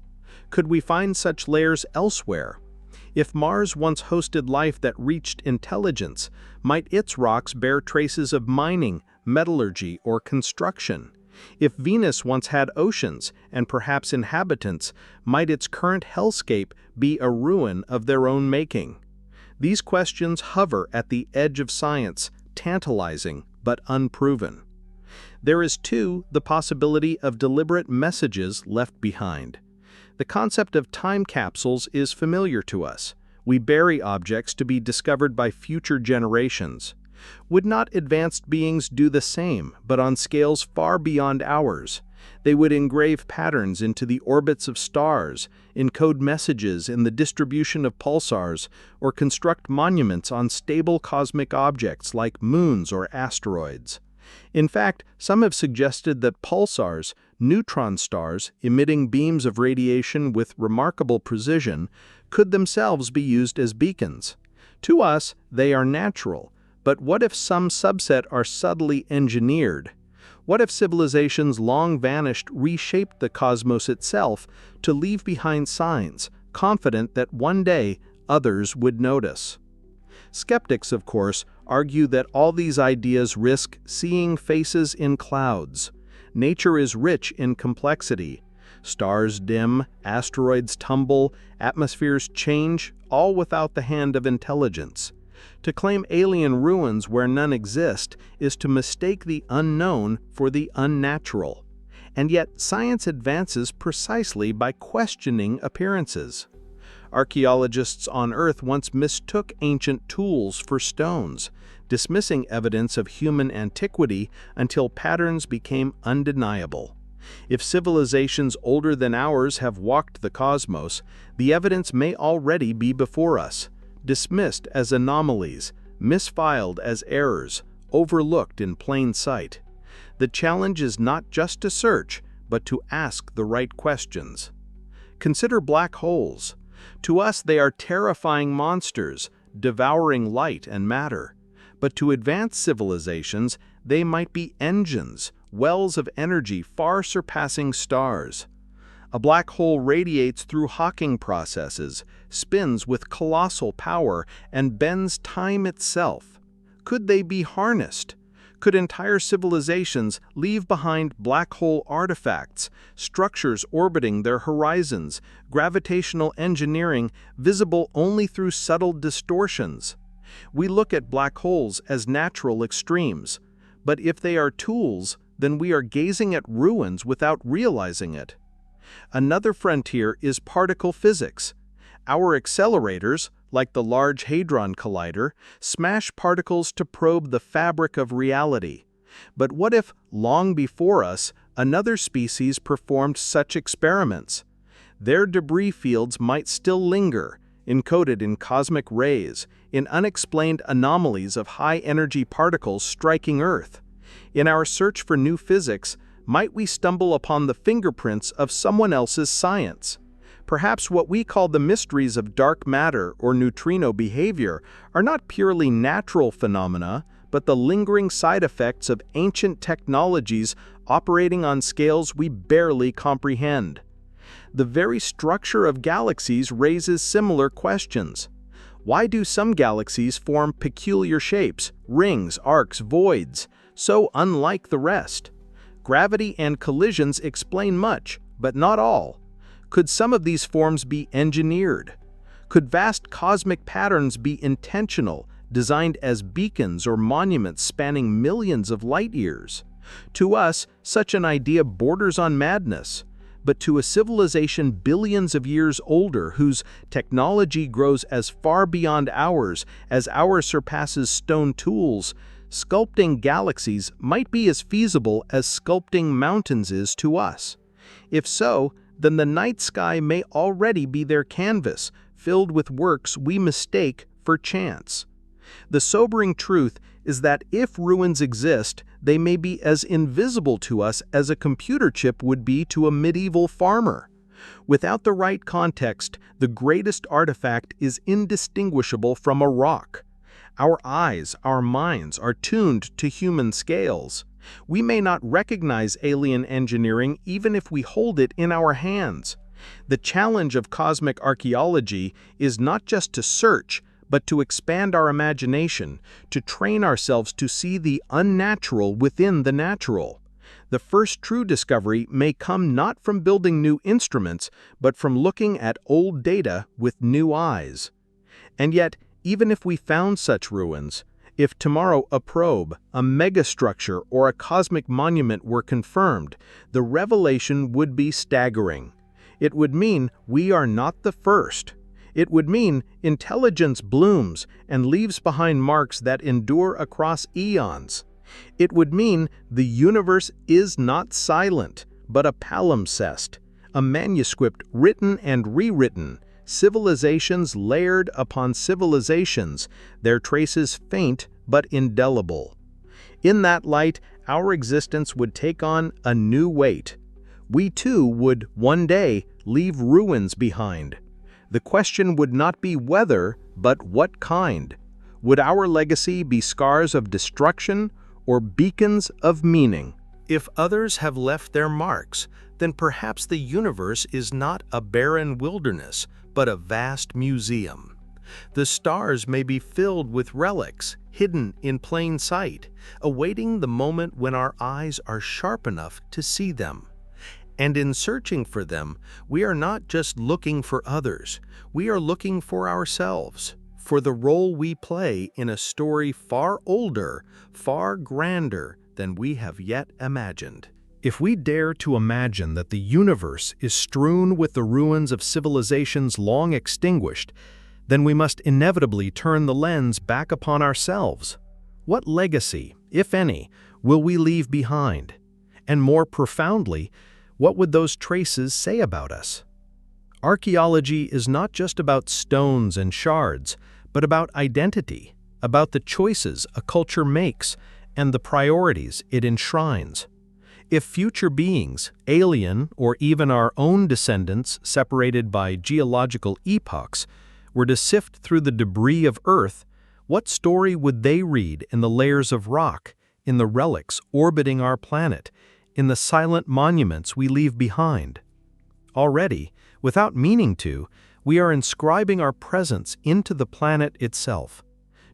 Could we find such layers elsewhere? If Mars once hosted life that reached intelligence, might its rocks bear traces of mining, metallurgy, or construction? If Venus once had oceans, and perhaps inhabitants, might its current hellscape be a ruin of their own making? These questions hover at the edge of science, tantalizing but unproven. There is, too, the possibility of deliberate messages left behind. The concept of time capsules is familiar to us. We bury objects to be discovered by future generations. Would not advanced beings do the same, but on scales far beyond ours? They would engrave patterns into the orbits of stars, encode messages in the distribution of pulsars, or construct monuments on stable cosmic objects like moons or asteroids. In fact, some have suggested that pulsars, neutron stars emitting beams of radiation with remarkable precision, could themselves be used as beacons. To us, they are natural, but what if some subset are subtly engineered? What if civilizations long vanished reshaped the cosmos itself to leave behind signs, confident that one day others would notice? Skeptics, of course, argue that all these ideas risk seeing faces in clouds. Nature is rich in complexity. Stars dim, asteroids tumble, atmospheres change, all without the hand of intelligence. To claim alien ruins where none exist is to mistake the unknown for the unnatural. And yet science advances precisely by questioning appearances. Archaeologists on Earth once mistook ancient tools for stones, dismissing evidence of human antiquity until patterns became undeniable. If civilizations older than ours have walked the cosmos, the evidence may already be before us, dismissed as anomalies, misfiled as errors, overlooked in plain sight. The challenge is not just to search, but to ask the right questions. Consider black holes. To us they are terrifying monsters, devouring light and matter. But to advanced civilizations, they might be engines, wells of energy far surpassing stars. A black hole radiates through Hawking processes, spins with colossal power, and bends time itself. Could they be harnessed? Could entire civilizations leave behind black hole artifacts, structures orbiting their horizons, gravitational engineering visible only through subtle distortions? We look at black holes as natural extremes, but if they are tools, then we are gazing at ruins without realizing it. Another frontier is particle physics. Our accelerators, like the Large Hadron Collider, smash particles to probe the fabric of reality. But what if, long before us, another species performed such experiments? Their debris fields might still linger, encoded in cosmic rays, in unexplained anomalies of high-energy particles striking Earth. In our search for new physics, might we stumble upon the fingerprints of someone else's science? Perhaps what we call the mysteries of dark matter or neutrino behavior are not purely natural phenomena, but the lingering side effects of ancient technologies operating on scales we barely comprehend. The very structure of galaxies raises similar questions. Why do some galaxies form peculiar shapes, rings, arcs, voids, so unlike the rest? Gravity and collisions explain much, but not all. Could some of these forms be engineered? Could vast cosmic patterns be intentional, designed as beacons or monuments spanning millions of light years? To us, such an idea borders on madness, but to a civilization billions of years older whose technology grows as far beyond ours as ours surpasses stone tools, sculpting galaxies might be as feasible as sculpting mountains is to us. If so, then the night sky may already be their canvas, filled with works we mistake for chance. The sobering truth is that if ruins exist, they may be as invisible to us as a computer chip would be to a medieval farmer. Without the right context, the greatest artifact is indistinguishable from a rock. Our eyes, our minds are tuned to human scales. We may not recognize alien engineering even if we hold it in our hands. The challenge of cosmic archaeology is not just to search, but to expand our imagination, to train ourselves to see the unnatural within the natural. The first true discovery may come not from building new instruments, but from looking at old data with new eyes. And yet, even if we found such ruins, if tomorrow a probe, a megastructure, or a cosmic monument were confirmed, the revelation would be staggering. It would mean we are not the first. It would mean intelligence blooms and leaves behind marks that endure across eons. It would mean the universe is not silent, but a palimpsest, a manuscript written and rewritten, civilizations layered upon civilizations, their traces faint but indelible. In that light, our existence would take on a new weight. We too would, one day, leave ruins behind. The question would not be whether, but what kind. Would our legacy be scars of destruction or beacons of meaning? If others have left their marks, then perhaps the universe is not a barren wilderness, but a vast museum. The stars may be filled with relics, hidden in plain sight, awaiting the moment when our eyes are sharp enough to see them. And in searching for them, we are not just looking for others, we are looking for ourselves, for the role we play in a story far older, far grander than we have yet imagined. If we dare to imagine that the universe is strewn with the ruins of civilizations long extinguished, then we must inevitably turn the lens back upon ourselves. What legacy, if any, will we leave behind? And more profoundly, what would those traces say about us? Archaeology is not just about stones and shards, but about identity, about the choices a culture makes and the priorities it enshrines. If future beings, alien or even our own descendants separated by geological epochs, were to sift through the debris of Earth, what story would they read in the layers of rock, in the relics orbiting our planet, in the silent monuments we leave behind. Already, without meaning to, we are inscribing our presence into the planet itself.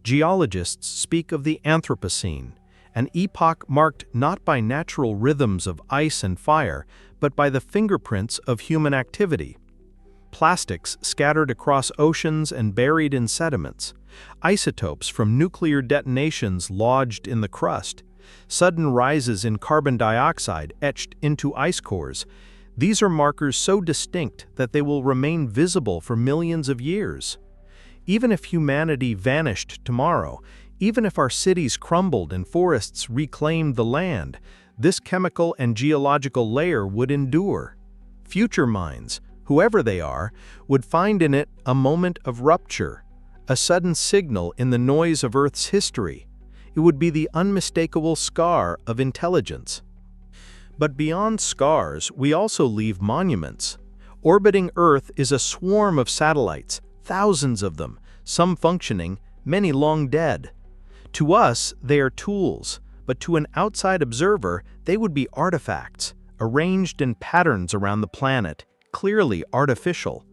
Geologists speak of the Anthropocene, an epoch marked not by natural rhythms of ice and fire, but by the fingerprints of human activity. Plastics scattered across oceans and buried in sediments, isotopes from nuclear detonations lodged in the crust, sudden rises in carbon dioxide etched into ice cores. These are markers so distinct that they will remain visible for millions of years. Even if humanity vanished tomorrow, even if our cities crumbled and forests reclaimed the land, this chemical and geological layer would endure. Future minds, whoever they are, would find in it a moment of rupture, a sudden signal in the noise of Earth's history. It would be the unmistakable scar of intelligence. But beyond scars, we also leave monuments. Orbiting Earth is a swarm of satellites, thousands of them, some functioning, many long dead. To us, they are tools, but to an outside observer, they would be artifacts, arranged in patterns around the planet, clearly artificial.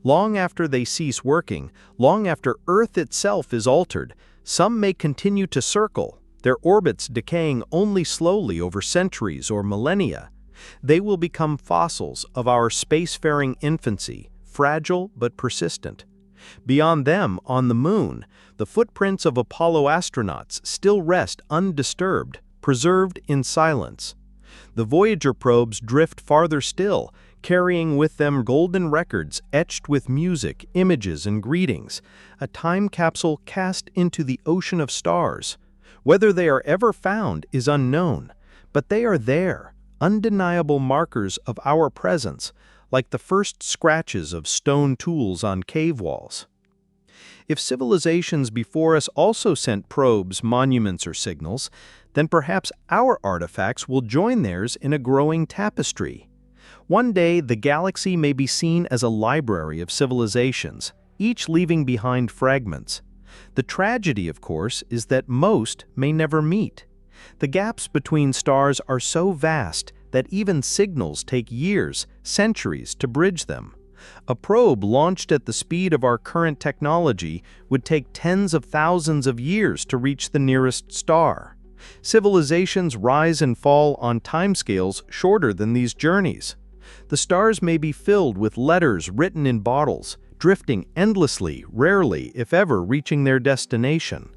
Long after they cease working, long after Earth itself is altered, some may continue to circle, their orbits decaying only slowly over centuries or millennia. They will become fossils of our spacefaring infancy, fragile but persistent. Beyond them, on the Moon, the footprints of Apollo astronauts still rest undisturbed, preserved in silence. The Voyager probes drift farther still, carrying with them golden records etched with music, images, and greetings, a time capsule cast into the ocean of stars. Whether they are ever found is unknown, but they are there, undeniable markers of our presence, like the first scratches of stone tools on cave walls. If civilizations before us also sent probes, monuments, or signals, then perhaps our artifacts will join theirs in a growing tapestry. One day, the galaxy may be seen as a library of civilizations, each leaving behind fragments. The tragedy, of course, is that most may never meet. The gaps between stars are so vast that even signals take years, centuries to bridge them. A probe launched at the speed of our current technology would take tens of thousands of years to reach the nearest star. Civilizations rise and fall on timescales shorter than these journeys. The stars may be filled with letters written in bottles, drifting endlessly, rarely, if ever, reaching their destination.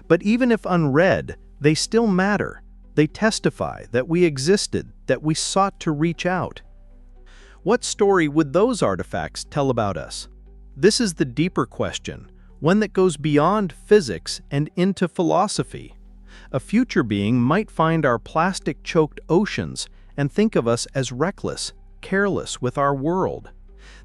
But even if unread, they still matter. They testify that we existed, that we sought to reach out. What story would those artifacts tell about us? This is the deeper question, one that goes beyond physics and into philosophy. A future being might find our plastic-choked oceans and think of us as reckless, careless with our world.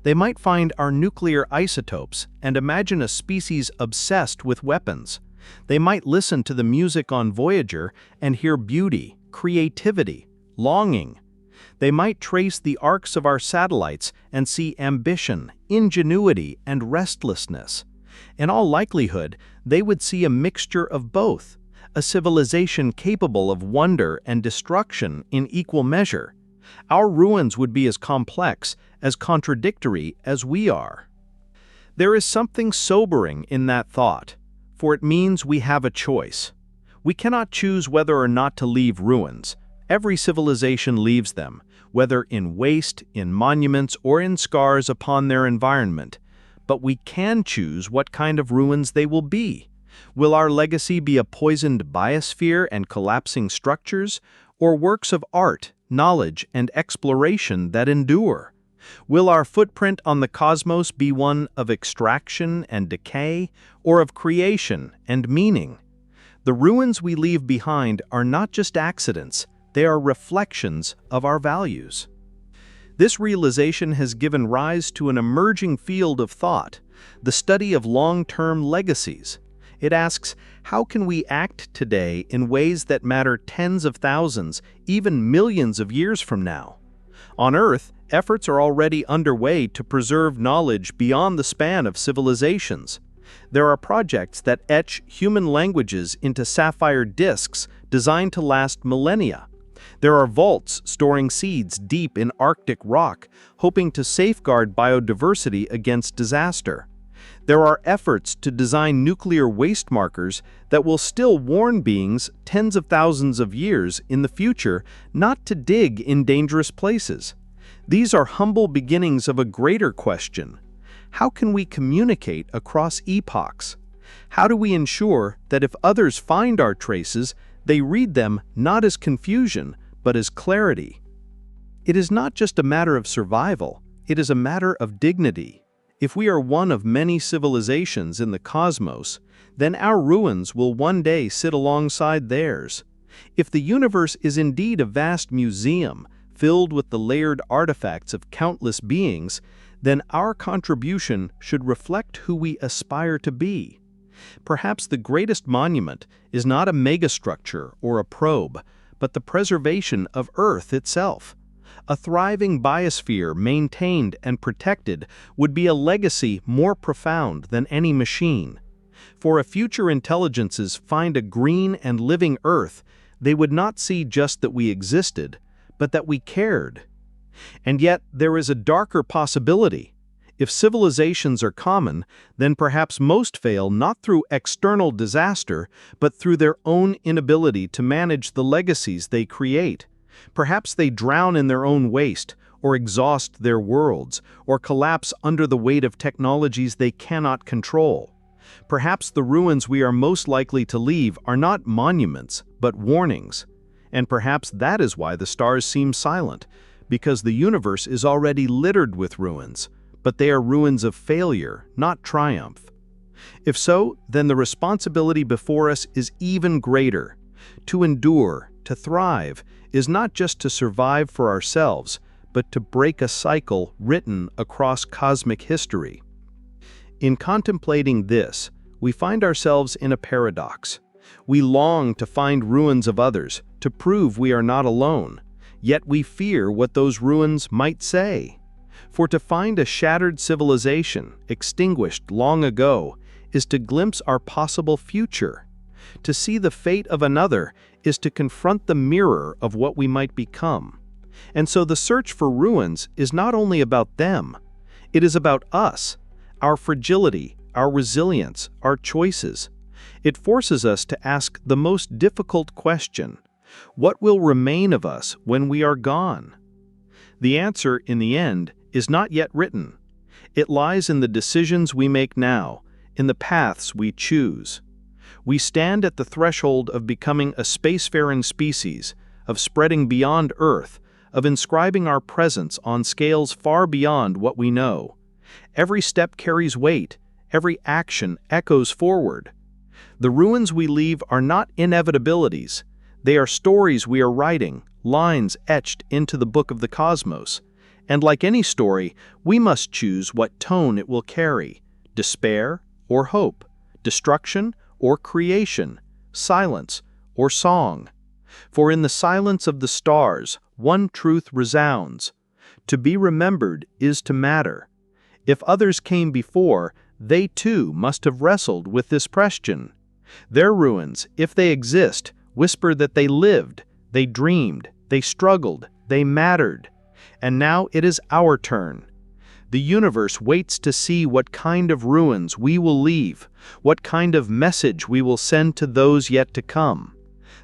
They might find our nuclear isotopes and imagine a species obsessed with weapons. They might listen to the music on Voyager and hear beauty, creativity, longing. They might trace the arcs of our satellites and see ambition, ingenuity, and restlessness. In all likelihood, they would see a mixture of both, a civilization capable of wonder and destruction in equal measure. Our ruins would be as complex, as contradictory as we are. There is something sobering in that thought, for it means we have a choice. We cannot choose whether or not to leave ruins. Every civilization leaves them, whether in waste, in monuments, or in scars upon their environment. But we can choose what kind of ruins they will be. Will our legacy be a poisoned biosphere and collapsing structures, or works of art, knowledge, and exploration that endure? Will our footprint on the cosmos be one of extraction and decay, or of creation and meaning? The ruins we leave behind are not just accidents, they are reflections of our values. This realization has given rise to an emerging field of thought, the study of long-term legacies. It asks, how can we act today in ways that matter tens of thousands, even millions of years from now? On Earth, efforts are already underway to preserve knowledge beyond the span of civilizations. There are projects that etch human languages into sapphire disks designed to last millennia. There are vaults storing seeds deep in Arctic rock, hoping to safeguard biodiversity against disaster. There are efforts to design nuclear waste markers that will still warn beings tens of thousands of years in the future not to dig in dangerous places. These are humble beginnings of a greater question. How can we communicate across epochs? How do we ensure that if others find our traces, they read them not as confusion, but as clarity? It is not just a matter of survival, it is a matter of dignity. If we are one of many civilizations in the cosmos, then our ruins will one day sit alongside theirs. If the universe is indeed a vast museum filled with the layered artifacts of countless beings, then our contribution should reflect who we aspire to be. Perhaps the greatest monument is not a megastructure or a probe, but the preservation of Earth itself. A thriving biosphere maintained and protected would be a legacy more profound than any machine. For if future intelligences find a green and living Earth, they would not see just that we existed, but that we cared. And yet, there is a darker possibility. If civilizations are common, then perhaps most fail not through external disaster, but through their own inability to manage the legacies they create. Perhaps they drown in their own waste, or exhaust their worlds, or collapse under the weight of technologies they cannot control. Perhaps the ruins we are most likely to leave are not monuments, but warnings. And perhaps that is why the stars seem silent, because the universe is already littered with ruins, but they are ruins of failure, not triumph. If so, then the responsibility before us is even greater. To endure, to thrive, is not just to survive for ourselves, but to break a cycle written across cosmic history. In contemplating this, we find ourselves in a paradox. We long to find ruins of others, to prove we are not alone, yet we fear what those ruins might say. For to find a shattered civilization, extinguished long ago, is to glimpse our possible future. To see the fate of another is to confront the mirror of what we might become. And so the search for ruins is not only about them, it is about us, our fragility, our resilience, our choices. It forces us to ask the most difficult question: what will remain of us when we are gone? The answer, in the end, is not yet written. It lies in the decisions we make now, in the paths we choose. We stand at the threshold of becoming a spacefaring species, of spreading beyond Earth, of inscribing our presence on scales far beyond what we know. Every step carries weight, every action echoes forward. The ruins we leave are not inevitabilities. They are stories we are writing, lines etched into the book of the cosmos. And like any story, we must choose what tone it will carry: despair or hope, destruction or creation, silence or song. For in the silence of the stars, one truth resounds: to be remembered is to matter. If others came before, they too must have wrestled with this question. Their ruins, if they exist, whisper that they lived, they dreamed, they struggled, they mattered. And now it is our turn. The universe waits to see what kind of ruins we will leave, what kind of message we will send to those yet to come.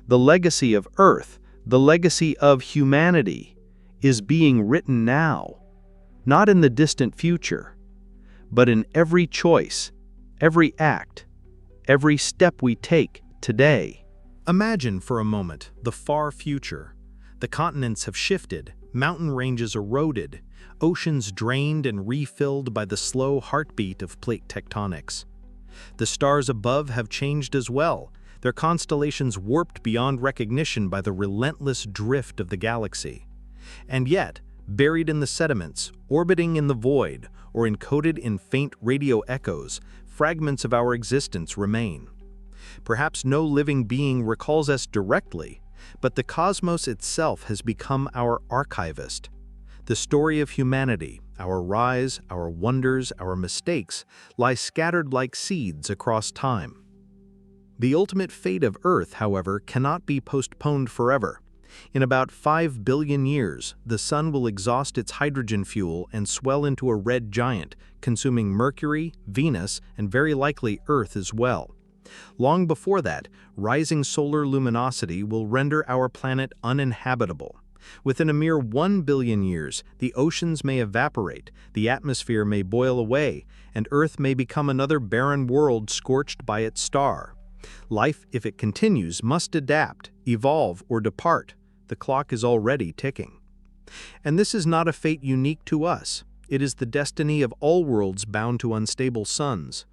The legacy of Earth, the legacy of humanity, is being written now, not in the distant future, but in every choice, every act, every step we take today. Imagine for a moment the far future. The continents have shifted, mountain ranges eroded, oceans drained and refilled by the slow heartbeat of plate tectonics. The stars above have changed as well, their constellations warped beyond recognition by the relentless drift of the galaxy. And yet, buried in the sediments, orbiting in the void, or encoded in faint radio echoes, fragments of our existence remain. Perhaps no living being recalls us directly, but the cosmos itself has become our archivist. The story of humanity, our rise, our wonders, our mistakes, lie scattered like seeds across time. The ultimate fate of Earth, however, cannot be postponed forever. In about 5 billion years, the Sun will exhaust its hydrogen fuel and swell into a red giant, consuming Mercury, Venus, and very likely Earth as well. Long before that, rising solar luminosity will render our planet uninhabitable. Within a mere 1 billion years, the oceans may evaporate, the atmosphere may boil away, and Earth may become another barren world scorched by its star. Life, if it continues, must adapt, evolve, or depart. The clock is already ticking. And this is not a fate unique to us. It is the destiny of all worlds bound to unstable suns.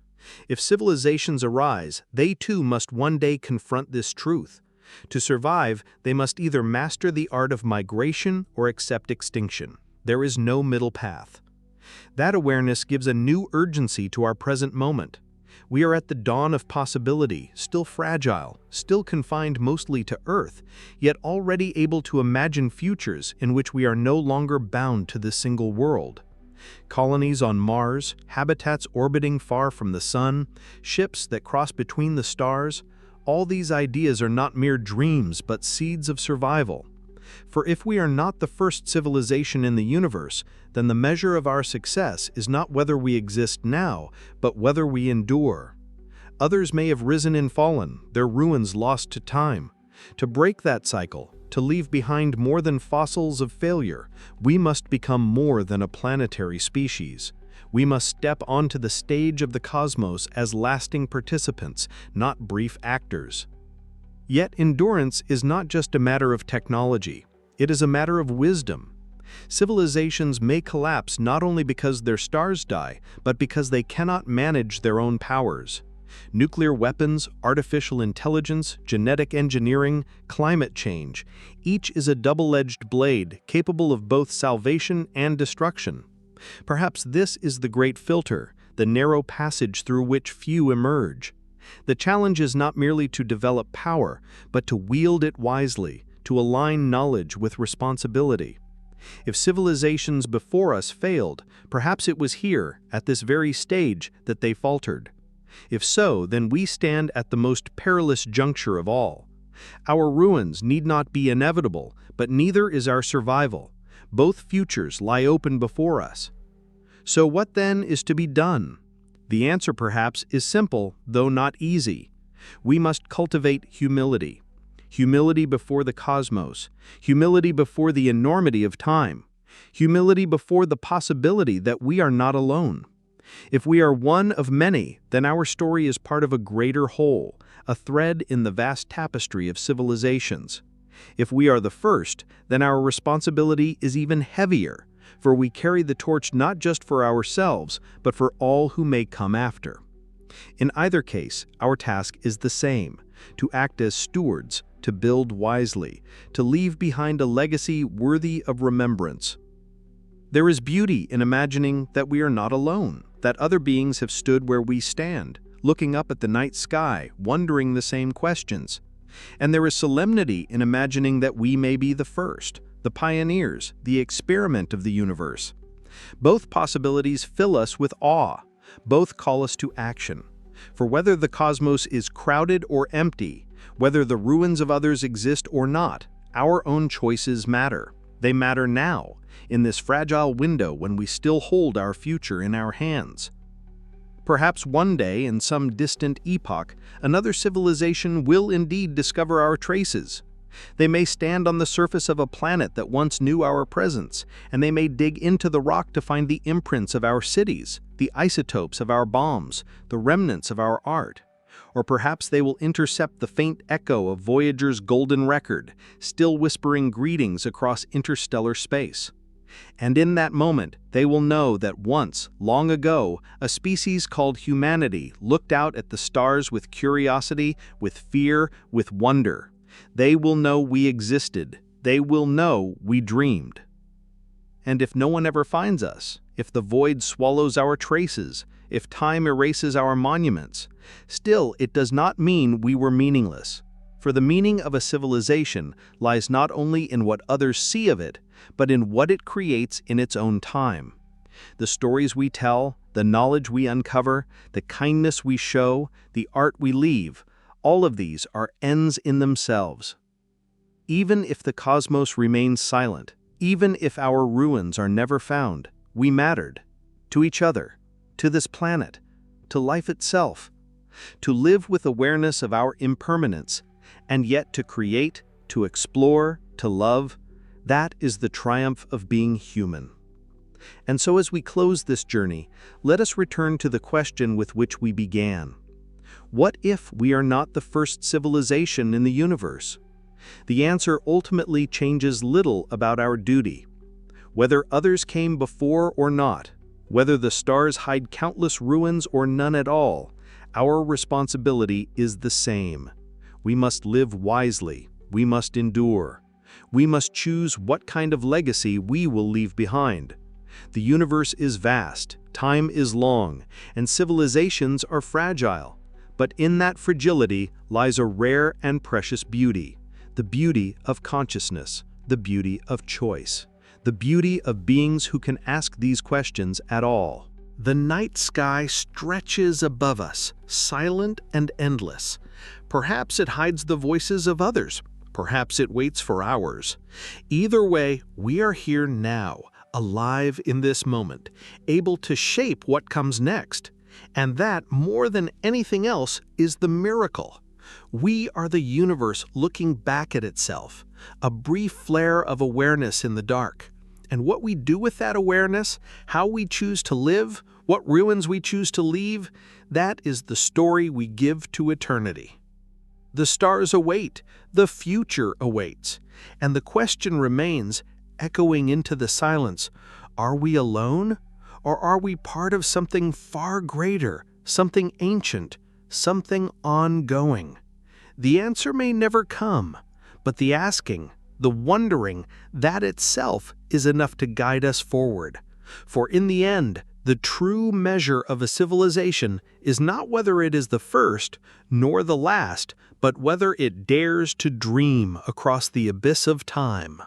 If civilizations arise, they too must one day confront this truth. To survive, they must either master the art of migration or accept extinction. There is no middle path. That awareness gives a new urgency to our present moment. We are at the dawn of possibility, still fragile, still confined mostly to Earth, yet already able to imagine futures in which we are no longer bound to this single world. Colonies on Mars, habitats orbiting far from the Sun, ships that cross between the stars, all these ideas are not mere dreams but seeds of survival. For if we are not the first civilization in the universe, then the measure of our success is not whether we exist now, but whether we endure. Others may have risen and fallen, their ruins lost to time. To break that cycle, to leave behind more than fossils of failure, we must become more than a planetary species. We must step onto the stage of the cosmos as lasting participants, not brief actors. Yet endurance is not just a matter of technology. It is a matter of wisdom. Civilizations may collapse not only because their stars die, but because they cannot manage their own powers. Nuclear weapons, artificial intelligence, genetic engineering, climate change, each is a double-edged blade capable of both salvation and destruction. Perhaps this is the great filter, the narrow passage through which few emerge. The challenge is not merely to develop power, but to wield it wisely, to align knowledge with responsibility. If civilizations before us failed, perhaps it was here, at this very stage, that they faltered. If so, then we stand at the most perilous juncture of all. Our ruins need not be inevitable, but neither is our survival. Both futures lie open before us. So what then is to be done? The answer perhaps is simple, though not easy. We must cultivate humility. Humility before the cosmos. Humility before the enormity of time. Humility before the possibility that we are not alone. If we are one of many, then our story is part of a greater whole, a thread in the vast tapestry of civilizations. If we are the first, then our responsibility is even heavier, for we carry the torch not just for ourselves, but for all who may come after. In either case, our task is the same, to act as stewards, to build wisely, to leave behind a legacy worthy of remembrance. There is beauty in imagining that we are not alone, that other beings have stood where we stand, looking up at the night sky, wondering the same questions. And there is solemnity in imagining that we may be the first, the pioneers, the experiment of the universe. Both possibilities fill us with awe. Both call us to action. For whether the cosmos is crowded or empty, whether the ruins of others exist or not, our own choices matter. They matter now, in this fragile window when we still hold our future in our hands. Perhaps one day, in some distant epoch, another civilization will indeed discover our traces. They may stand on the surface of a planet that once knew our presence, and they may dig into the rock to find the imprints of our cities, the isotopes of our bombs, the remnants of our art. Or perhaps they will intercept the faint echo of Voyager's golden record, still whispering greetings across interstellar space. And in that moment, they will know that once, long ago, a species called humanity looked out at the stars with curiosity, with fear, with wonder. They will know we existed. They will know we dreamed. And if no one ever finds us, if the void swallows our traces, if time erases our monuments, still it does not mean we were meaningless. For the meaning of a civilization lies not only in what others see of it, but in what it creates in its own time. The stories we tell, the knowledge we uncover, the kindness we show, the art we leave, All of these are ends in themselves. Even if the cosmos remains silent, even if our ruins are never found, we mattered. To each other, to this planet, to life itself. To live with awareness of our impermanence, and yet to create, to explore, to love, that is the triumph of being human. And so as we close this journey, let us return to the question with which we began. What if we are not the first civilization in the universe? The answer ultimately changes little about our duty. Whether others came before or not, whether the stars hide countless ruins or none at all, our responsibility is the same. We must live wisely. We must endure. We must choose what kind of legacy we will leave behind. The universe is vast, time is long, and civilizations are fragile. But in that fragility lies a rare and precious beauty, the beauty of consciousness, the beauty of choice, the beauty of beings who can ask these questions at all. The night sky stretches above us, silent and endless. Perhaps it hides the voices of others. Perhaps it waits for ours. Either way, we are here now, alive in this moment, able to shape what comes next. And that, more than anything else, is the miracle. We are the universe looking back at itself, a brief flare of awareness in the dark. And what we do with that awareness, how we choose to live, what ruins we choose to leave, that is the story we give to eternity. The stars await, the future awaits, and the question remains, echoing into the silence, are we alone? Or are we part of something far greater, something ancient, something ongoing? The answer may never come, but the asking, the wondering, that itself is enough to guide us forward. For in the end, the true measure of a civilization is not whether it is the first, nor the last, but whether it dares to dream across the abyss of time.